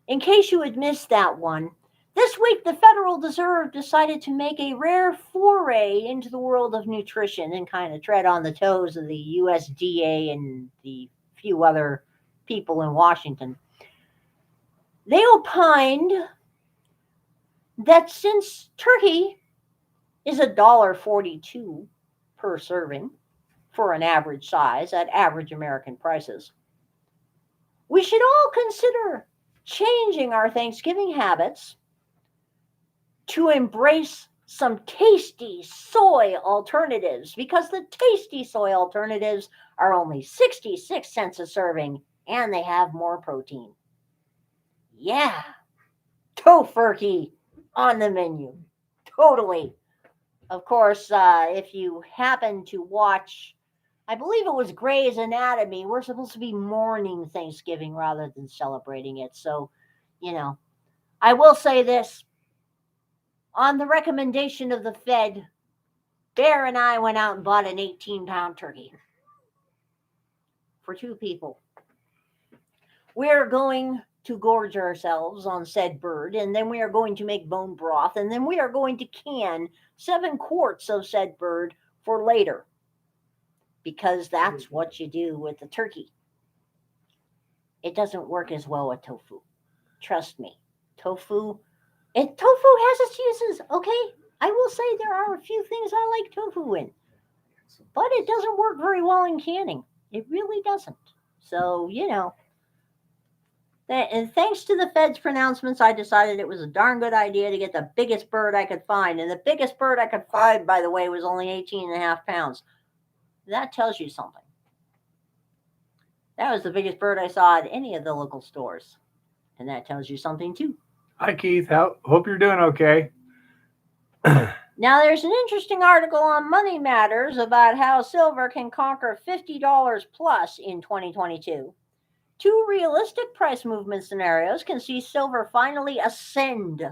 In case you had missed that one, this week the Federal Reserve decided to make a rare foray into the world of nutrition and kind of tread on the toes of the USDA and the few other people in Washington. They opined that since turkey is $1.42 per serving for an average size at average American prices. We should all consider changing our Thanksgiving habits to embrace some tasty soy alternatives, because the tasty soy alternatives are only 66 cents a serving and they have more protein. Yeah, tofurkey on the menu. Totally. Of course, if you happen to watch, I believe it was Grey's Anatomy, we're supposed to be mourning Thanksgiving rather than celebrating it. So, I will say this. On the recommendation of the Fed, Bear and I went out and bought an 18-pound turkey for 2 people. We're going to gorge ourselves on said bird, and then we are going to make bone broth, and then we are going to can 7 quarts of said bird for later, because that's what you do with the turkey. It doesn't work as well with tofu. Trust me. Tofu has its uses, okay? I will say there are a few things I like tofu in, but it doesn't work very well in canning. It really doesn't. So, and thanks to the Fed's pronouncements, I decided it was a darn good idea to get the biggest bird I could find. And the biggest bird I could find, by the way, was only 18.5 pounds. That tells you something. That was the biggest bird I saw at any of the local stores. And that tells you something, too. Hi, Keith. Hope you're doing okay. Now, there's an interesting article on Money Matters about how silver can conquer $50 plus in 2022. 2 realistic price movement scenarios can see silver finally ascend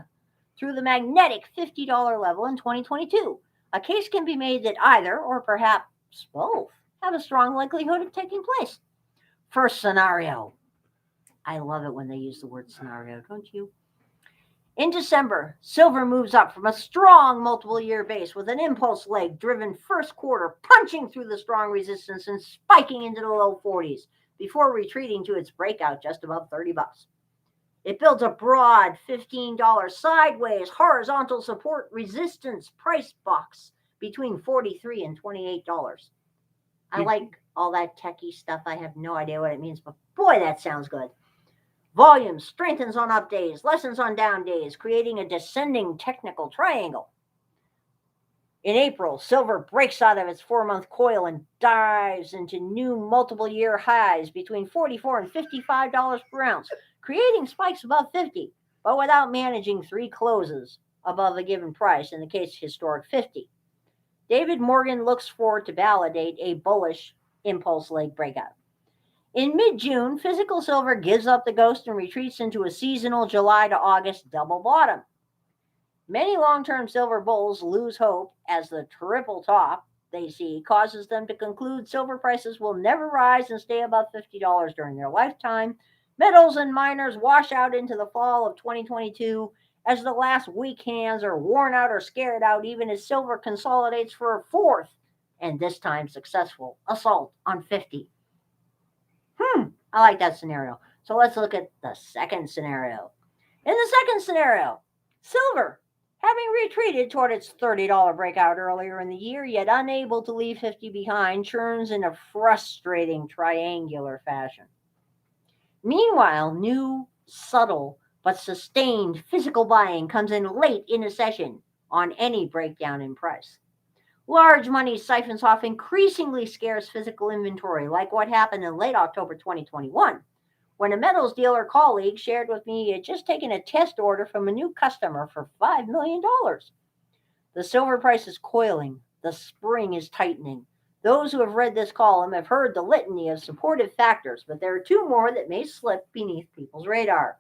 through the magnetic $50 level in 2022. A case can be made that either, or perhaps both, have a strong likelihood of taking place. First scenario. I love it when they use the word scenario, don't you? In December, silver moves up from a strong multiple-year base with an impulse leg driven first quarter, punching through the strong resistance and spiking into the low 40s before retreating to its breakout just above $30. It builds a broad $15 sideways horizontal support resistance price box between $43 and $28. I like all that techie stuff. I have no idea what it means, but boy, that sounds good. Volume strengthens on up days, lessens on down days, creating a descending technical triangle. In April, silver breaks out of its 4-month coil and dives into new multiple-year highs between $44 and $55 per ounce, creating spikes above 50, but without managing 3 closes above a given price, in the case of historic 50. David Morgan looks forward to validate a bullish impulse leg breakout. In mid-June, physical silver gives up the ghost and retreats into a seasonal July to August double bottom. Many long-term silver bulls lose hope as the triple top they see causes them to conclude silver prices will never rise and stay above $50 during their lifetime. Metals and miners wash out into the fall of 2022 as the last weak hands are worn out or scared out, even as silver consolidates for a 4th, and this time successful, assault on 50. I like that scenario. So let's look at the second scenario. In the second scenario, silver, having retreated toward its $30 breakout earlier in the year, yet unable to leave 50 behind, churns in a frustrating triangular fashion. Meanwhile, new, subtle, but sustained physical buying comes in late in a session on any breakdown in price. Large money siphons off increasingly scarce physical inventory, like what happened in late October 2021, when a metals dealer colleague shared with me he had just taken a test order from a new customer for $5 million. The silver price is coiling. The spring is tightening. Those who have read this column have heard the litany of supportive factors, but there are 2 more that may slip beneath people's radar.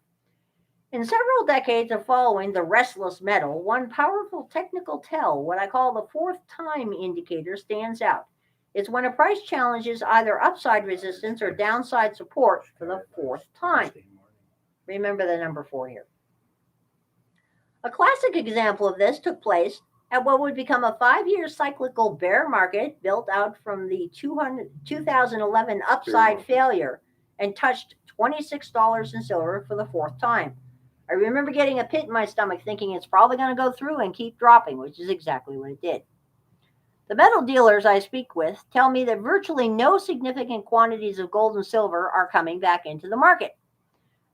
In several decades of following the restless metal, one powerful technical tell, what I call the 4th time indicator, stands out. It's when a price challenges either upside resistance or downside support for the 4th time. Remember the number 4 here. A classic example of this took place at what would become a 5-year cyclical bear market built out from the 2011 upside failure and touched $26 in silver for the 4th time. I remember getting a pit in my stomach thinking it's probably going to go through and keep dropping, which is exactly what it did. The metal dealers I speak with tell me that virtually no significant quantities of gold and silver are coming back into the market.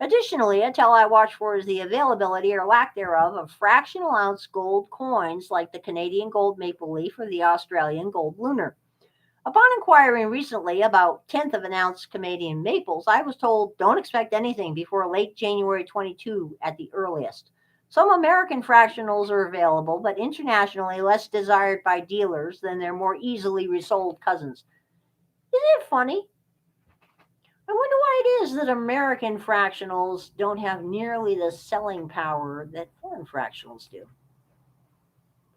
Additionally, a tell I watch for is the availability or lack thereof of fractional ounce gold coins like the Canadian gold maple leaf or the Australian gold lunar. Upon inquiring recently about 1/10 of an ounce Canadian maples, I was told don't expect anything before late January 22 at the earliest. Some American fractionals are available, but internationally less desired by dealers than their more easily resold cousins. Isn't it funny? I wonder why it is that American fractionals don't have nearly the selling power that foreign fractionals do.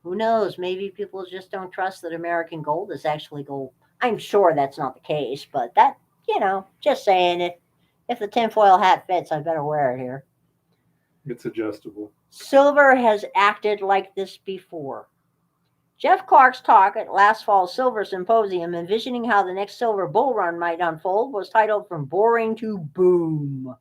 Who knows? Maybe people just don't trust that American gold is actually gold. I'm sure that's not the case, but that, just saying, if the tinfoil hat fits, I better wear it here. It's adjustable. Silver has acted like this before. Jeff Clark's talk at last fall's Silver Symposium, envisioning how the next silver bull run might unfold, was titled From Boring to Boom.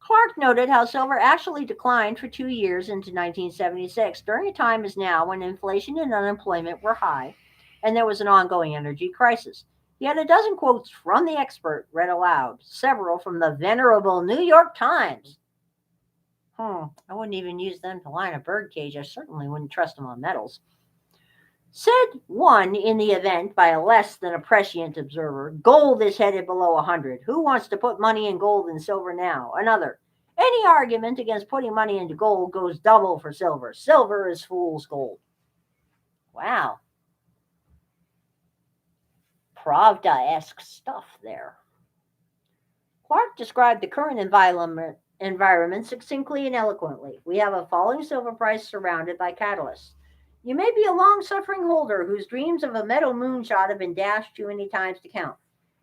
Clark noted how silver actually declined for 2 years into 1976, during a time as now when inflation and unemployment were high, and there was an ongoing energy crisis. He had a dozen quotes from the expert read aloud, several from the venerable New York Times. I wouldn't even use them to line a birdcage. I certainly wouldn't trust them on metals. Said one in the event by a less than a prescient observer, gold is headed below 100. Who wants to put money in gold and silver now? Another, any argument against putting money into gold goes double for silver. Silver is fool's gold. Wow. Pravda-esque stuff there. Clark described the current environment succinctly and eloquently. We have a falling silver price surrounded by catalysts. You may be a long-suffering holder whose dreams of a meadow moonshot have been dashed too many times to count.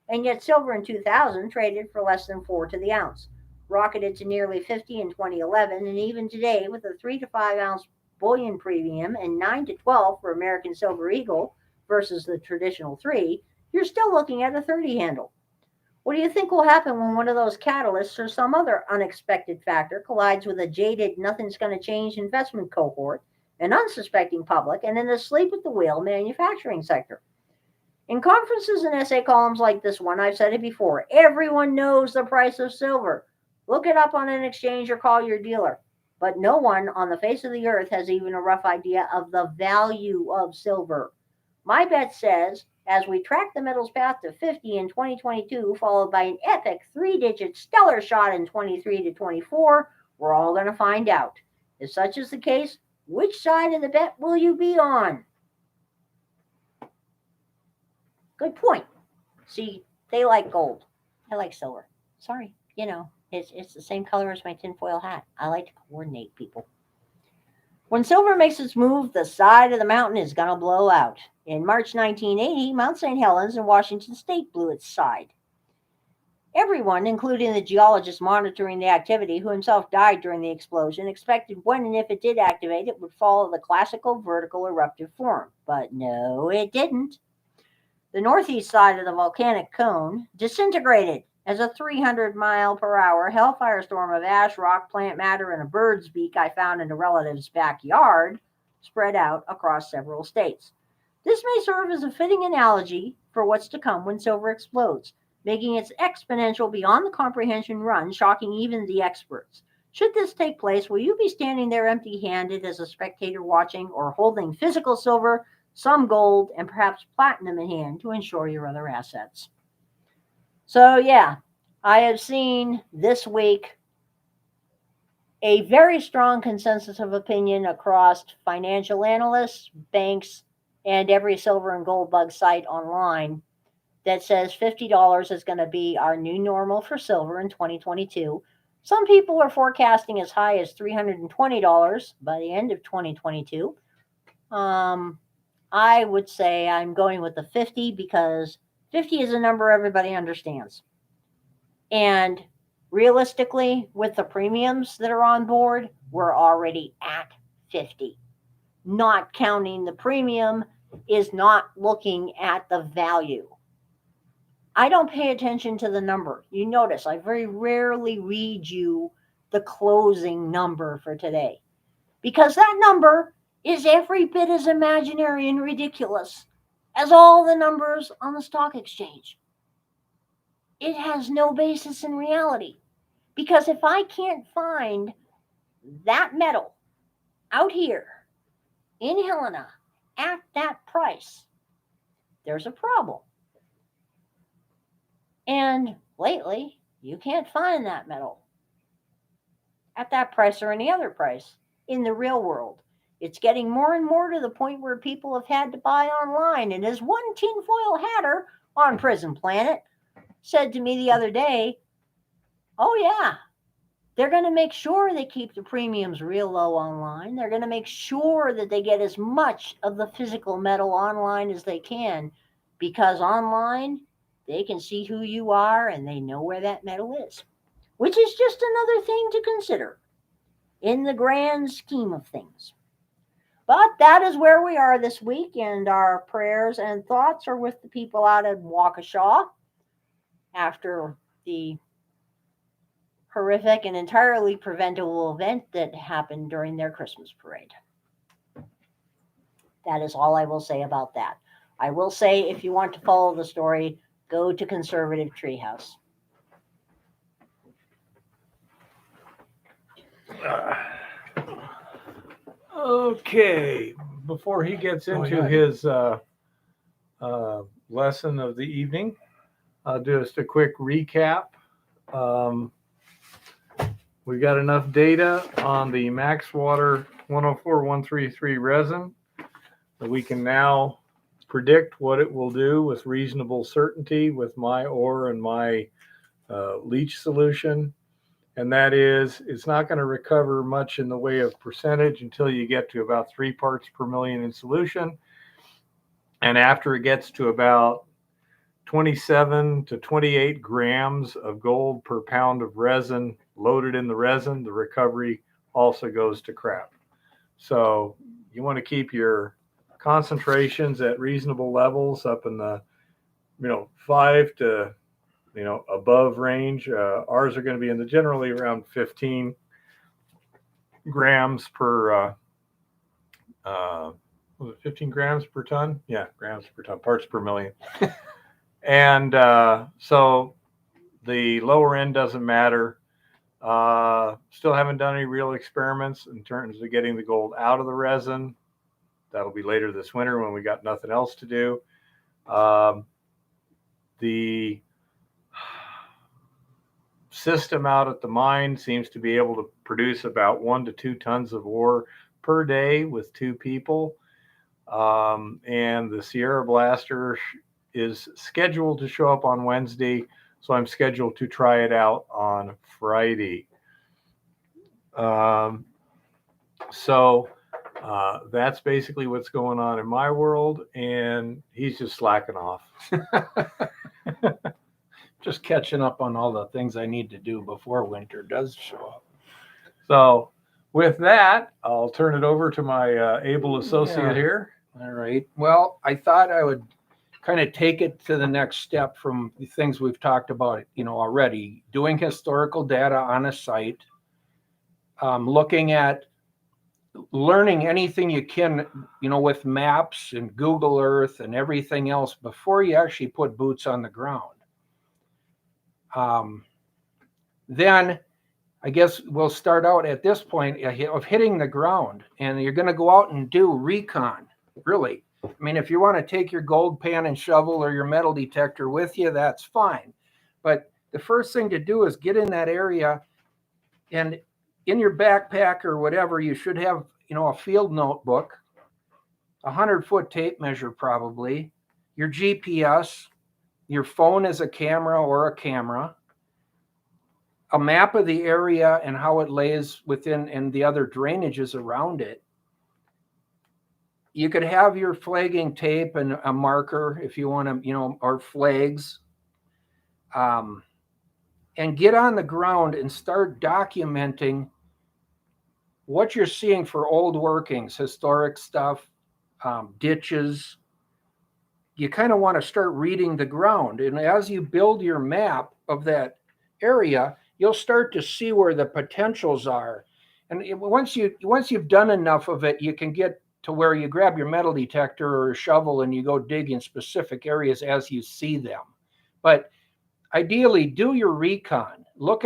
And yet silver in 2000 traded for less than 4 to the ounce, rocketed to nearly 50 in 2011, and even today with a 3 to 5 ounce bullion premium and 9 to 12 for American Silver Eagle versus the traditional 3, you're still looking at a 30 handle. What do you think will happen when one of those catalysts or some other unexpected factor collides with a jaded, nothing's going to change investment cohort, an unsuspecting public, and an asleep at the wheel manufacturing sector? In conferences and essay columns like this one, I've said it before, everyone knows the price of silver. Look it up on an exchange or call your dealer. But no one on the face of the earth has even a rough idea of the value of silver. My bet says, as we track the metal's path to 50 in 2022, followed by an epic 3-digit stellar shot in 23 to 24, we're all going to find out. If such is the case, which side of the bet will you be on? Good point. See, they like gold. I like silver. Sorry, it's the same color as my tinfoil hat. I like to coordinate people. When silver makes its move, the side of the mountain is going to blow out. In March 1980, Mount St. Helens in Washington State blew its side. Everyone, including the geologist monitoring the activity, who himself died during the explosion, expected when and if it did activate, it would follow the classical vertical eruptive form. But no, it didn't. The northeast side of the volcanic cone disintegrated as a 300-mile-per-hour hellfire storm of ash, rock, plant matter, and a bird's beak I found in a relative's backyard spread out across several states. This may serve as a fitting analogy for what's to come when silver explodes, making its exponential beyond the comprehension run, shocking even the experts. Should this take place, will you be standing there empty-handed as a spectator watching, or holding physical silver, some gold, and perhaps platinum in hand to ensure your other assets? So yeah, I have seen this week a very strong consensus of opinion across financial analysts, banks, and every silver and gold bug site online that says $50 is going to be our new normal for silver in 2022. Some people are forecasting as high as $320 by the end of 2022. I would say I'm going with the 50 because 50 is a number everybody understands. And realistically, with the premiums that are on board, we're already at 50. Not counting the premium is not looking at the value. I don't pay attention to the number. You notice I very rarely read you the closing number for today, because that number is every bit as imaginary and ridiculous as all the numbers on the stock exchange. It has no basis in reality, because if I can't find that metal out here in Helena at that price, there's a problem. And lately, you can't find that metal at that price or any other price in the real world. It's getting more and more to the point where people have had to buy online. And as one tinfoil hatter on Prison Planet said to me the other day, oh yeah, they're going to make sure they keep the premiums real low online. They're going to make sure that they get as much of the physical metal online as they can, because online they can see who you are and they know where that metal is, which is just another thing to consider in the grand scheme of things. But that is where we are this week, and our prayers and thoughts are with the people out at Waukesha after the horrific and entirely preventable event that happened during their Christmas parade. That is all I will say about that. I will say, if you want to follow the story, go to Conservative Treehouse. Okay, before he gets into his lesson of the evening, just a quick recap. We got enough data on the max water 104133 resin that we can now predict what it will do with reasonable certainty with my ore and my leach solution. And that is, it's not going to recover much in the way of percentage until you get to about 3 parts per million in solution. And after it gets to about 27 to 28 grams of gold per pound of resin loaded in the resin, the recovery also goes to crap. So you want to keep your concentrations at reasonable levels up in the 5 to above range. Ours are going to be in the generally around 15 grams per 15 grams per ton? Yeah, grams per ton, parts per million. And so the lower end doesn't matter. Still haven't done any real experiments in terms of getting the gold out of the resin. That'll be later this winter when we got nothing else to do. The system out at the mine seems to be able to produce about 1 to 2 tons of ore per day with 2 people. And the Sierra Blaster is scheduled to show up on Wednesday, so I'm scheduled to try it out on Friday. So that's basically what's going on in my world, and he's just slacking off. Just catching up on all the things I need to do before winter does show up. So with that, I'll turn it over to my able associate here. All right. Well, I thought I would kind of take it to the next step from the things we've talked about, already. Doing historical data on a site, looking at learning anything you can, with maps and Google Earth and everything else before you actually put boots on the ground. Then I guess we'll start out at this point of hitting the ground, and you're going to go out and do recon, really. I mean, if you want to take your gold pan and shovel or your metal detector with you, that's fine. But the first thing to do is get in that area, and in your backpack or whatever, you should have, a field notebook, a 100-foot tape measure probably, your GPS, your phone as a camera or a camera, a map of the area and how it lays within and the other drainages around it. You could have your flagging tape and a marker if you want to, or flags, and get on the ground and start documenting what you're seeing for old workings, historic stuff, ditches. You kind of want to start reading the ground. And as you build your map of that area, you'll start to see where the potentials are. And once you've done enough of it, you can get to where you grab your metal detector or a shovel and you go dig in specific areas as you see them. But ideally, do your recon. Look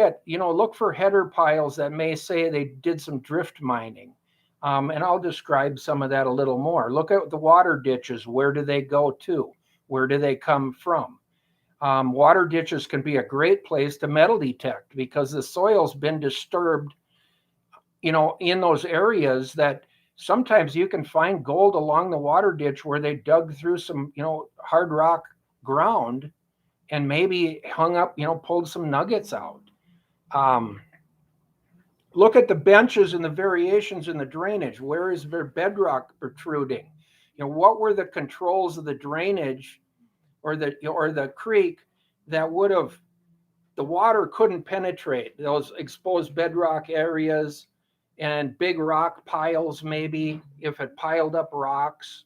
for header piles that may say they did some drift mining. And I'll describe some of that a little more. Look at the water ditches. Where do they go to? Where do they come from? Water ditches can be a great place to metal detect because the soil's been disturbed, in those areas that sometimes you can find gold along the water ditch where they dug through some, hard rock ground and maybe hung up, pulled some nuggets out. Look at the benches and the variations in the drainage. Where is their bedrock protruding? What were the controls of the drainage or the creek that would have, the water couldn't penetrate those exposed bedrock areas and big rock piles, maybe if it piled up rocks.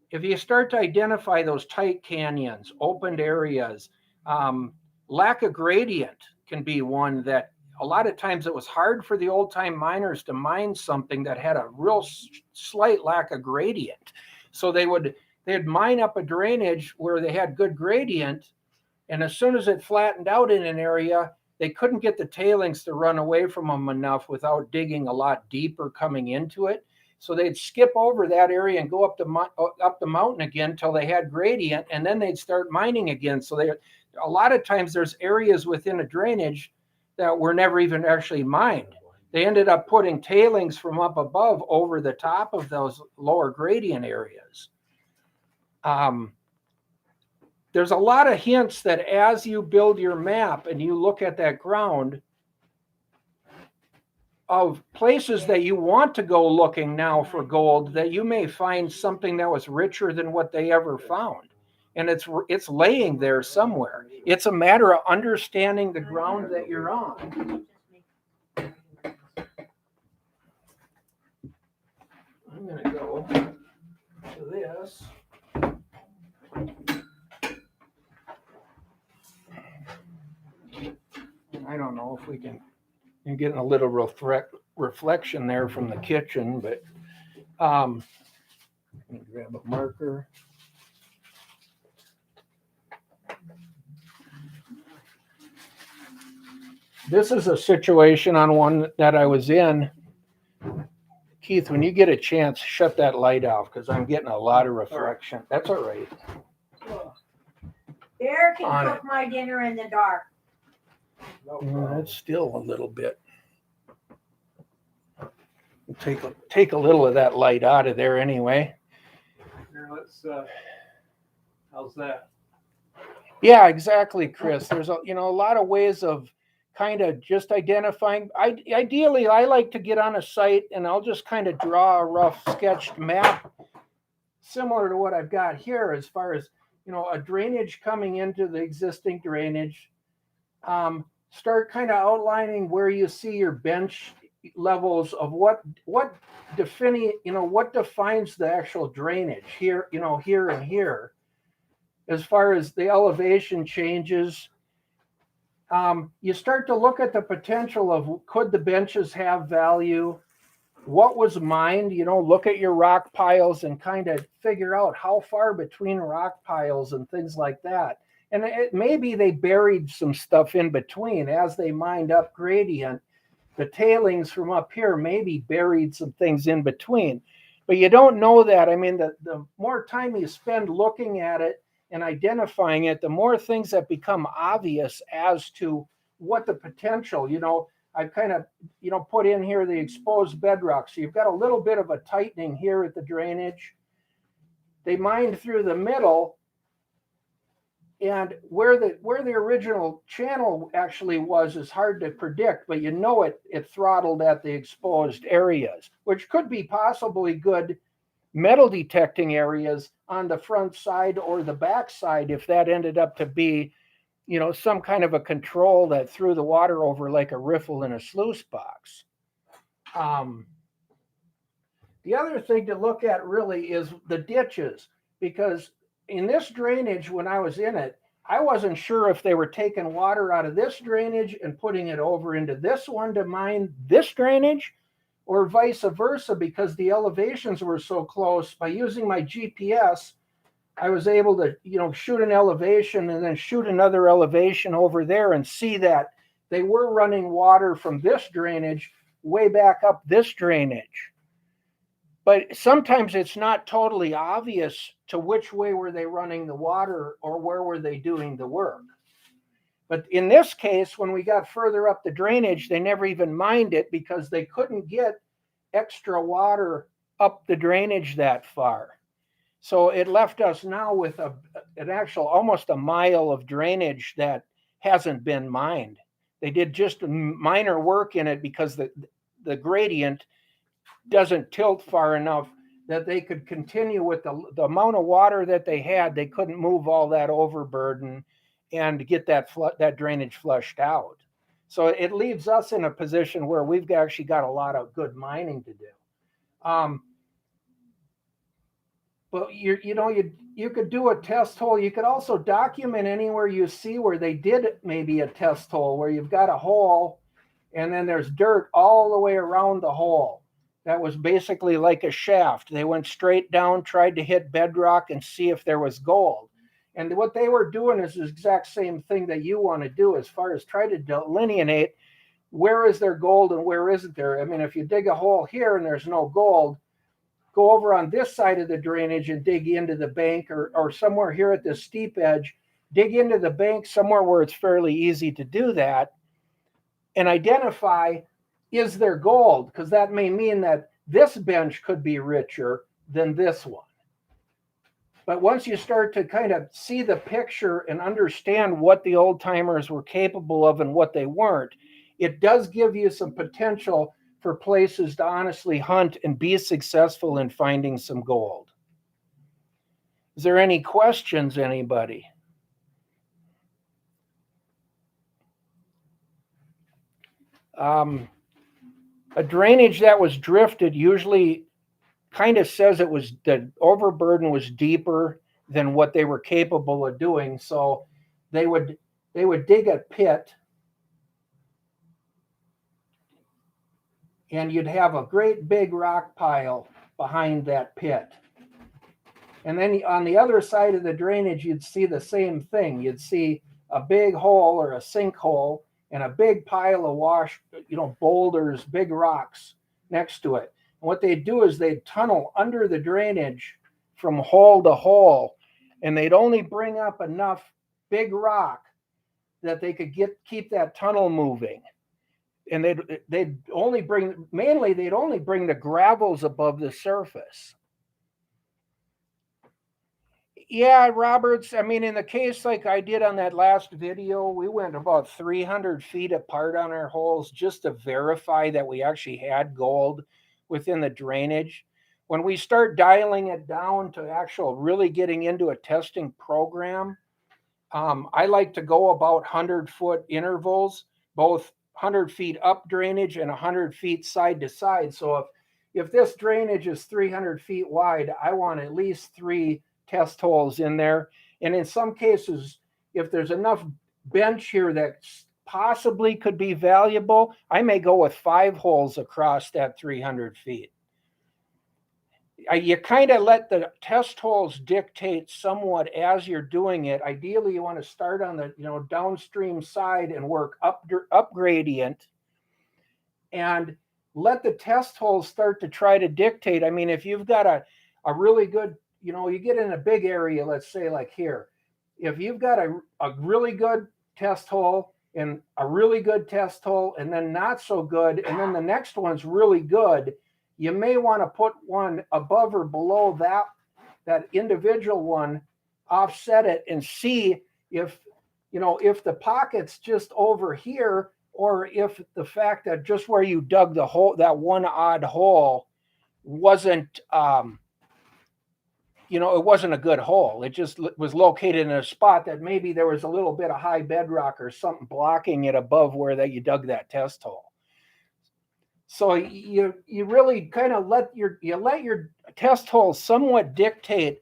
If you start to identify those tight canyons, opened areas, lack of gradient can be one that a lot of times it was hard for the old time miners to mine something that had a real slight lack of gradient. So they'd mine up a drainage where they had good gradient. And as soon as it flattened out in an area, they couldn't get the tailings to run away from them enough without digging a lot deeper coming into it. So they'd skip over that area and go up the mountain again until they had gradient, and then they'd start mining again. So a lot of times there's areas within a drainage that were never even actually mined. They ended up putting tailings from up above over the top of those lower gradient areas. There's a lot of hints that as you build your map and you look at that ground of places that you want to go looking now for gold, that you may find something that was richer than what they ever found. And it's laying there somewhere. It's a matter of understanding the ground that you're on. I'm going to go to this. I don't know if we can, you're getting a little reflection there from the kitchen, but let me grab a marker. This is a situation on one that I was in. Keith, when you get a chance, shut that light off because I'm getting a lot of reflection. That's all right. Bear can cook my dinner in the dark. It's still a little bit. Take a little of that light out of there anyway. Here, let's. How's that? Yeah, exactly, Chris. There's a lot of ways of kind of just identifying. Ideally, I like to get on a site and I'll just kind of draw a rough sketched map similar to what I've got here as far as, a drainage coming into the existing drainage. Start kind of outlining where you see your bench levels of what defines the actual drainage here, here and here. As far as the elevation changes, you start to look at the potential of could the benches have value? What was mined? Look at your rock piles and kind of figure out how far between rock piles and things like that. And maybe they buried some stuff in between as they mined up gradient. The tailings from up here maybe buried some things in between. But you don't know that. I mean, the more time you spend looking at it and identifying it, the more things that become obvious as to what the potential, I've kind of, put in here the exposed bedrock. So you've got a little bit of a tightening here at the drainage. They mined through the middle. And where the original channel actually was is hard to predict, but it throttled at the exposed areas, which could be possibly good metal detecting areas on the front side or the back side if that ended up to be, some kind of a control that threw the water over like a riffle in a sluice box. The other thing to look at really is the ditches, because in this drainage, when I was in it, I wasn't sure if they were taking water out of this drainage and putting it over into this one to mine this drainage, or vice versa, because the elevations were so close. By using my GPS, I was able to, shoot an elevation and then shoot another elevation over there and see that they were running water from this drainage way back up this drainage. But sometimes it's not totally obvious to which way were they running the water or where were they doing the work. But in this case, when we got further up the drainage, they never even mined it because they couldn't get extra water up the drainage that far. So it left us now with an actual almost a mile of drainage that hasn't been mined. They did just minor work in it because the gradient doesn't tilt far enough that they could continue with the amount of water that they had. They couldn't move all that overburden and get that drainage flushed out. So it leaves us in a position where we've actually got a lot of good mining to do. But you could do a test hole. You could also document anywhere you see where they did maybe a test hole, where you've got a hole and then there's dirt all the way around the hole. That was basically like a shaft. They went straight down, tried to hit bedrock and see if there was gold. And what they were doing is the exact same thing that you want to do, as far as try to delineate where is there gold and where isn't there. I mean, if you dig a hole here and there's no gold, go over on this side of the drainage and dig into the bank, or somewhere here at the steep edge, dig into the bank somewhere where it's fairly easy to do that, and identify, is there gold? Because that may mean that this bench could be richer than this one. But once you start to kind of see the picture and understand what the old timers were capable of and what they weren't, it does give you some potential for places to honestly hunt and be successful in finding some gold. Is there any questions, anybody? A drainage that was drifted usually kind of says the overburden was deeper than what they were capable of doing. So they would dig a pit, and you'd have a great big rock pile behind that pit. And then on the other side of the drainage, you'd see the same thing. You'd see a big hole or a sinkhole and a big pile of boulders, big rocks next to it. And what they'd do is they'd tunnel under the drainage from hole to hole, and they'd only bring up enough big rock that they could keep that tunnel moving. And they'd only bring the gravels above the surface. Yeah, Roberts, I mean, in the case like I did on that last video, we went about 300 feet apart on our holes just to verify that we actually had gold within the drainage. When we start dialing it down to actual really getting into a testing program, I like to go about 100-foot intervals, both 100 feet up drainage and 100 feet side to side. So if this drainage is 300 feet wide, I want at least 3 test holes in there. And in some cases, if there's enough bench here that possibly could be valuable, I may go with 5 holes across that 300 feet. You kind of let the test holes dictate somewhat as you're doing it. Ideally, you want to start on the downstream side and work up gradient, and let the test holes start to try to dictate. I mean, if you've got a really good, you get in a big area, let's say like here, if you've got a really good test hole and a really good test hole and then not so good, and then the next one's really good, you may want to put one above or below that individual one, offset it, and see if the pocket's just over here, or if the fact that just where you dug the hole, that one odd hole, wasn't it wasn't a good hole. It just was located in a spot that maybe there was a little bit of high bedrock or something blocking it above where that you dug that test hole. So you really kind of let your test holes somewhat dictate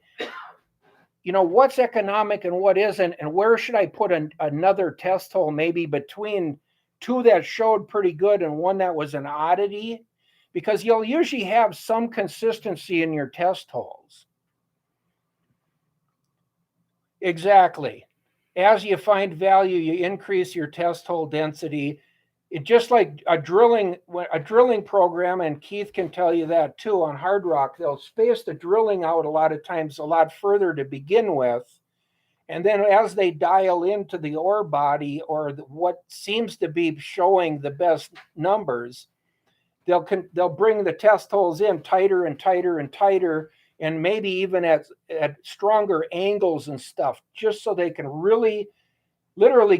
what's economic and what isn't, and where should I put another test hole, maybe between two that showed pretty good and one that was an oddity, because you'll usually have some consistency in your test holes. Exactly. As you find value, you increase your test hole density. It just like a drilling program, and Keith can tell you that too, on hard rock, they'll space the drilling out a lot of times a lot further to begin with. And then as they dial into the ore body, or what seems to be showing the best numbers, they'll bring the test holes in tighter and tighter and tighter, and maybe even at stronger angles and stuff, just so they can really literally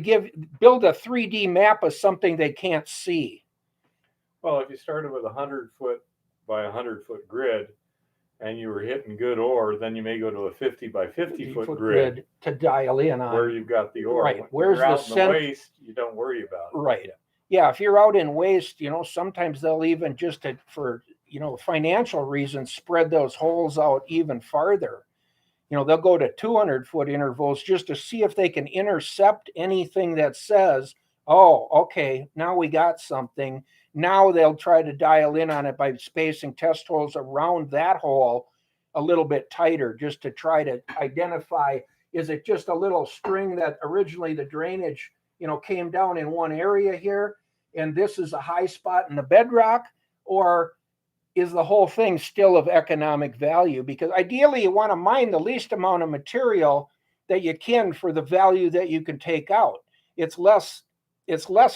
build a 3D map of something they can't see. Well, if you started with 100-foot by 100-foot grid and you were hitting good ore, then you may go to a 50 by 50-foot grid to dial in on where you've got the ore. Right. Where's the out in the waste, you don't worry about it. Right. Yeah, if you're out in waste, sometimes they'll even just for financial reasons spread those holes out even farther. They'll go to 200-foot intervals just to see if they can intercept anything that says, oh, okay, now we got something. Now they'll try to dial in on it by spacing test holes around that hole a little bit tighter, just to try to identify, is it just a little string that originally the drainage, came down in one area here, and this is a high spot in the bedrock, or is the whole thing still of economic value? Because ideally you want to mine the least amount of material that you can for the value that you can take out. It's less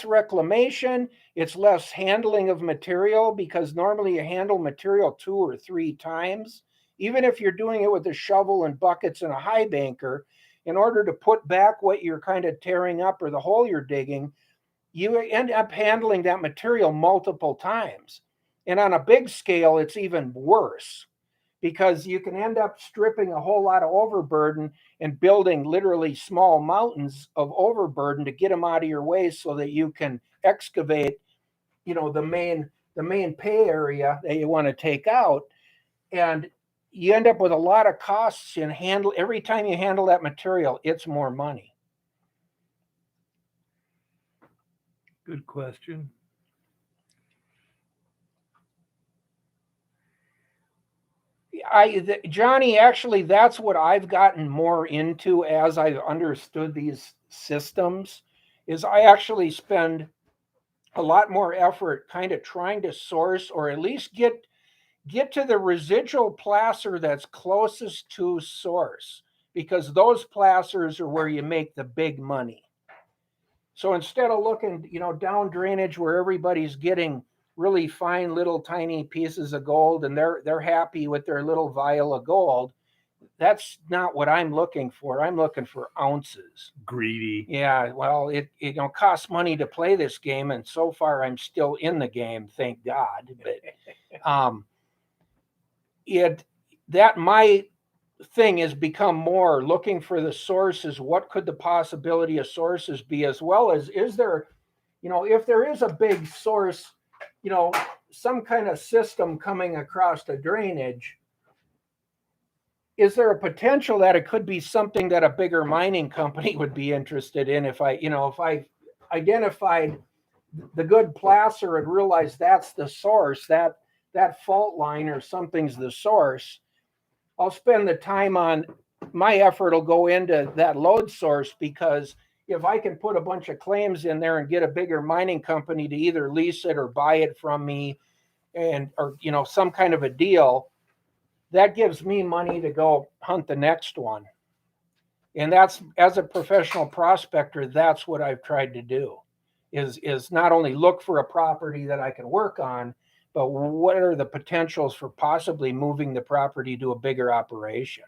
reclamation, it's less handling of material, because normally you handle material 2 or 3 times. Even if you're doing it with a shovel and buckets and a high banker, in order to put back what you're kind of tearing up or the hole you're digging, you end up handling that material multiple times. And on a big scale, it's even worse, because you can end up stripping a whole lot of overburden and building literally small mountains of overburden to get them out of your way, so that you can excavate, the main pay area that you want to take out. And you end up with a lot of costs in every time you handle that material, it's more money. Good question. Johnny, actually, that's what I've gotten more into as I've understood these systems, is I actually spend a lot more effort kind of trying to source, or at least get to the residual placer that's closest to source, because those placers are where you make the big money. So instead of looking, down drainage where everybody's getting really fine little tiny pieces of gold and they're happy with their little vial of gold, that's not what I'm looking for. I'm looking for ounces. Greedy. Yeah, well, it costs money to play this game, and so far I'm still in the game, thank God. But my thing has become more looking for the sources. What could the possibility of sources be, as well as, is there, if there is a big source, some kind of system coming across the drainage, is there a potential that it could be something that a bigger mining company would be interested in? If I identified the good placer and realized that's the source, that fault line or something's the source, I'll spend the time on, my effort will go into that load source, because if I can put a bunch of claims in there and get a bigger mining company to either lease it or buy it from me, or some kind of a deal, that gives me money to go hunt the next one. And that's, as a professional prospector, that's what I've tried to do, is not only look for a property that I can work on, but what are the potentials for possibly moving the property to a bigger operation?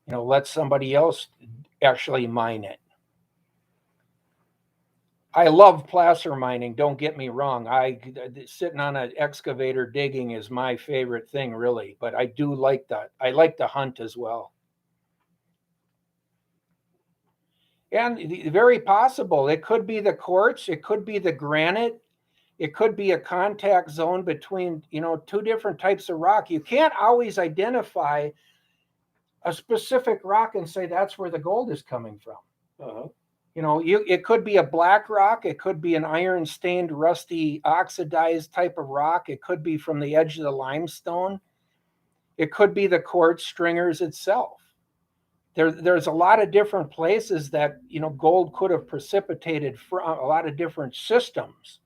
Let somebody else actually mine it. I love placer mining, don't get me wrong. Sitting on an excavator digging is my favorite thing, really. But I do like that. I like to hunt as well. And very possible, it could be the quartz, it could be the granite, it could be a contact zone between, 2 different types of rock. You can't always identify a specific rock and say that's where the gold is coming from. Uh-huh. You know, it could be a black rock, it could be an iron stained, rusty, oxidized type of rock, it could be from the edge of the limestone, it could be the quartz stringers itself. There's a lot of different places that, you know, gold could have precipitated from, a lot of different systems.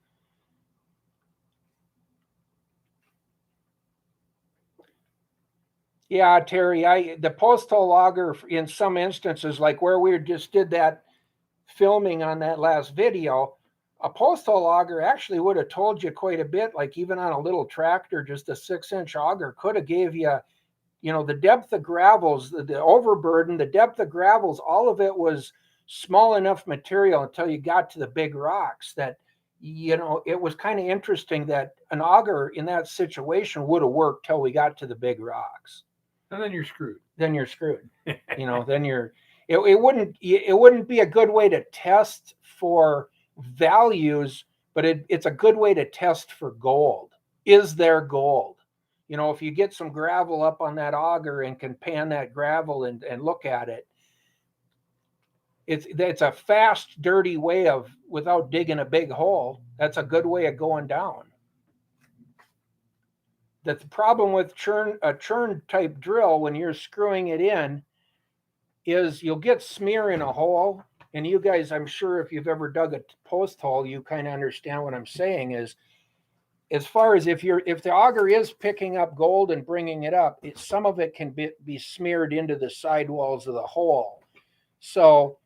Yeah, Terry, the post-hole auger in some instances, like where we just did that filming on that last video, a post-hole auger actually would have told you quite a bit, like even on a little tractor, just a 6-inch auger could have gave you, you know, the depth of gravels, the overburden, the depth of gravels, all of it was small enough material until you got to the big rocks that, you know, it was kind of interesting that an auger in that situation would have worked till we got to the big rocks. And then you're screwed. Then you're screwed. You know, then it wouldn't be a good way to test for values, but it's a good way to test for gold. Is there gold? You know, if you get some gravel up on that auger and can pan that gravel and look at it, it's a fast, dirty way of, without digging a big hole, that's a good way of going down. The problem with a churn type drill when you're screwing it in is you'll get smear in a hole. And you guys, I'm sure if you've ever dug a post hole, you kind of understand what I'm saying is, as far as if the auger is picking up gold and bringing it up, some of it can be smeared into the sidewalls of the hole. So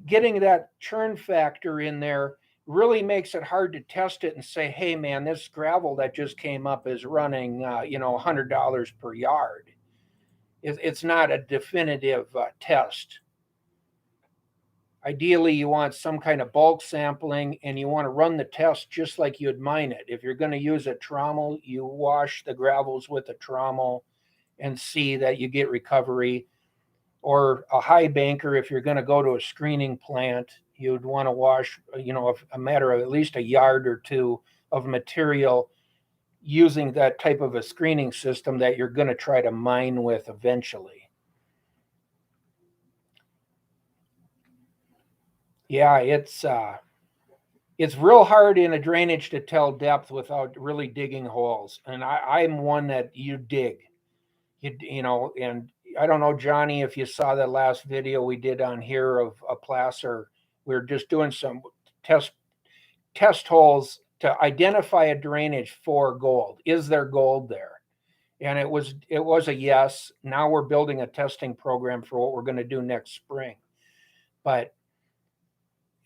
getting that churn factor in there really makes it hard to test it and say, hey man, this gravel that just came up is running, you know, $100 per yard. It's not a definitive test. Ideally, you want some kind of bulk sampling and you want to run the test just like you'd mine it. If you're going to use a trommel, you wash the gravels with a trommel and see that you get recovery. Or a high banker, if you're going to go to a screening plant, you'd want to wash, you know, a matter of at least a yard or two of material using that type of a screening system that you're going to try to mine with eventually. Yeah, it's real hard in a drainage to tell depth without really digging holes. And I'm one that you dig, you know, and I don't know, Johnny, if you saw that last video we did on here of a placer. We're just doing some test holes to identify a drainage for gold. Is there gold there? And it was a yes. Now we're building a testing program for what we're going to do next spring. But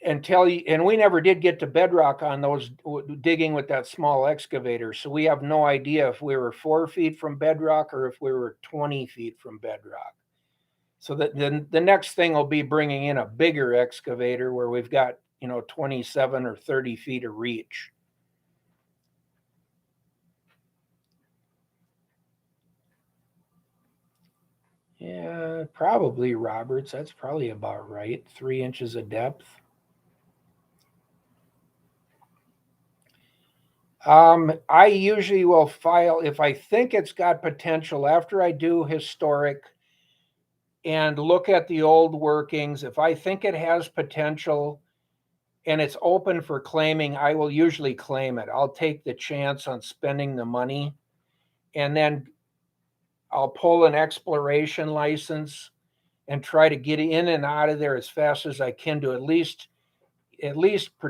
and we never did get to bedrock on those digging with that small excavator. So we have no idea if we were 4 feet from bedrock or if we were 20 feet from bedrock. So that then the next thing will be bringing in a bigger excavator where we've got, you know, 27 or 30 feet of reach. Yeah, probably Roberts. That's probably about right. 3 inches of depth. I usually will file if I think it's got potential after I do historic and look at the old workings. If I think it has potential and it's open for claiming, I will usually claim it. I'll take the chance on spending the money and then I'll pull an exploration license and try to get in and out of there as fast as I can to at least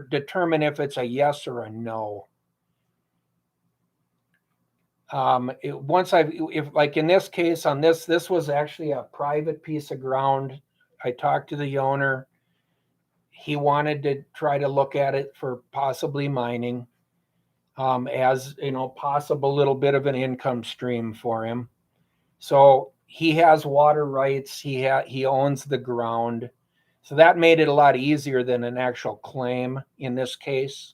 determine if it's a yes or a no. If like in this case on this was actually a private piece of ground. I talked to the owner. He wanted to try to look at it for possibly mining, as you know, possible little bit of an income stream for him. So he has water rights. He owns the ground, so that made it a lot easier than an actual claim in this case.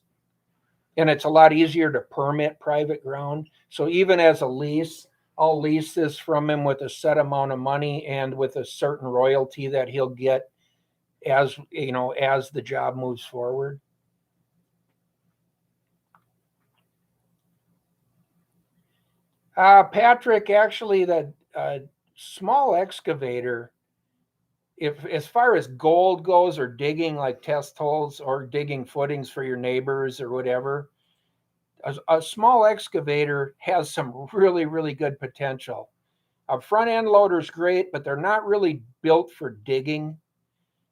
And it's a lot easier to permit private ground. So even as a lease, I'll lease this from him with a set amount of money and with a certain royalty that he'll get as, you know, as the job moves forward. Patrick, actually, that small excavator, if as far as gold goes, or digging like test holes or digging footings for your neighbors or whatever, a small excavator has some really, really good potential. A front end loader is great, but they're not really built for digging.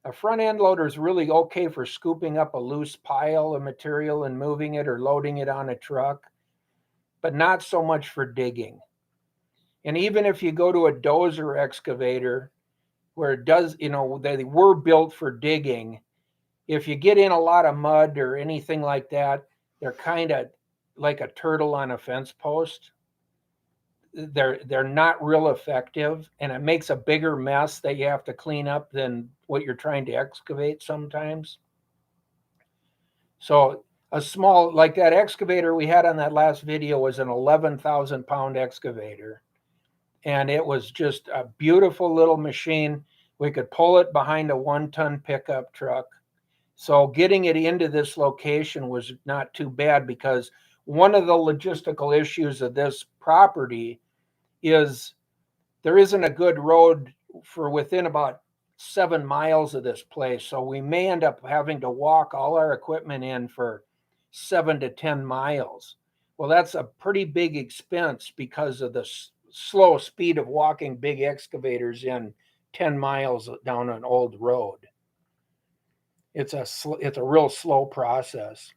A front end loader is really okay for scooping up a loose pile of material and moving it or loading it on a truck, but not so much for digging. And even if you go to a dozer excavator, where it does, they were built for digging, if you get in a lot of mud or anything like that, they're kind of like a turtle on a fence post. They're not real effective, and it makes a bigger mess that you have to clean up than what you're trying to excavate sometimes. So a small, like that excavator we had on that last video, was an 11,000 pound excavator, and it was just a beautiful little machine. We could pull it behind a 1-ton pickup truck. So getting it into this location was not too bad, because one of the logistical issues of this property is there isn't a good road for within about 7 miles of this place. So we may end up having to walk all our equipment in for 7 to 10 miles. Well, that's a pretty big expense because of the slow speed of walking big excavators in 10 miles down an old road. It's a real slow process.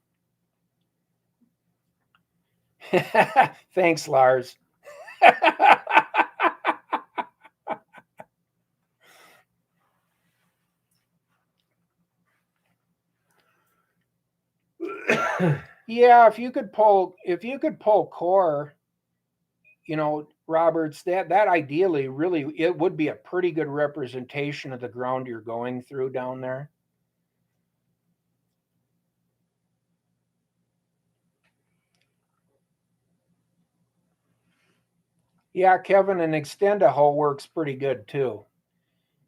Thanks, Lars. Yeah, if you could pull core, Roberts, that ideally really it would be a pretty good representation of the ground you're going through down there. Yeah, Kevin, an extend-a hoe works pretty good too.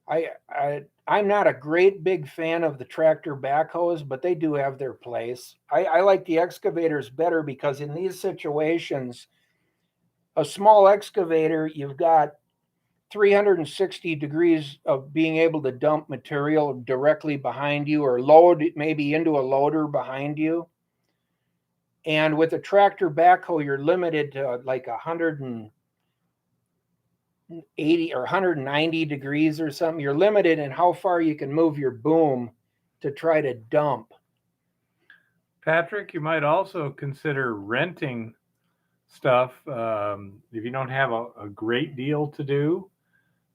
I'm not a great big fan of the tractor backhoes, but they do have their place. I like the excavators better because in these situations, a small excavator, you've got 360 degrees of being able to dump material directly behind you, or load maybe into a loader behind you. And with a tractor backhoe, you're limited to like 180 or 190 degrees or something. You're limited in how far you can move your boom to try to dump. Patrick, you might also consider renting stuff if you don't have a great deal to do,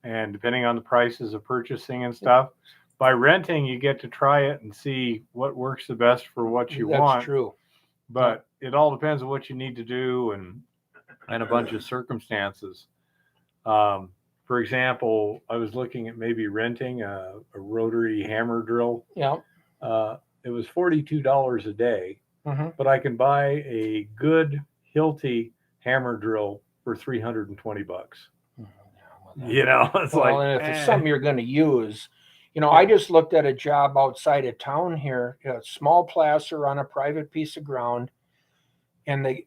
and depending on the prices of purchasing and stuff. By renting, you get to try it and see what works the best for what you want. That's true. But it all depends on what you need to do and a bunch of circumstances. For example, I was looking at maybe renting a rotary hammer drill. Yeah. It was $42 a day, Mm-hmm. but I can buy a good Hilti hammer drill for $320. It's well, like, and if it's something you're going to use, I just looked at a job outside of town here, a small placer on a private piece of ground, and I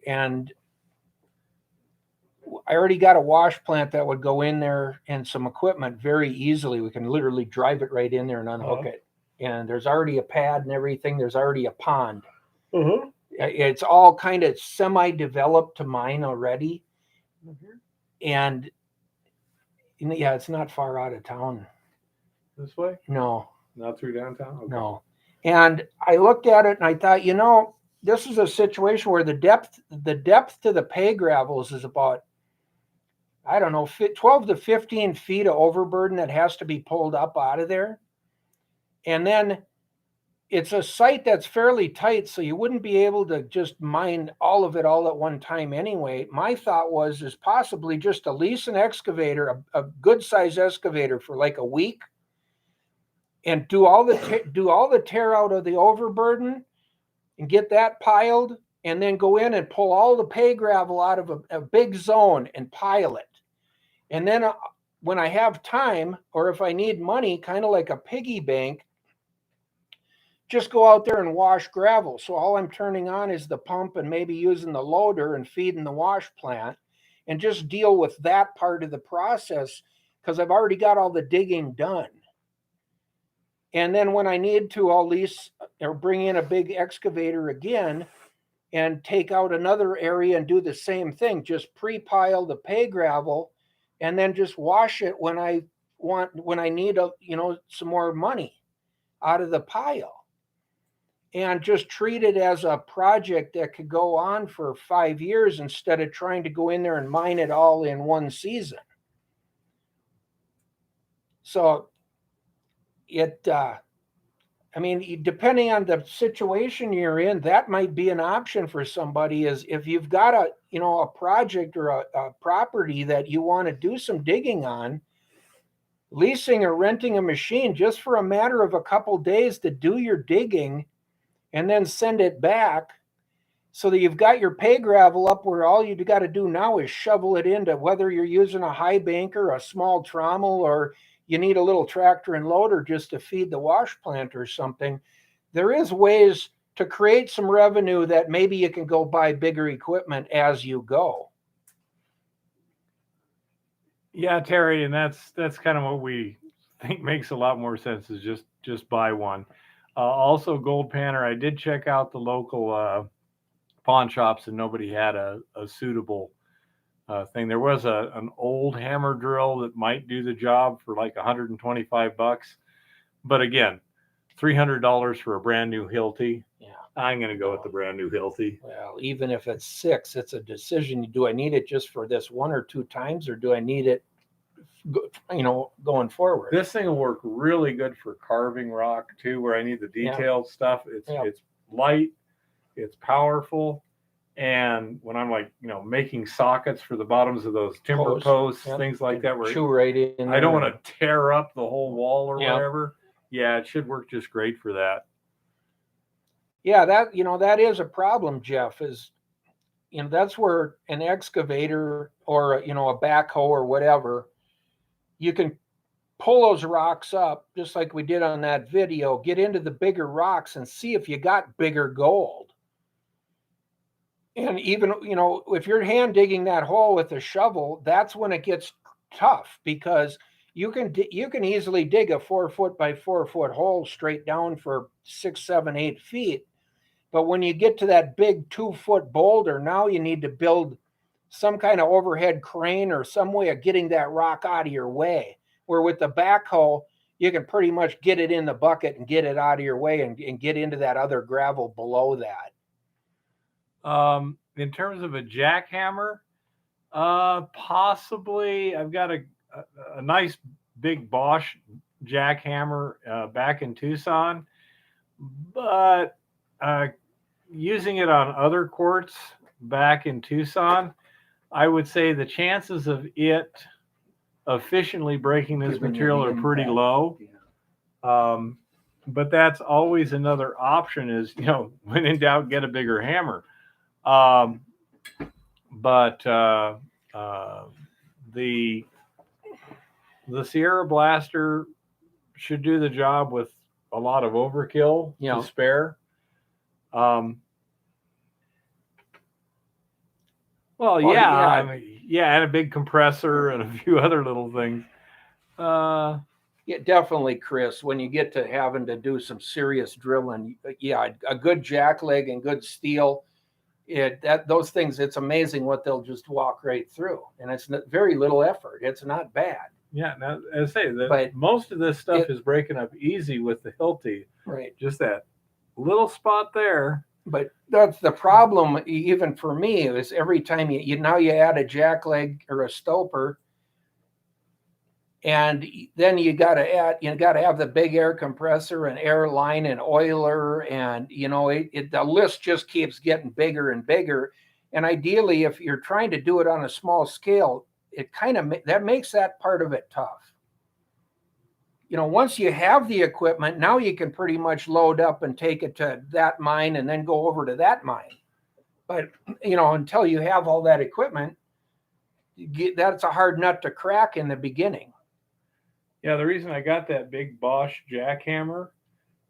already got a wash plant that would go in there and some equipment very easily. We can literally drive it right in there and unhook it. And there's already a pad and everything. There's already a pond. uh-huh. It's all kind of semi-developed to mine already. Mm-hmm. And yeah, it's not far out of town. This way? No. Not through downtown? Okay. No. And I looked at it and I thought, this is a situation where the depth to the pay gravels is about, 12 to 15 feet of overburden that has to be pulled up out of there. And then it's a site that's fairly tight, so you wouldn't be able to just mine all of it all at one time anyway. My thought is possibly just to lease an excavator, a good size excavator, for like a week, and do all the tear out of the overburden and get that piled, and then go in and pull all the pay gravel out of a big zone and pile it. And then when I have time, or if I need money, kind of like a piggy bank, just go out there and wash gravel. So all I'm turning on is the pump and maybe using the loader and feeding the wash plant, and just deal with that part of the process. because I've already got all the digging done. And then when I need to, I'll lease or bring in a big excavator again and take out another area and do the same thing. Just pre-pile the pay gravel and then just wash it when I need some more money out of the pile. And just treat it as a project that could go on for 5 years instead of trying to go in there and mine it all in one season. So depending on the situation you're in, that might be an option for somebody. Is if you've got a project or a property that you want to do some digging on, leasing or renting a machine just for a matter of a couple days to do your digging and then send it back so that you've got your pay gravel up where all you got to do now is shovel it into, whether you're using a high banker, a small trommel, or you need a little tractor and loader just to feed the wash plant or something. There is ways to create some revenue that maybe you can go buy bigger equipment as you go. Yeah, Terry, and that's kind of what we think makes a lot more sense, is just buy one. Also, Gold Panner, I did check out the local pawn shops, and nobody had a suitable thing. There was an old hammer drill that might do the job for like $125, but again, $300 for a brand new Hilti. Yeah, I'm going to go with the brand new Hilti. Well, even if it's 6, it's a decision. Do I need it just for this 1 or 2 times, or do I need it, going forward? This thing will work really good for carving rock too, where I need the detailed stuff. It's light, it's powerful. And when I'm making sockets for the bottoms of those timber posts, things like that, where chew right in, I don't want to tear up the whole wall or whatever. Yeah, it should work just great for that. Yeah, that is a problem, Jeff, is, that's where an excavator or, a backhoe or whatever, you can pull those rocks up just like we did on that video, get into the bigger rocks and see if you got bigger gold. And even, if you're hand digging that hole with a shovel, that's when it gets tough, because you can easily dig a 4 foot by 4 foot hole straight down for 6, 7, 8 feet. But when you get to that big 2 foot boulder, now you need to build some kind of overhead crane or some way of getting that rock out of your way. Where with the backhoe, you can pretty much get it in the bucket and get it out of your way and get into that other gravel below that. In terms of a jackhammer, possibly. I've got a nice big Bosch jackhammer back in Tucson, but using it on other quartz back in Tucson, I would say the chances of it efficiently breaking this material are pretty low. But that's always another option, is, when in doubt, get a bigger hammer. But the Sierra Blaster should do the job with a lot of overkill to spare. And a big compressor and a few other little things. Yeah, definitely, Chris. When you get to having to do some serious drilling, a good jackleg and good steel, those things, it's amazing what they'll just walk right through, and it's very little effort. It's not bad. Yeah, now, as I say, most of this stuff is breaking up easy with the Hilti. Right. Just that little spot there. But that's the problem, even for me, is every time you add a jackleg or a stoper, and then you got to have the big air compressor and air line and oiler, and the list just keeps getting bigger and bigger. And ideally, if you're trying to do it on a small scale, it that makes that part of it tough. Once you have the equipment, now you can pretty much load up and take it to that mine and then go over to that mine. But until you have all that equipment, that's a hard nut to crack in the beginning. Yeah, the reason I got that big Bosch jackhammer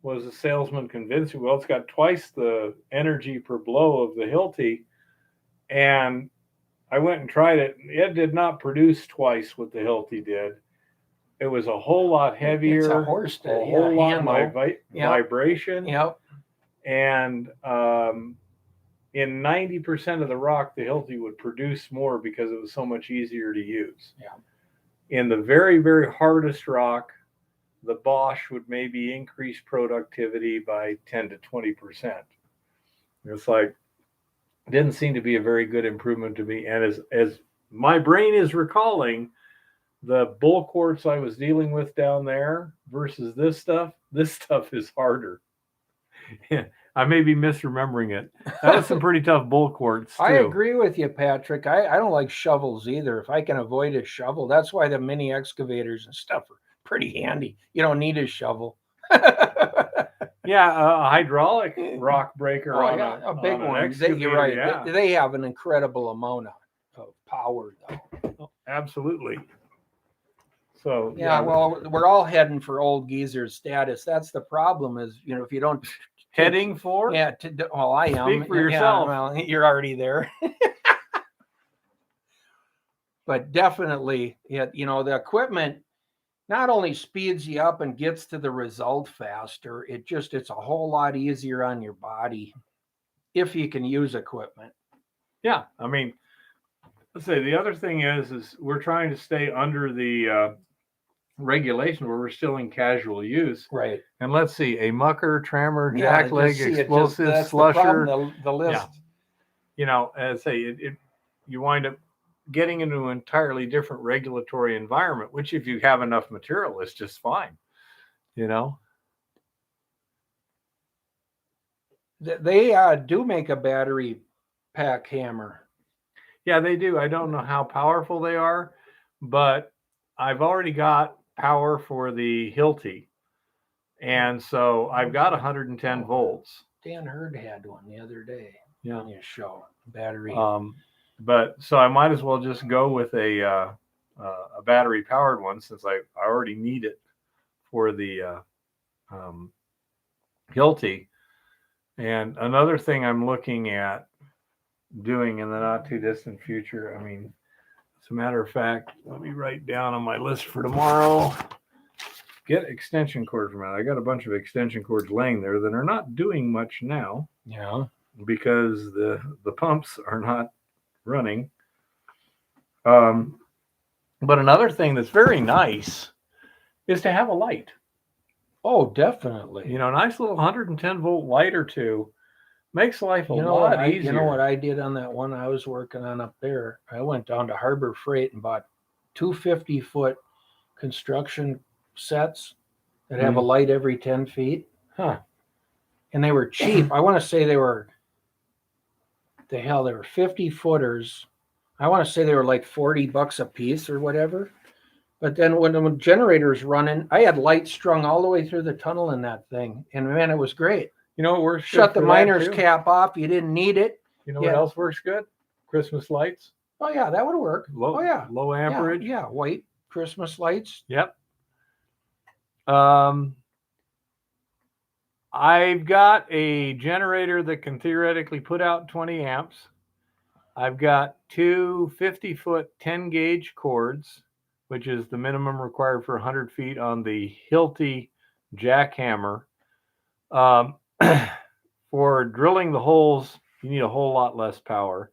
was the salesman convinced me, well, it's got twice the energy per blow of the Hilti. And I went and tried it. It did not produce twice what the Hilti did. it was a whole lot heavier, It's a horse to a whole lot my handle. Yep. vibration, Yep. and in 90% of the rock, the Hilti would produce more because it was so much easier to use. Yeah. In the very, very hardest rock, the Bosch would maybe increase productivity by 10 to 20%. It's like, didn't seem to be a very good improvement to me. And as my brain is recalling, the bull quartz I was dealing with down there versus this stuff is harder. I may be misremembering it. That was some pretty tough bull quartz too. I agree with you, Patrick. I don't like shovels either. If I can avoid a shovel, that's why the mini excavators and stuff are pretty handy. You don't need a shovel. Yeah, a hydraulic rock breaker on a big on an one. excavator, You're right. yeah. They have an incredible amount of power, though. Absolutely. So Yeah, well, we're all heading for old geezer status. That's the problem. Is if you don't heading for yeah. Well, I am. Speak for yourself. Yeah, well, you're already there. But definitely, the equipment not only speeds you up and gets to the result faster, it's a whole lot easier on your body if you can use equipment. Yeah, I mean, let's say the other thing is we're trying to stay under the regulation where we're still in casual use. Right. And let's see, a mucker, trammer, Yeah, jackleg, just see, explosive, that's slusher. the problem, the list. Yeah. As I say, you wind up getting into an entirely different regulatory environment, which if you have enough material is just fine. They do make a battery pack hammer. Yeah, they do. I don't know how powerful they are, but I've already got power for the Hilti. And so I've got 110 volts. Dan Hurd had one the other day. Yeah. On your show, battery. But so I might as well just go with a battery powered one since I already need it for the Hilti. And another thing I'm looking at doing in the not too distant future, I mean, as a matter of fact, let me write down on my list for tomorrow. Get extension cords from it. I got a bunch of extension cords laying there that are not doing much now. Yeah. Because the pumps are not running. But another thing that's very nice is to have a light. Oh, definitely. A nice little 110 volt light or two makes life a lot easier. You know what I did on that one I was working on up there? I went down to Harbor Freight and bought 2 50-foot construction sets that have a light every 10 feet. Huh. And they were cheap. I want to say they were 50 footers. I want to say they were like $40 a piece or whatever. But then when the generator's running, I had lights strung all the way through the tunnel in that thing. And man, it was great. It works. Shut the miner's cap off. You didn't need it. What else works good? Christmas lights. Oh yeah, that would work. Low amperage. Yeah, white Christmas lights. Yep. I've got a generator that can theoretically put out 20 amps. I've got 2 50-foot 10 gauge cords, which is the minimum required for 100 feet on the Hilti jackhammer. For drilling the holes, you need a whole lot less power.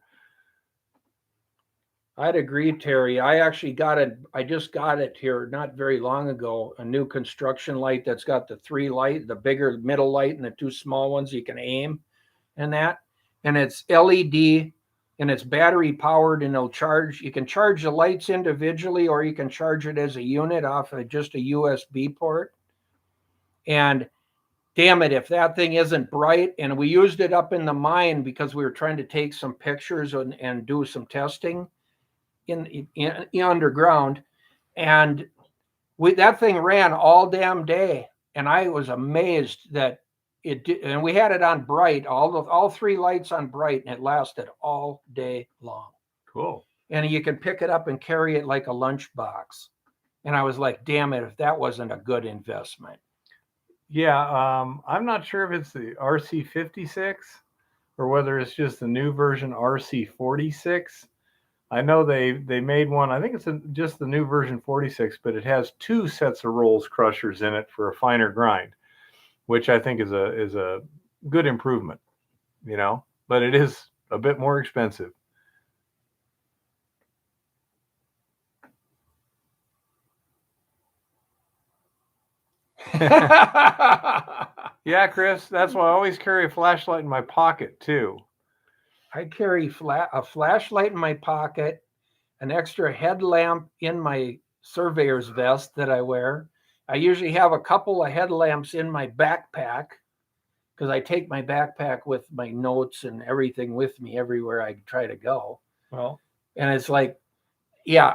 I'd agree, Terry. I just got it here not very long ago, a new construction light that's got the 3 light, the bigger middle light and the 2 small ones you can aim and that. And it's LED and it's battery powered and it'll charge. You can charge the lights individually or you can charge it as a unit off of just a USB port. And damn it, if that thing isn't bright, and we used it up in the mine because we were trying to take some pictures and do some testing in underground, and that thing ran all damn day, and I was amazed that it did. And we had it on bright, all 3 lights on bright, and it lasted all day long. Cool. And you can pick it up and carry it like a lunchbox. And I was like, damn it, if that wasn't a good investment. Yeah, I'm not sure if it's the RC56 or whether it's just the new version RC46. I know they made one. I think it's just the new version 46, but it has 2 sets of rolls crushers in it for a finer grind, which I think is a good improvement, you know. But it is a bit more expensive. Yeah, Chris, that's why I always carry a flashlight in my pocket too. I carry a flashlight in my pocket, an extra headlamp in my surveyor's vest that I wear. I usually have a couple of headlamps in my backpack because I take my backpack with my notes and everything with me everywhere I try to go. Well, and it's like, yeah,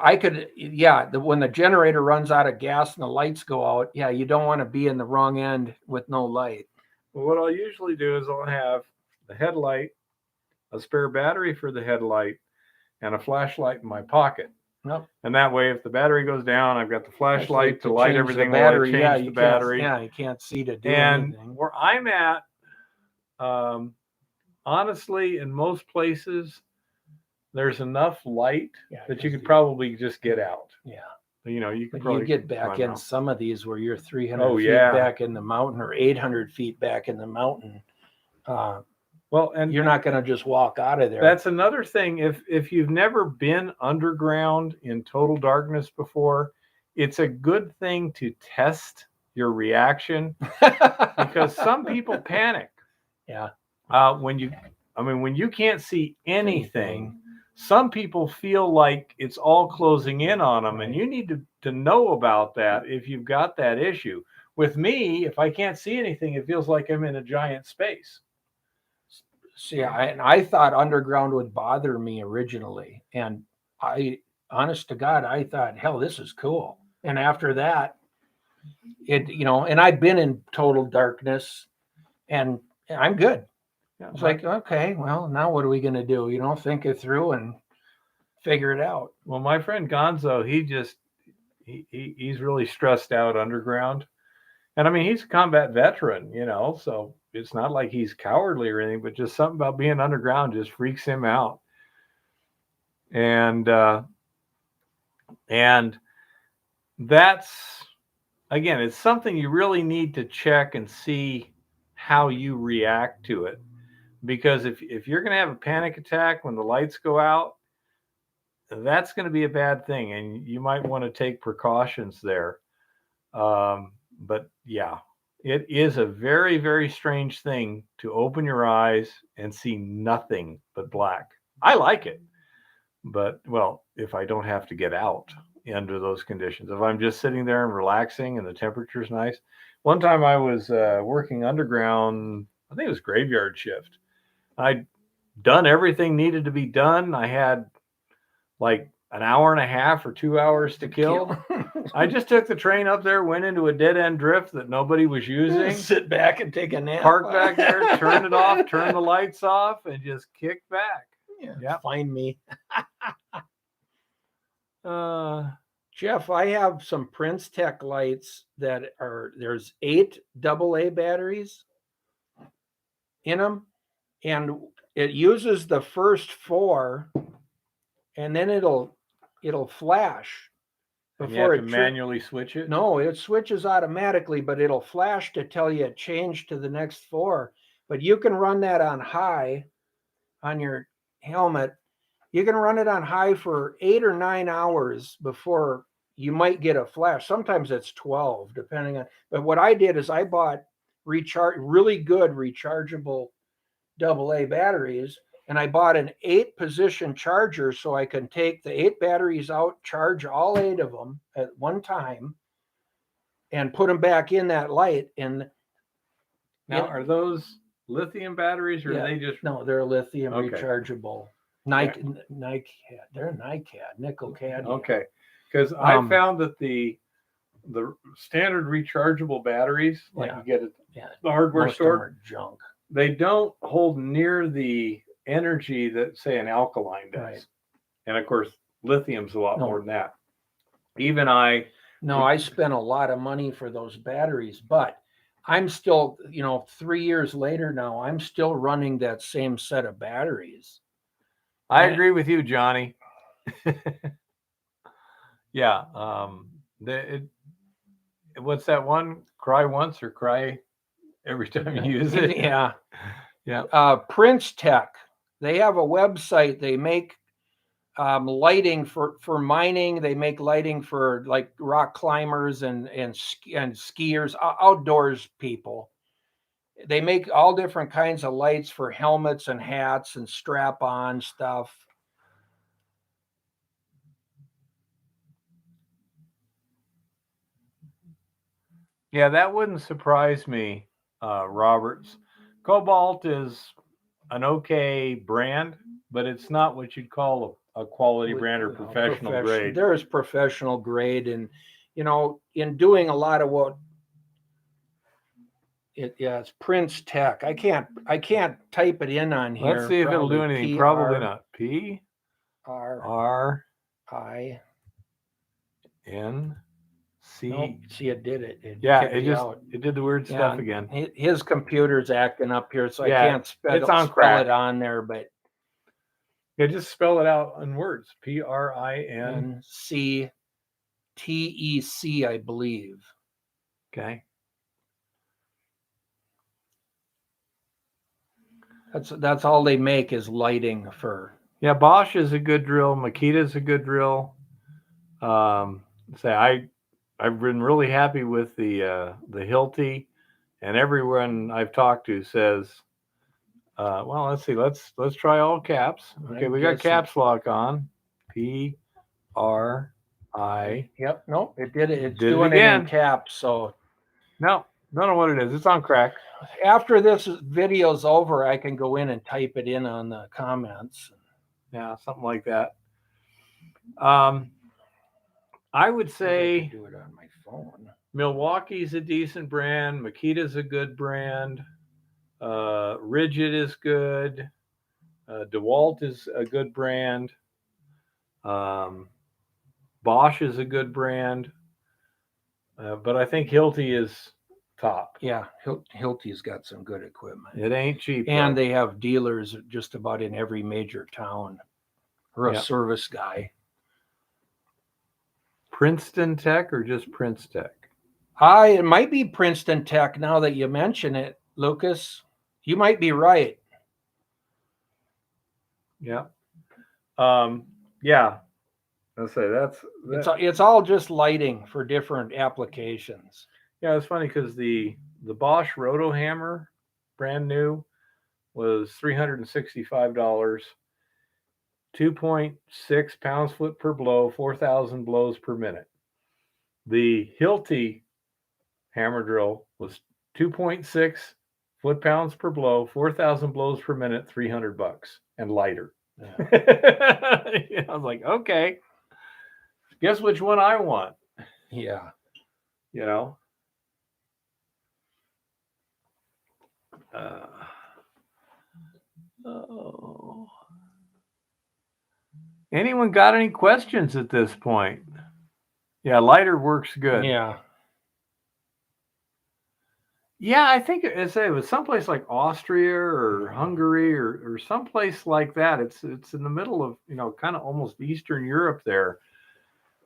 when the generator runs out of gas and the lights go out, yeah, you don't want to be in the wrong end with no light. well, what I'll usually do is I'll have the headlight, a spare battery for the headlight, and a flashlight in my pocket. Nope. And that way, if the battery goes down, I've got the flashlight to light everything the while I battery. change the battery. You can't see to do And anything. where I'm at, honestly, in most places, there's enough light that you could probably just get out. Yeah. You know, you could But probably you get back in out. some of these where you're 300 feet yeah. back in the mountain or 800 feet back in the mountain. Well, and you're not going to just walk out of there. That's another thing. If you've never been underground in total darkness before, it's a good thing to test your reaction because some people panic. Yeah. When you can't see anything, some people feel like it's all closing in on them, and you need to know about that if you've got that issue. With me, if I can't see anything, it feels like I'm in a giant space. See, I thought underground would bother me originally, and honest to God, I thought, hell, this is cool. And after that, and I've been in total darkness, and I'm good. It's like, okay, well, now what are we going to do? Think it through and figure it out. Well, my friend Gonzo, he's really stressed out underground. And I mean, he's a combat veteran, so it's not like he's cowardly or anything, but just something about being underground just freaks him out. And that's, again, it's something you really need to check and see how you react to it. Because if you're going to have a panic attack when the lights go out, that's going to be a bad thing. And you might want to take precautions there. But yeah, it is a very, very strange thing to open your eyes and see nothing but black. I like it. But, well, if I don't have to get out under those conditions, if I'm just sitting there and relaxing and the temperature's nice. One time I was working underground, I think it was graveyard shift. I'd done everything needed to be done. I had like an hour and a half or 2 hours to kill. I just took the train up there, went into a dead end drift that nobody was using. Sit back and take a nap. Park back there, turn it off, turn the lights off, and just kick back. Yeah. Find me. Jeff, I have some Prince Tech lights there's 8 AA batteries in them, and it uses the first 4, and then it'll flash before you have to manually switch it. No, it switches automatically, but it'll flash to tell you it changed to the next 4. But you can run that on high on your helmet. You can run it on high for 8 or 9 hours before you might get a flash. Sometimes it's 12, depending on. But what I did is I bought really good rechargeable AA batteries, and I bought an 8-position charger so I can take the 8 batteries out, charge all 8 of them at one time, and put them back in that light. And now, are those lithium batteries, or are they just? No, they're lithium rechargeable. Nike, they're NiCad, nickel cadmium. Okay, because I found that the standard rechargeable batteries, like you get at the hardware store, are junk. They don't hold near the energy that, say, an alkaline does. Right. And of course, lithium's a lot more than that. I spent a lot of money for those batteries, but I'm still, 3 years later now, I'm still running that same set of batteries. I agree with you, Johnny. Yeah. What's that one? Cry once or cry every time you use it? Yeah. Yeah. Prince Tech. They have a website. They make lighting for mining. They make lighting for like rock climbers and skiers, outdoors people. They make all different kinds of lights for helmets and hats and strap-on stuff. Yeah, that wouldn't surprise me, Roberts. Cobalt is an okay brand, but it's not what you'd call a quality brand or professional grade. There is professional grade, and in doing a lot of what it's Prince Tech. I can't type it in on here. Let's see if it'll do anything. Probably not. P R I N C. Nope, see, it did it. Yeah, kicked it me just out. it did the weird stuff again. His computer's acting up here, so Yeah, I can't it's on spell crack. it on there, but Yeah, just spell it out in words. PRIN CTEC, I believe. Okay. That's all they make is lighting for. Yeah, Bosch is a good drill. Makita is a good drill. I've been really happy with the Hilti, and everyone I've talked to says, well, let's see, let's try all caps. Okay, we got caps lock on. PRI. Yep. Nope. It did it. It's Did it doing it again. in caps. So No, don't know what it is. It's on crack. after this video's over, I can go in and type it in on the comments. Yeah, something like that. I would say I could do it on my phone. Milwaukee's a decent brand. Makita's a good brand. Rigid is good. DeWalt is a good brand. Bosch is a good brand. But I think Hilti is top. Yeah, Hilti's got some good equipment. It ain't cheap. And though. they have dealers just about in every major town, or a service guy. Princeton Tech or just Prince Tech? It might be Princeton Tech now that you mention it, Lucas. You might be right. Yeah. Yeah. Let's say It's all just lighting for different applications. Yeah, it's funny because the Bosch Roto Hammer, brand new, was $365, 2.6 pounds foot per blow, 4,000 blows per minute. The Hilti hammer drill was 2.6 foot pounds per blow, 4,000 blows per minute, $300 and lighter. Yeah. I was like, okay, guess which one I want? Yeah. Anyone got any questions at this point? Yeah, lighter works good. Yeah. Yeah, I think it was someplace like Austria or Hungary or someplace like that. It's in the middle of kind of almost Eastern Europe there.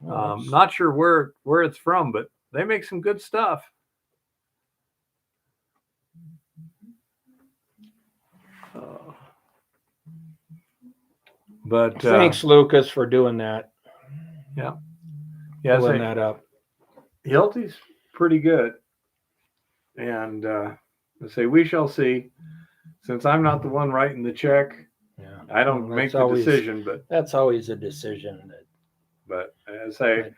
Not sure where it's from, but they make some good stuff. But thanks, Lucas, for doing that. Yeah, pulling that up. Hilti's pretty good, and I say we shall see. Since I'm not the one writing the check, I don't make the decision. But that's always a decision. But I say,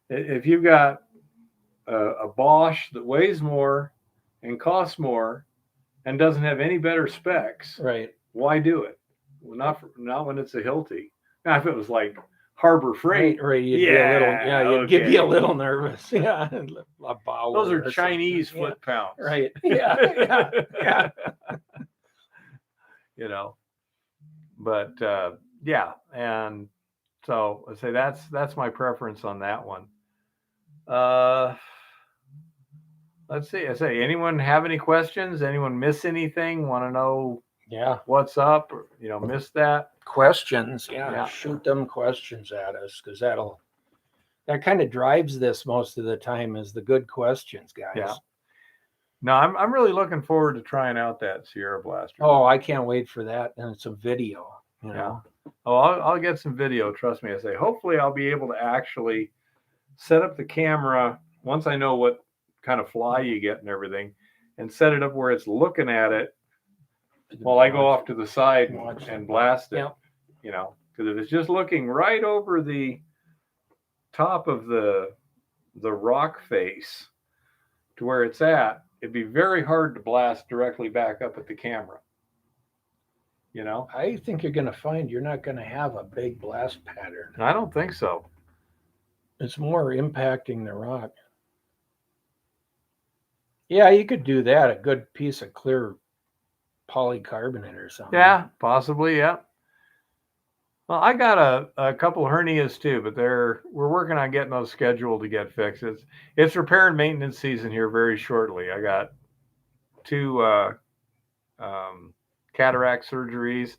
if you've got a Bosch that weighs more and costs more and doesn't have any better specs, right? Why do it? Well, not when it's a Hilti. Now, if it was like Harbor Freight, right, you'd give you a little nervous. Yeah, those are Chinese foot pounds, right? Yeah. But yeah, and so I say that's my preference on that one. Let's see. I say, anyone have any questions? Anyone miss anything? Want to know Yeah. what's up, or, missed that. Questions. Yeah. Yeah. Shoot them questions at us because that kind of drives this most of the time is the good questions, guys. Yeah. No, I'm really looking forward to trying out that Sierra Blaster. Oh, I can't wait for that. And it's a video, you know. Oh, I'll get some video. Trust me. I say, hopefully I'll be able to actually set up the camera once I know what kind of fly you get and everything, and set it up where it's looking at it while I go off to the side and blast it. Yep. Because if it's just looking right over the top of the rock face to where it's at, it'd be very hard to blast directly back up at the camera. I think you're going to find you're not going to have a big blast pattern. I don't think so. It's more impacting the rock. Yeah, you could do that. A good piece of clear polycarbonate or something. Yeah, possibly. Yeah. Well, I got a couple hernias too, but we're working on getting those scheduled to get fixed. It's repair and maintenance season here very shortly. I got 2 cataract surgeries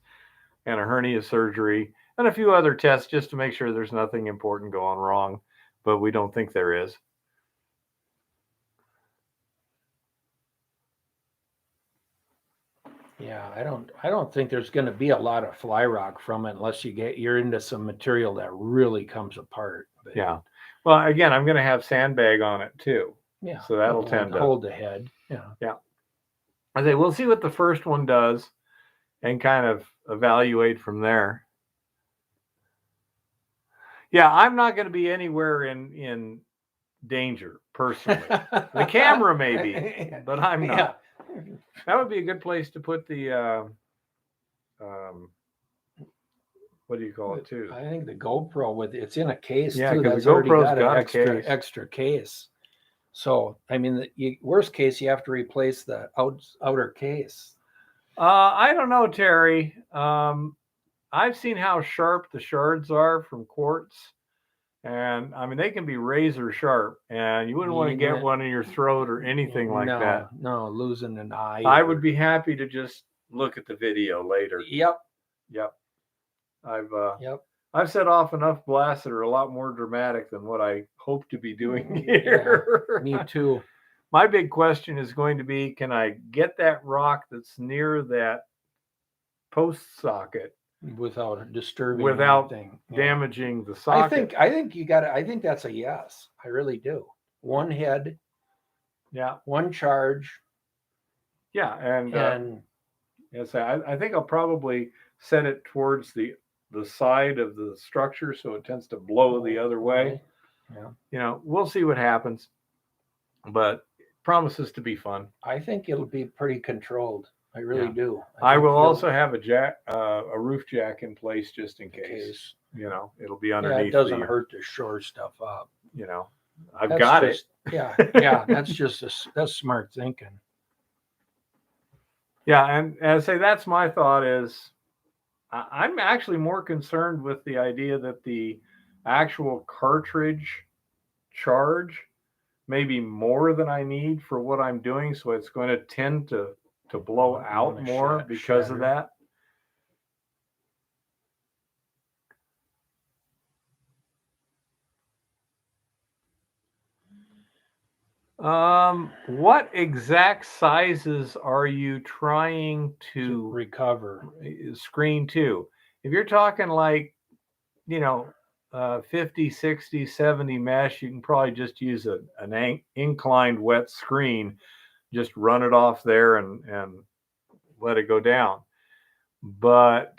and a hernia surgery and a few other tests just to make sure there's nothing important going wrong, but we don't think there is. Yeah, I don't think there's going to be a lot of fly rock from it unless you're into some material that really comes apart. But Yeah. Well, again, I'm going to have sandbag on it too. yeah, So that'll tend to hold the head. Yeah. Yeah. I say we'll see what the first one does and kind of evaluate from there. Yeah, I'm not going to be anywhere in danger personally. The camera may be, but I'm not. Yeah. That would be a good place to put the what do you call it too? I think the GoPro it's in a case Yeah, too. because That's the already GoPro's got an got a case. extra case. So I mean, worst case, you have to replace the outer case. I don't know, Terry. I've seen how sharp the shards are from quartz, and I mean they can be razor sharp, and you wouldn't want to get one in your throat or anything like that. No, losing an eye. I would be happy to just look at the video later. Yep. I've set off enough blasts that are a lot more dramatic than what I hope to be doing here. Yeah, me too. My big question is going to be, can I get that rock that's near that post socket without disturbing anything, damaging the socket? I think you got it. I think that's a yes. I really do. One head. Yeah. One charge. Yeah. And yes, I think I'll probably set it towards the side of the structure so it tends to blow the other way. Yeah. We'll see what happens, but promises to be fun. I think it'll be pretty controlled. I really do. I will also have a roof jack in place just in case. It'll be underneath. It doesn't hurt to shore stuff up. I've got it. Yeah. That's smart thinking. Yeah, and as I say, that's my thought is I'm actually more concerned with the idea that the actual cartridge charge may be more than I need for what I'm doing. So it's going to tend to blow out more because of that. What exact sizes are you trying to recover screen to? If you're talking like, 50, 60, 70 mesh, you can probably just use an inclined wet screen, just run it off there and let it go down. But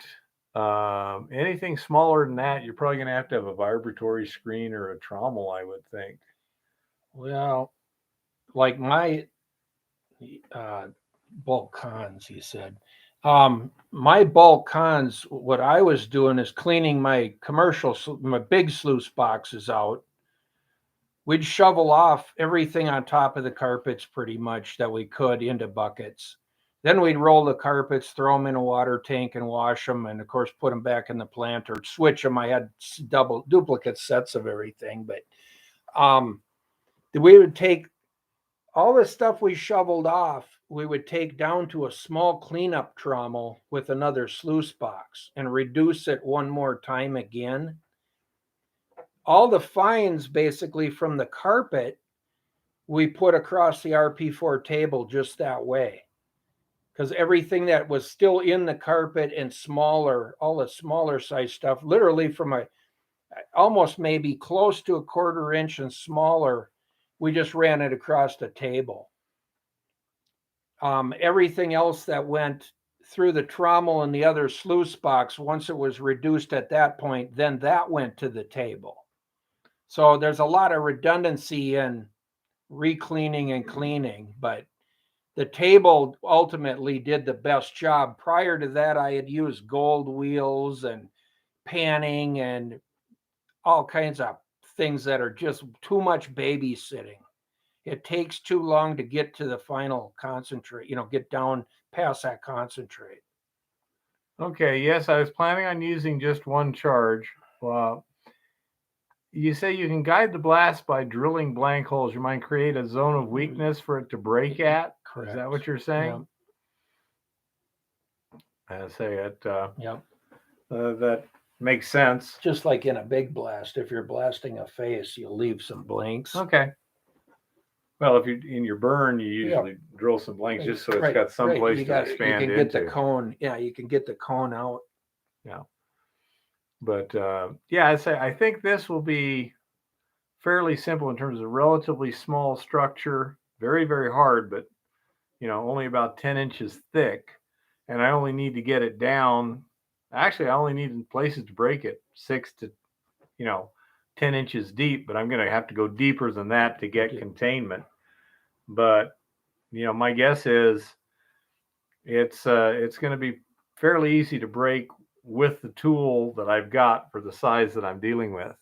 anything smaller than that, you're probably going to have a vibratory screen or a trommel, I would think. Well, like my bulk cons, he said. My bulk cons, what I was doing is cleaning my big sluice boxes out. We'd shovel off everything on top of the carpets pretty much that we could into buckets. Then we'd roll the carpets, throw them in a water tank and wash them, and of course put them back in the plant or switch them. I had duplicate sets of everything, but we would take all the stuff we shoveled off, we would take down to a small cleanup trommel with another sluice box and reduce it one more time again. All the fines basically from the carpet, we put across the RP4 table just that way. Because everything that was still in the carpet and smaller, all the smaller size stuff, literally from almost maybe close to a 1/4 inch and smaller, we just ran it across the table. Everything else that went through the trommel and the other sluice box, once it was reduced at that point, then that went to the table. So there's a lot of redundancy in re-cleaning and cleaning, but the table ultimately did the best job. Prior to that, I had used gold wheels and panning and all kinds of things that are just too much babysitting. It takes too long to get to the final concentrate, get down past that concentrate. Okay, yes, I was planning on using just one charge. You say you can guide the blast by drilling blank holes. You might create a zone of weakness for it to break at. Correct. Is that what you're saying? I say it. Yep. That makes sense. Just like in a big blast, if you're blasting a face, you'll leave some blanks. Okay. Well, if you're in your burn, you usually drill some blanks just so it's got some place to expand into. You can get the cone. Yeah, you can get the cone out. Yeah. But I think this will be fairly simple in terms of relatively small structure, very, very hard, but only about 10 inches thick. And I only need to get it down. Actually, I only need places to break it 6 to 10 inches deep, but I'm going to have to go deeper than that to get containment. But my guess is it's going to be fairly easy to break with the tool that I've got for the size that I'm dealing with.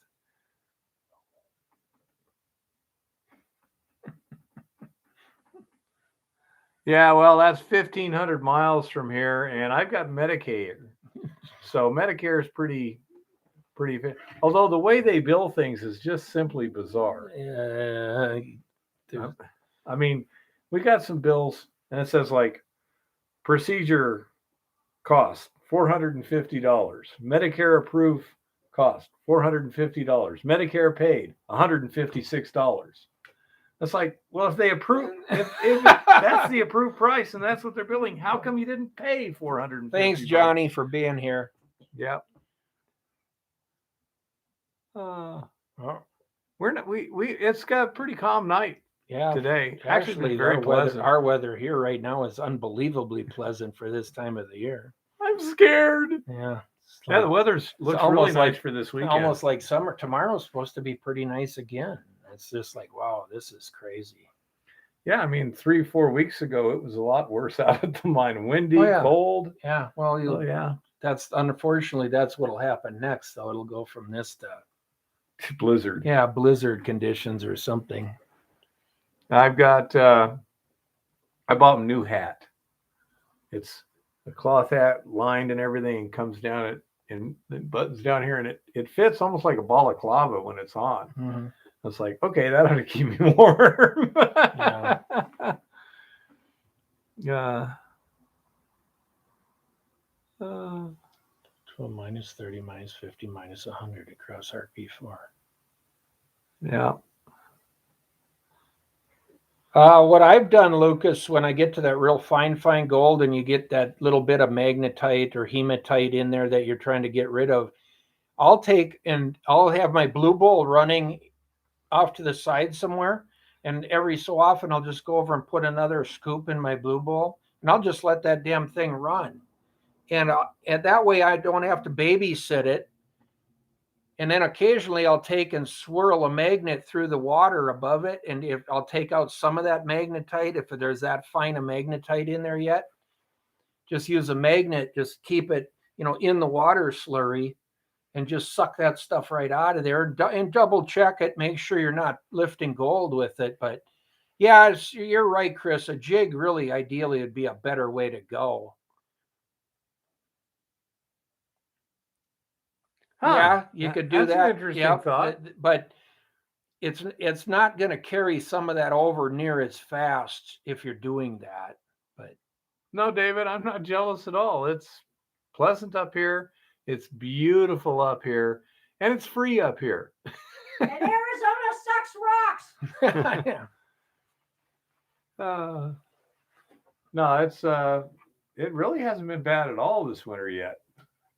Yeah, well, that's 1,500 miles from here, and I've got Medicare. So Medicare is pretty. Although the way they bill things is just simply bizarre. I mean, we got some bills, and it says like procedure cost $450, Medicare approved cost $450, Medicare paid $156. It's like, well, if they approve, if that's the approved price and that's what they're billing, how come you didn't pay $450? Thanks, Johnny, for being here. Yep. It's got a pretty calm night. Yeah, today. Actually, very pleasant. Our weather here right now is unbelievably pleasant for this time of the year. I'm scared. Yeah. The weather looks really nice for this weekend. Almost like summer. Tomorrow's supposed to be pretty nice again. It's just like, wow, this is crazy. Yeah, I mean, 3-4 weeks ago, it was a lot worse out at the mine. Windy, cold. Yeah, well, that's unfortunately, that's what'll happen next, though. It'll go from this to blizzard. Yeah, blizzard conditions or something. I've got, I bought a new hat. It's a cloth hat, lined and everything, and comes down it and it buttons down here, and it fits almost like a balaclava when it's on. Mm-hmm. It's like, okay, that ought to keep me warm. Yeah. 12 minus 30 minus 50 minus 100 across RP4. Yeah. What I've done, Lucas, when I get to that real fine gold and you get that little bit of magnetite or hematite in there that you're trying to get rid of, I'll have my blue bowl running off to the side somewhere, and every so often I'll just go over and put another scoop in my blue bowl, and I'll just let that damn thing run. And that way I don't have to babysit it. And then occasionally I'll take and swirl a magnet through the water above it. And if I'll take out some of that magnetite, if there's that fine a magnetite in there yet, just use a magnet, just keep it, in the water slurry and just suck that stuff right out of there and double check it. Make sure you're not lifting gold with it. But yeah, you're right, Chris. A jig really ideally would be a better way to go. Huh. Yeah, you could do that. That's an interesting thought. But it's not going to carry some of that over near as fast if you're doing that. But No, David, I'm not jealous at all. It's pleasant up here. It's beautiful up here, and it's free up here. And Arizona sucks rocks. yeah. No, it's it really hasn't been bad at all this winter yet.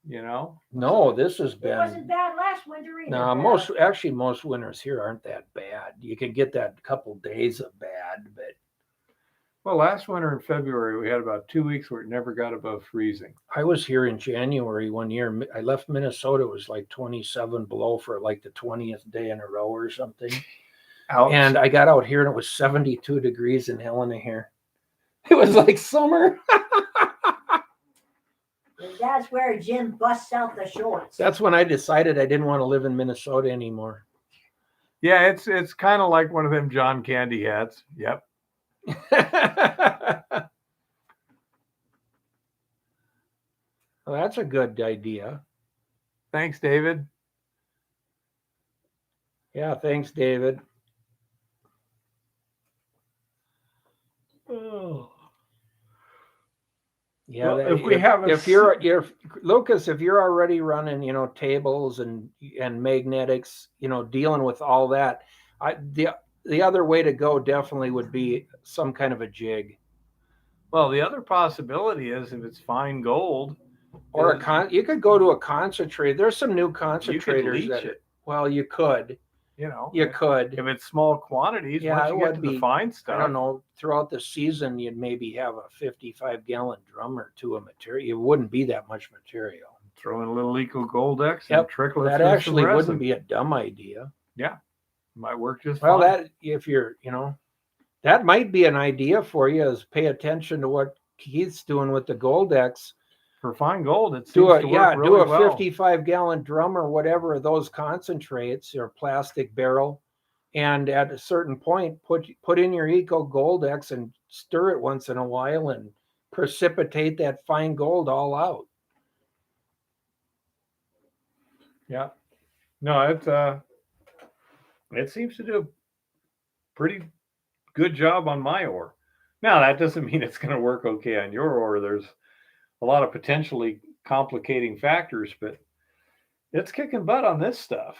You know, No, this has It been. wasn't bad last winter either. No, Bev. most winters here aren't that bad. You can get that couple days of bad, but well, last winter in February we had about 2 weeks where it never got above freezing. I was here in January one year. I left Minnesota. It was like 27 below for like the 20th day in a row or something. Ouch. And I got out here and it was 72 degrees in Helena here. It was like summer. And that's where Jim busts out the shorts. That's when I decided I didn't want to live in Minnesota anymore. Yeah, it's kind of like one of them John Candy hats. Yep. Well, that's a good idea. Thanks, David. Yeah, thanks, David. Oh. Yeah, Well, if we have a if you're Lucas, if you're already running, tables and magnetics, dealing with all that, the other way to go definitely would be some kind of a jig. Well, the other possibility is if it's fine gold, Or you could go to a concentrate. There's some new you could concentrators leach that it. well, you could. You could. If it's small quantities, Yeah, once it you get would to be. the fine I stuff. don't know. Throughout the season, you'd maybe have a 55-gallon drum or two of material. It wouldn't be that much material. Throw in a little Eco Goldex Yep, and trickle it that through some actually resin. wouldn't be a dumb idea. Yeah, might work just Well, fine. that if you're, that might be an idea for you is pay attention to what Keith's doing with the Goldex. For fine gold, it seems Do a to work really well. 55-gallon drum or whatever of those concentrates or plastic barrel, and at a certain point, put in your Eco Goldex and stir it once in a while and precipitate that fine gold all out. Yeah. No, it seems to do a pretty good job on my ore. Now, that doesn't mean it's going to work okay on your ore. There's a lot of potentially complicating factors, but it's kicking butt on this stuff.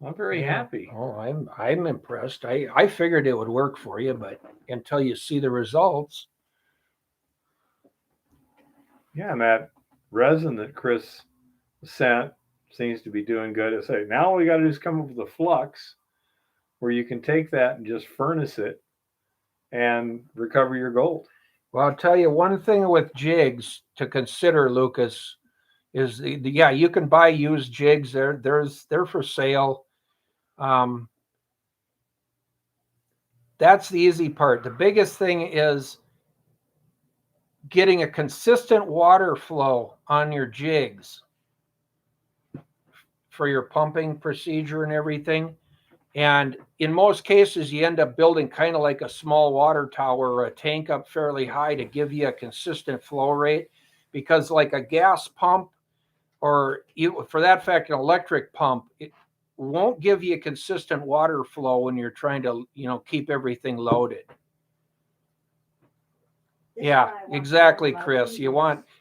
I'm very happy. Oh, I'm impressed. I figured it would work for you, but until you see the results. Yeah, and that resin that Chris sent seems to be doing good. I say now all we got to do is come up with a flux where you can take that and just furnace it and recover your gold. Well, I'll tell you one thing with jigs to consider, Lucas, is you can buy used jigs. They're for sale. That's the easy part. The biggest thing is getting a consistent water flow on your jigs for your pumping procedure and everything. And in most cases, you end up building kind of like a small water tower or a tank up fairly high to give you a consistent flow rate, because like a gas pump or for that fact, an electric pump, it won't give you a consistent water flow when you're trying to, keep everything loaded. Yeah, exactly, Chris.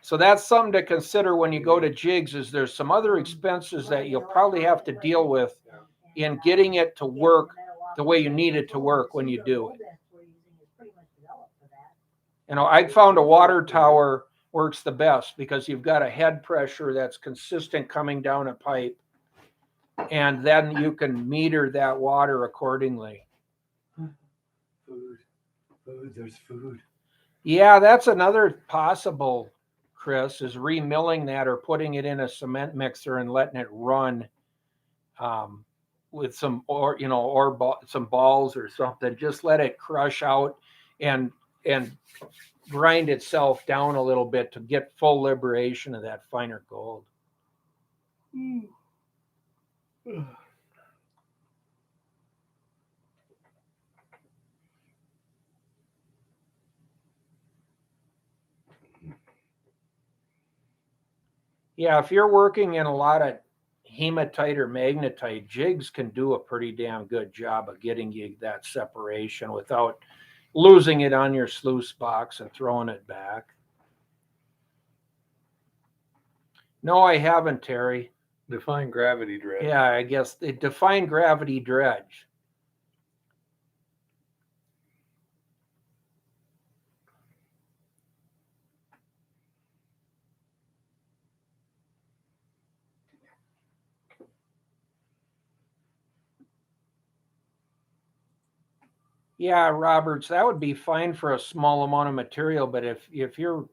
So that's something to consider when you go to jigs, is there's some other expenses that you'll probably have to deal with in getting it to work the way you need it to work when you do it. I found a water tower works the best because you've got a head pressure that's consistent coming down a pipe, and then you can meter that water accordingly. There's food. Yeah, that's another possible, Chris, is remilling that or putting it in a cement mixer and letting it run with some some balls or something. Just let it crush out and grind itself down a little bit to get full liberation of that finer gold. Yeah, if you're working in a lot of hematite or magnetite, jigs can do a pretty damn good job of getting you that separation without losing it on your sluice box and throwing it back. No, I haven't, Terry. Define gravity dredge. Yeah, I guess they define gravity dredge. Yeah, Roberts, that would be fine for a small amount of material, but if you're,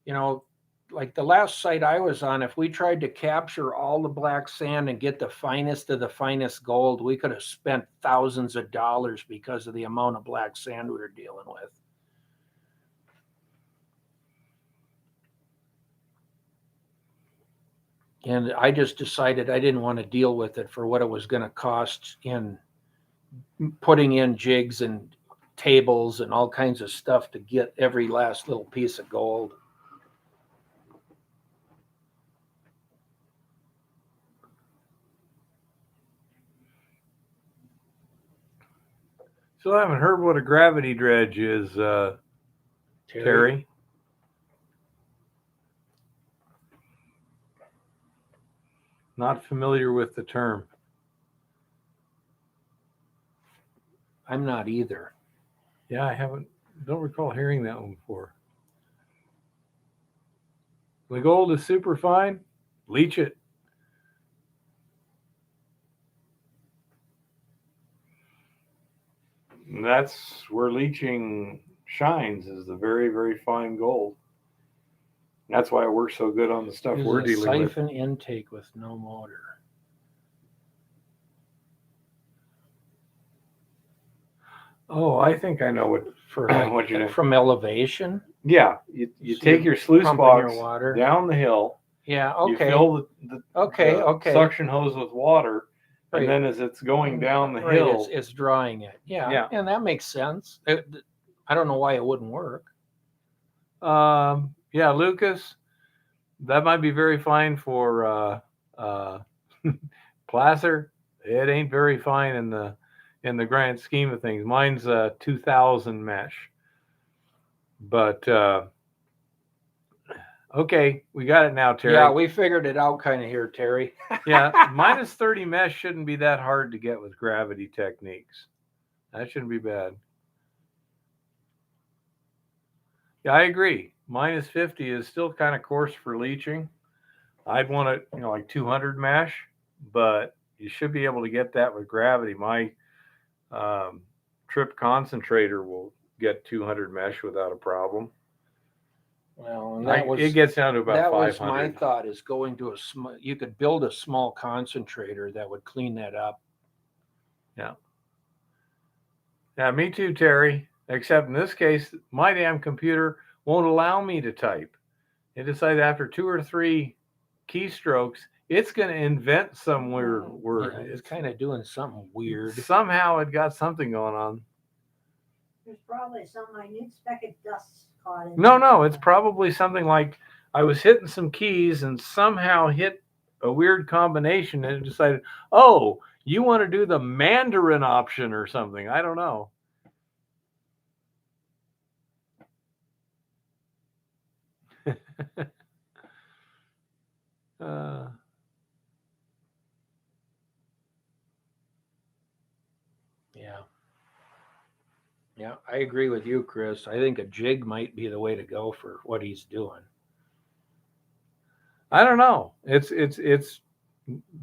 you know, like the last site I was on, if we tried to capture all the black sand and get the finest of the finest gold, we could have spent thousands of dollars because of the amount of black sand we were dealing with. And I just decided I didn't want to deal with it for what it was going to cost in putting in jigs and tables and all kinds of stuff to get every last little piece of gold. So I haven't heard what a gravity dredge is, Terry. Not familiar with the term. I'm not either. Yeah, don't recall hearing that one before. The gold is super fine, leach it. And that's where leaching shines, is the very, very fine gold. That's why it works so good on the stuff Use we're a dealing with. siphon intake with no motor. Oh, I think I know what For what you do. from elevation. Yeah, you So take you're your sluice pumping box your water. down the hill. Yeah. You Okay. fill the Okay. suction hose with water, Right. and then as it's going down the Right, hill, it's drawing it. Yeah. Yeah. And that makes sense. I don't know why it wouldn't work. yeah, Lucas, that might be very fine for placer. It ain't very fine in the grand scheme of things. Mine's 2000 mesh, but okay, we got it now, Terry. Yeah, we figured it out kind of here, Terry. Yeah, minus 30 mesh shouldn't be that hard to get with gravity techniques. That shouldn't be bad. Yeah, I agree. Minus 50 is still kind of coarse for leaching. I'd want it, like 200 mesh, but you should be able to get that with gravity. My trip concentrator will get 200 mesh without a problem. Well, and It gets down to about that 500. was my thought, is going to you could build a small concentrator that would clean that up. Yeah, me too, Terry. Except in this case, my damn computer won't allow me to type. It decided after 2 or 3 keystrokes, it's going to invent some weird word. Yeah, it's kind of doing something weird. Somehow it got something going on. There's probably some minute speck of dust caught in No, it's probably something like I was hitting some keys and somehow hit a weird combination and it decided, oh, you want to do the Mandarin option or something. I don't know. Yeah, I agree with you, Chris. I think a jig might be the way to go for what he's doing. I don't know. It's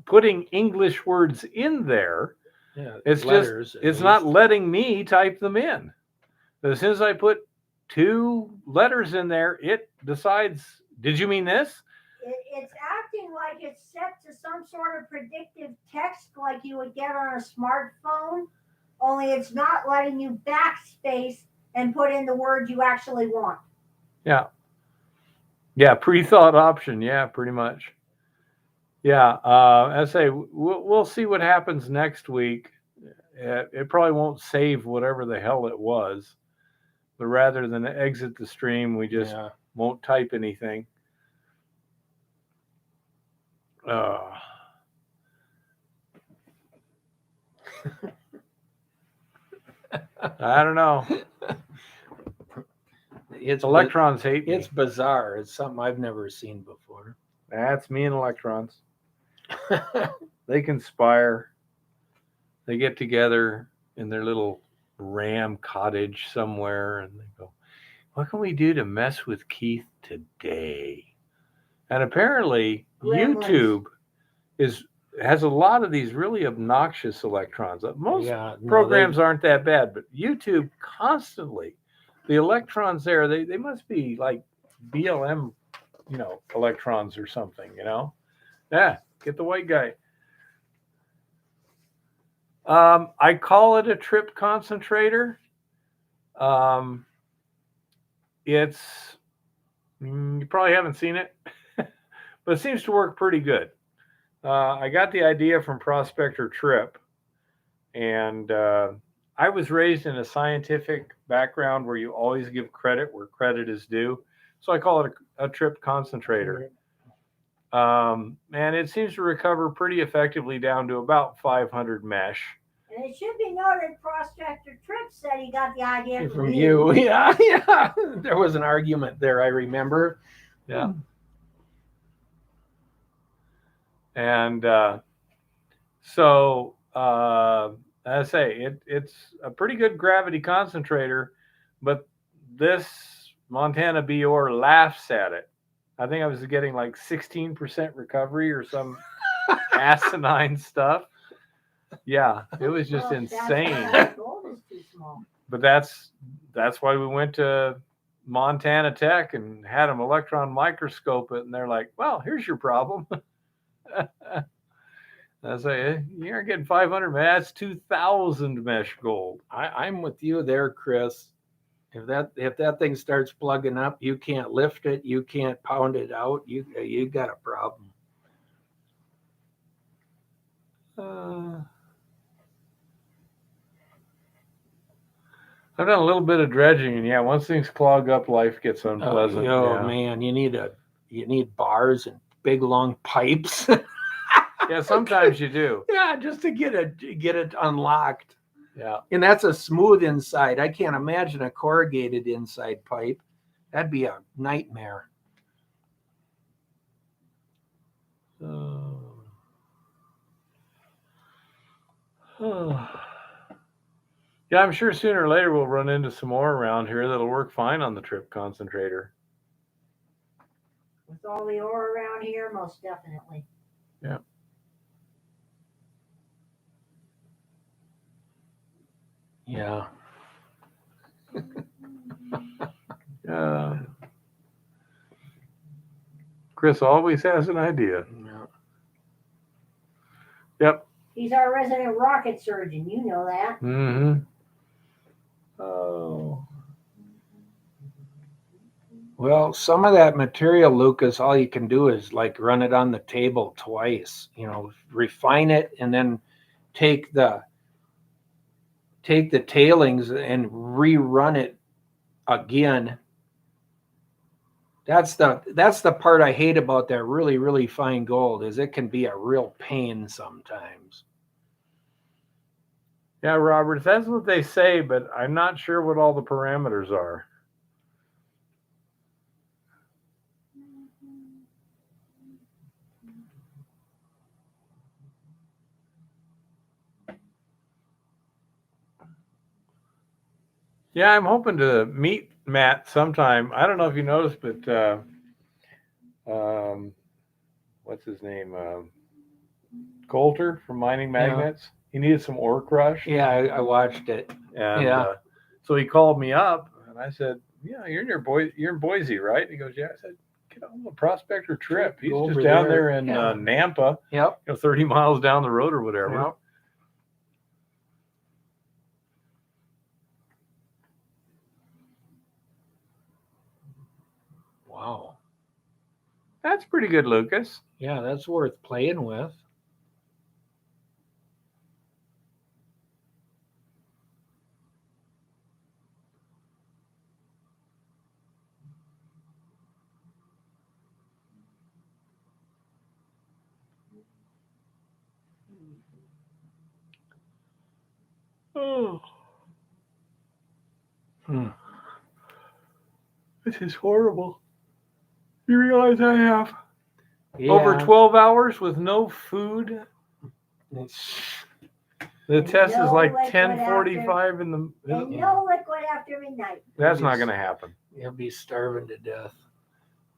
putting English words in there. Yeah, It's letters, just, it's not letting me type them in. As soon as I put 2 letters in there, it decides, did you mean this? It's acting like it's set to some sort of predictive text like you would get on a smartphone, only it's not letting you backspace and put in the word you actually want. Yeah. Yeah, pre-thought option. Yeah, pretty much. Yeah, I say we'll see what happens next week. It probably won't save whatever the hell it was, but rather than exit the stream, we just won't type anything. I don't know. It's Electrons hate me. It's bizarre. It's something I've never seen before. That's me and electrons. They conspire. They get together in their little ram cottage somewhere and they go, what can we do to mess with Keith today? And apparently Gremlins. YouTube has a lot of these really obnoxious electrons. Most Yeah, no, programs aren't that bad, but YouTube constantly, the electrons there, they must be like BLM, electrons or something, Yeah, get the white guy. I call it a trip concentrator. It's you probably haven't seen it, but it seems to work pretty good. I got the idea from Prospector Trip, and I was raised in a scientific background where you always give credit where credit is due. So I call it a trip concentrator. And it seems to recover pretty effectively down to about 500 mesh. And it should be noted, Prospector Trip said he got the idea from you. Yeah. There was an argument there, I remember. Yeah. And so, as I say, it's a pretty good gravity concentrator, but this Montana BOR laughs at it. I think I was getting like 16% recovery or some asinine stuff. Yeah, it was just insane. Gold is too small. But that's why we went to Montana Tech and had them electron microscope it, and they're like, well, here's your problem. I say, you aren't getting 500 mesh, that's 2,000 mesh gold. I'm with you there, Chris. If that thing starts plugging up, you can't lift it, you can't pound it out, you got a problem. I've done a little bit of dredging, and yeah, once things clog up, life gets unpleasant. Man, you need bars and big long pipes. Yeah, sometimes you do. Yeah, just to get it unlocked. Yeah, and that's a smooth inside. I can't imagine a corrugated inside pipe. That'd be a nightmare. Yeah, I'm sure sooner or later we'll run into some more around here that'll work fine on the trip concentrator. With all the ore around here, most definitely. Yeah. Yeah. Chris always has an idea. Yeah. Yep. He's our resident rocket surgeon. You know that. Mm-hmm. Oh. Well, some of that material, Lucas, all you can do is like run it on the table twice, refine it and then take the tailings and rerun it again. That's the part I hate about that really, really fine gold is it can be a real pain sometimes. Yeah, Robert, that's what they say, but I'm not sure what all the parameters are. Yeah, I'm hoping to meet Matt sometime. I don't know if you noticed, but what's his name? Coulter from Mining Magnets. Yeah. He needed some ore crush. Yeah, I watched it. And so he called me up, and I said, "Yeah, you're in Boise, right?" And he goes, "Yeah." I said, "Get on the Prospector Trip. He's just down there in Nampa. Yep. 30 miles down the road or whatever." Yep. Wow. That's pretty good, Lucas. Yeah, that's worth playing with. Oh, Hmm. this is horrible. You realize I have Yeah. over 12 hours with no food? The test is No like liquid 10:45 in the. And no liquid after midnight. That's not going to happen. You'll be starving to death.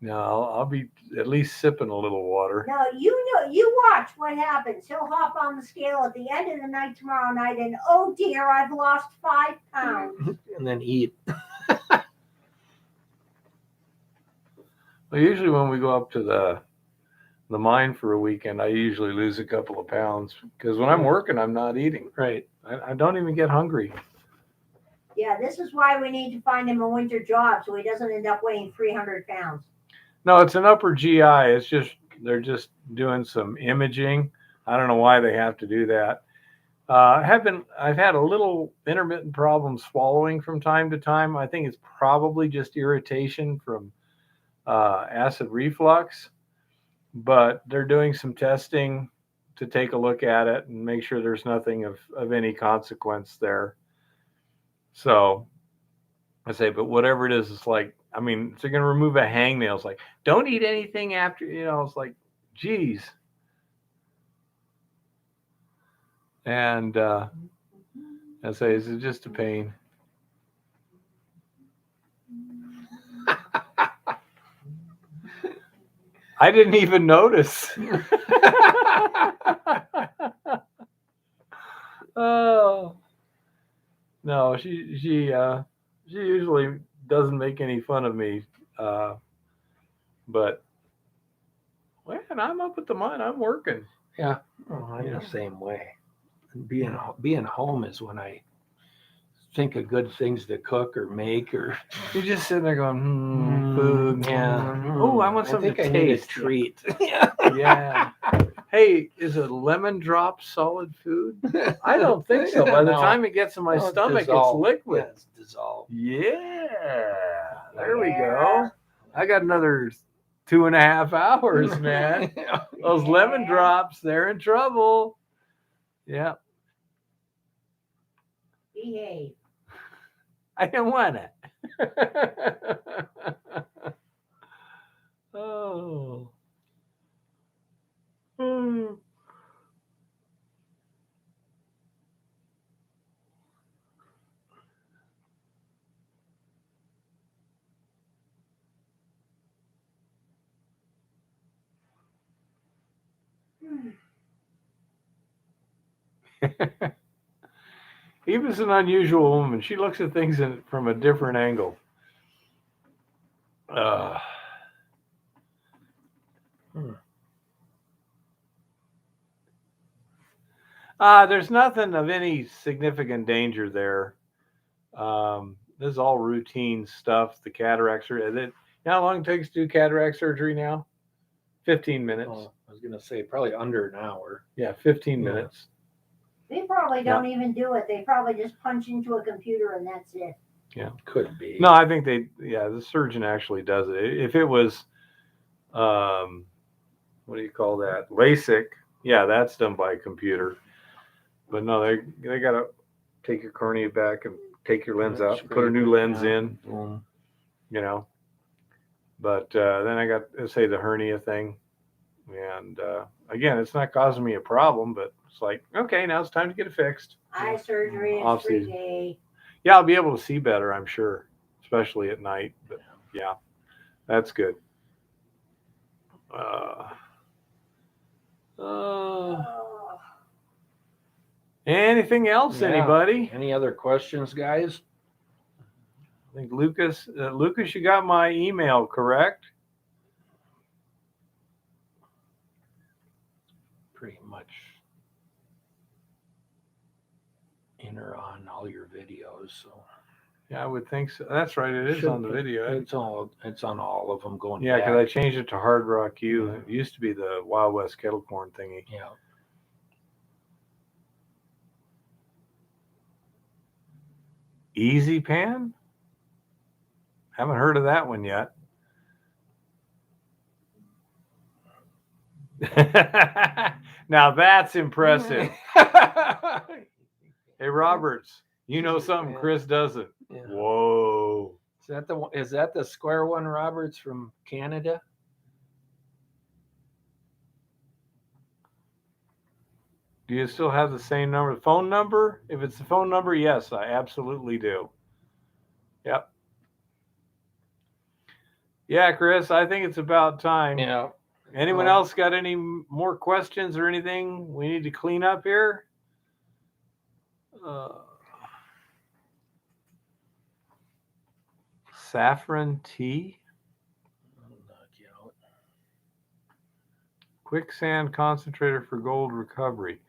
No, I'll be at least sipping a little water. No, you watch what happens. He'll hop on the scale at the end of the night tomorrow night, and oh dear, I've lost 5 pounds. And then eat. Well, usually when we go up to the mine for a weekend, I usually lose a couple of pounds because when I'm working, I'm not eating. Right. I don't even get hungry. Yeah, this is why we need to find him a winter job so he doesn't end up weighing 300 pounds. No, it's an upper GI. It's just they're just doing some imaging. I don't know why they have to do that. I've had a little intermittent problem swallowing from time to time. I think it's probably just irritation from acid reflux, but they're doing some testing to take a look at it and make sure there's nothing of any consequence there. So I say, but whatever it is, it's like, I mean, if they're going to remove a hangnail, it's like, don't eat anything after, it's like, geez. And I say, is it just a pain? I didn't even notice. Oh no, she usually doesn't make any fun of me, but when I'm up at the mine, I'm working. Yeah. Oh, I'm the same way. Being home is when I think of good things to cook or make, or You're just sitting there going, food. Yeah. Oh, I want something I think to I need a taste. treat. Yeah. Hey, is a lemon drop solid food? I don't think so. By the No. time it gets in my No, it's stomach, dissolved. it's liquid. Yeah, it's dissolved. Yeah. There we go. I got another 2.5 hours, man. Those lemon drops, they're in trouble. Yeah. Behave. I didn't want it. Oh. Hmm. Eva's an unusual woman. She looks at things from a different angle. There's nothing of any significant danger there. This is all routine stuff. The cataract surgery. You know how long it takes to do cataract surgery now? 15 minutes. Oh, I was gonna say probably under an hour. Yeah, 15 Yeah. minutes. They probably don't even do it. They probably just punch into a computer and that's it. Yeah, could be. No, I think the surgeon actually does it. If it was, what do you call that? LASIK. Yeah, that's done by a computer. But no, they gotta take your cornea back and take your lens out, and put a new lens in. But then I got, let's say, the hernia thing, and again, it's not causing me a problem, but it's like, okay, now it's time to get it fixed. Eye surgery is Off-season. 3 day. Yeah, I'll be able to see better, I'm sure, especially at night. But yeah, that's good. Anything else, Yeah. anybody? Any other questions, guys? I think Lucas, you got my email, correct? Pretty much enter on all your videos, so Yeah, I would think so. That's right. It is on the video. It's on all of them going. Yeah, because I back. changed it to Hard Rock U. It used to be the Wild West kettle corn thingy. Yeah. Easy Pan? Haven't heard of that one yet. Now that's impressive. Hey, Roberts, you know something Yeah. Chris doesn't. Yeah. Whoa. Is that the square one, Roberts, from Canada? Do you still have the same number? Phone number? If it's the phone number, yes, I absolutely do. Yep. Yeah, Chris, I think it's about time. Yeah. Anyone Well- else got any more questions or anything we need to clean up here? Saffron tea? Quicksand concentrator for gold recovery.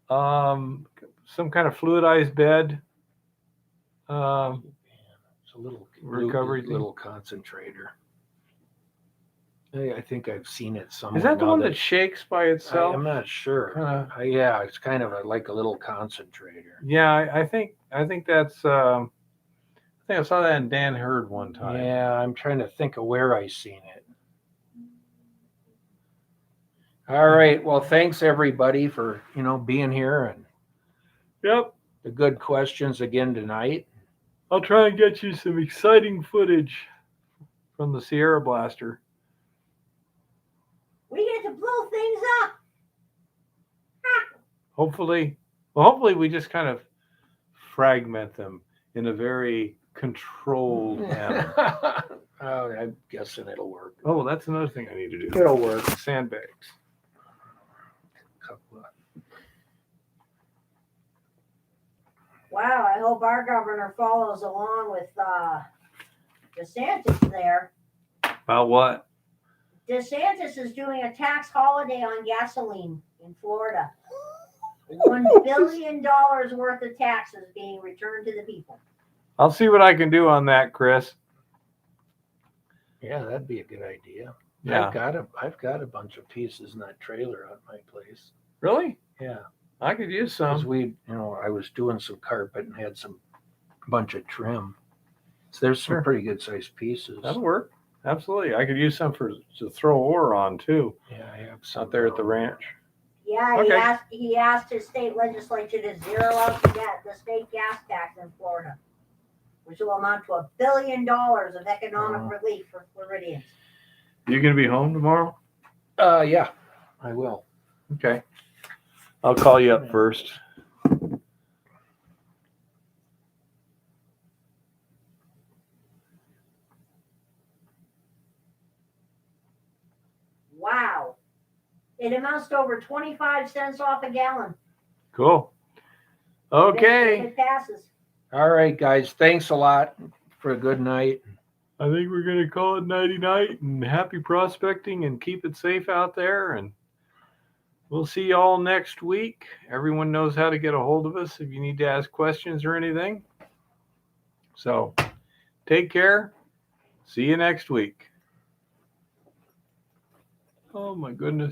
Some kind of fluidized bed. It's a little Recovery little concentrator. I think I've seen it somewhere. Is that the now one that shakes by itself? I'm not sure. Yeah, it's kind of like a little concentrator. Yeah, I think that's. I think I saw that in Dan Hurd one time. Yeah, I'm trying to think of where I seen it. All right. Well, thanks everybody for being here and Yep. the good questions again tonight. I'll try and get you some exciting footage from the Sierra Blaster. We get to blow things up. Hopefully we just kind of fragment them in a very controlled manner. Oh, I'm guessing it'll work. Oh, that's another thing I need to do. It'll work. Sandbags. Wow, I hope our governor follows along with DeSantis there. About what? DeSantis is doing a tax holiday on gasoline in Florida. $1 billion worth of taxes being returned to the people. I'll see what I can do on that, Chris. Yeah, that'd be a good idea. Yeah. I've got a bunch of pieces in that trailer at my place. Really? Yeah. I could use Because some. I was doing some carpet and had some bunch of trim. So there's some Sure. pretty good sized pieces. That'll work. Absolutely. I could use some to throw ore on too. Yeah, I have some Out there at the ranch. Yeah, Okay. he asked his state legislature to zero out the state gas tax in Florida, which will amount to $1 billion of economic relief for Floridians. You gonna be home tomorrow? Yeah, I will. Okay. I'll call you up first. Wow. It amounts to over 25 cents off a gallon. Cool. If Okay. it passes. All right, guys. Thanks a lot for a good night. I think we're gonna call it nighty night and happy prospecting and keep it safe out there, and we'll see y'all next week. Everyone knows how to get a hold of us if you need to ask questions or anything. So take care. See you next week. Oh my goodness.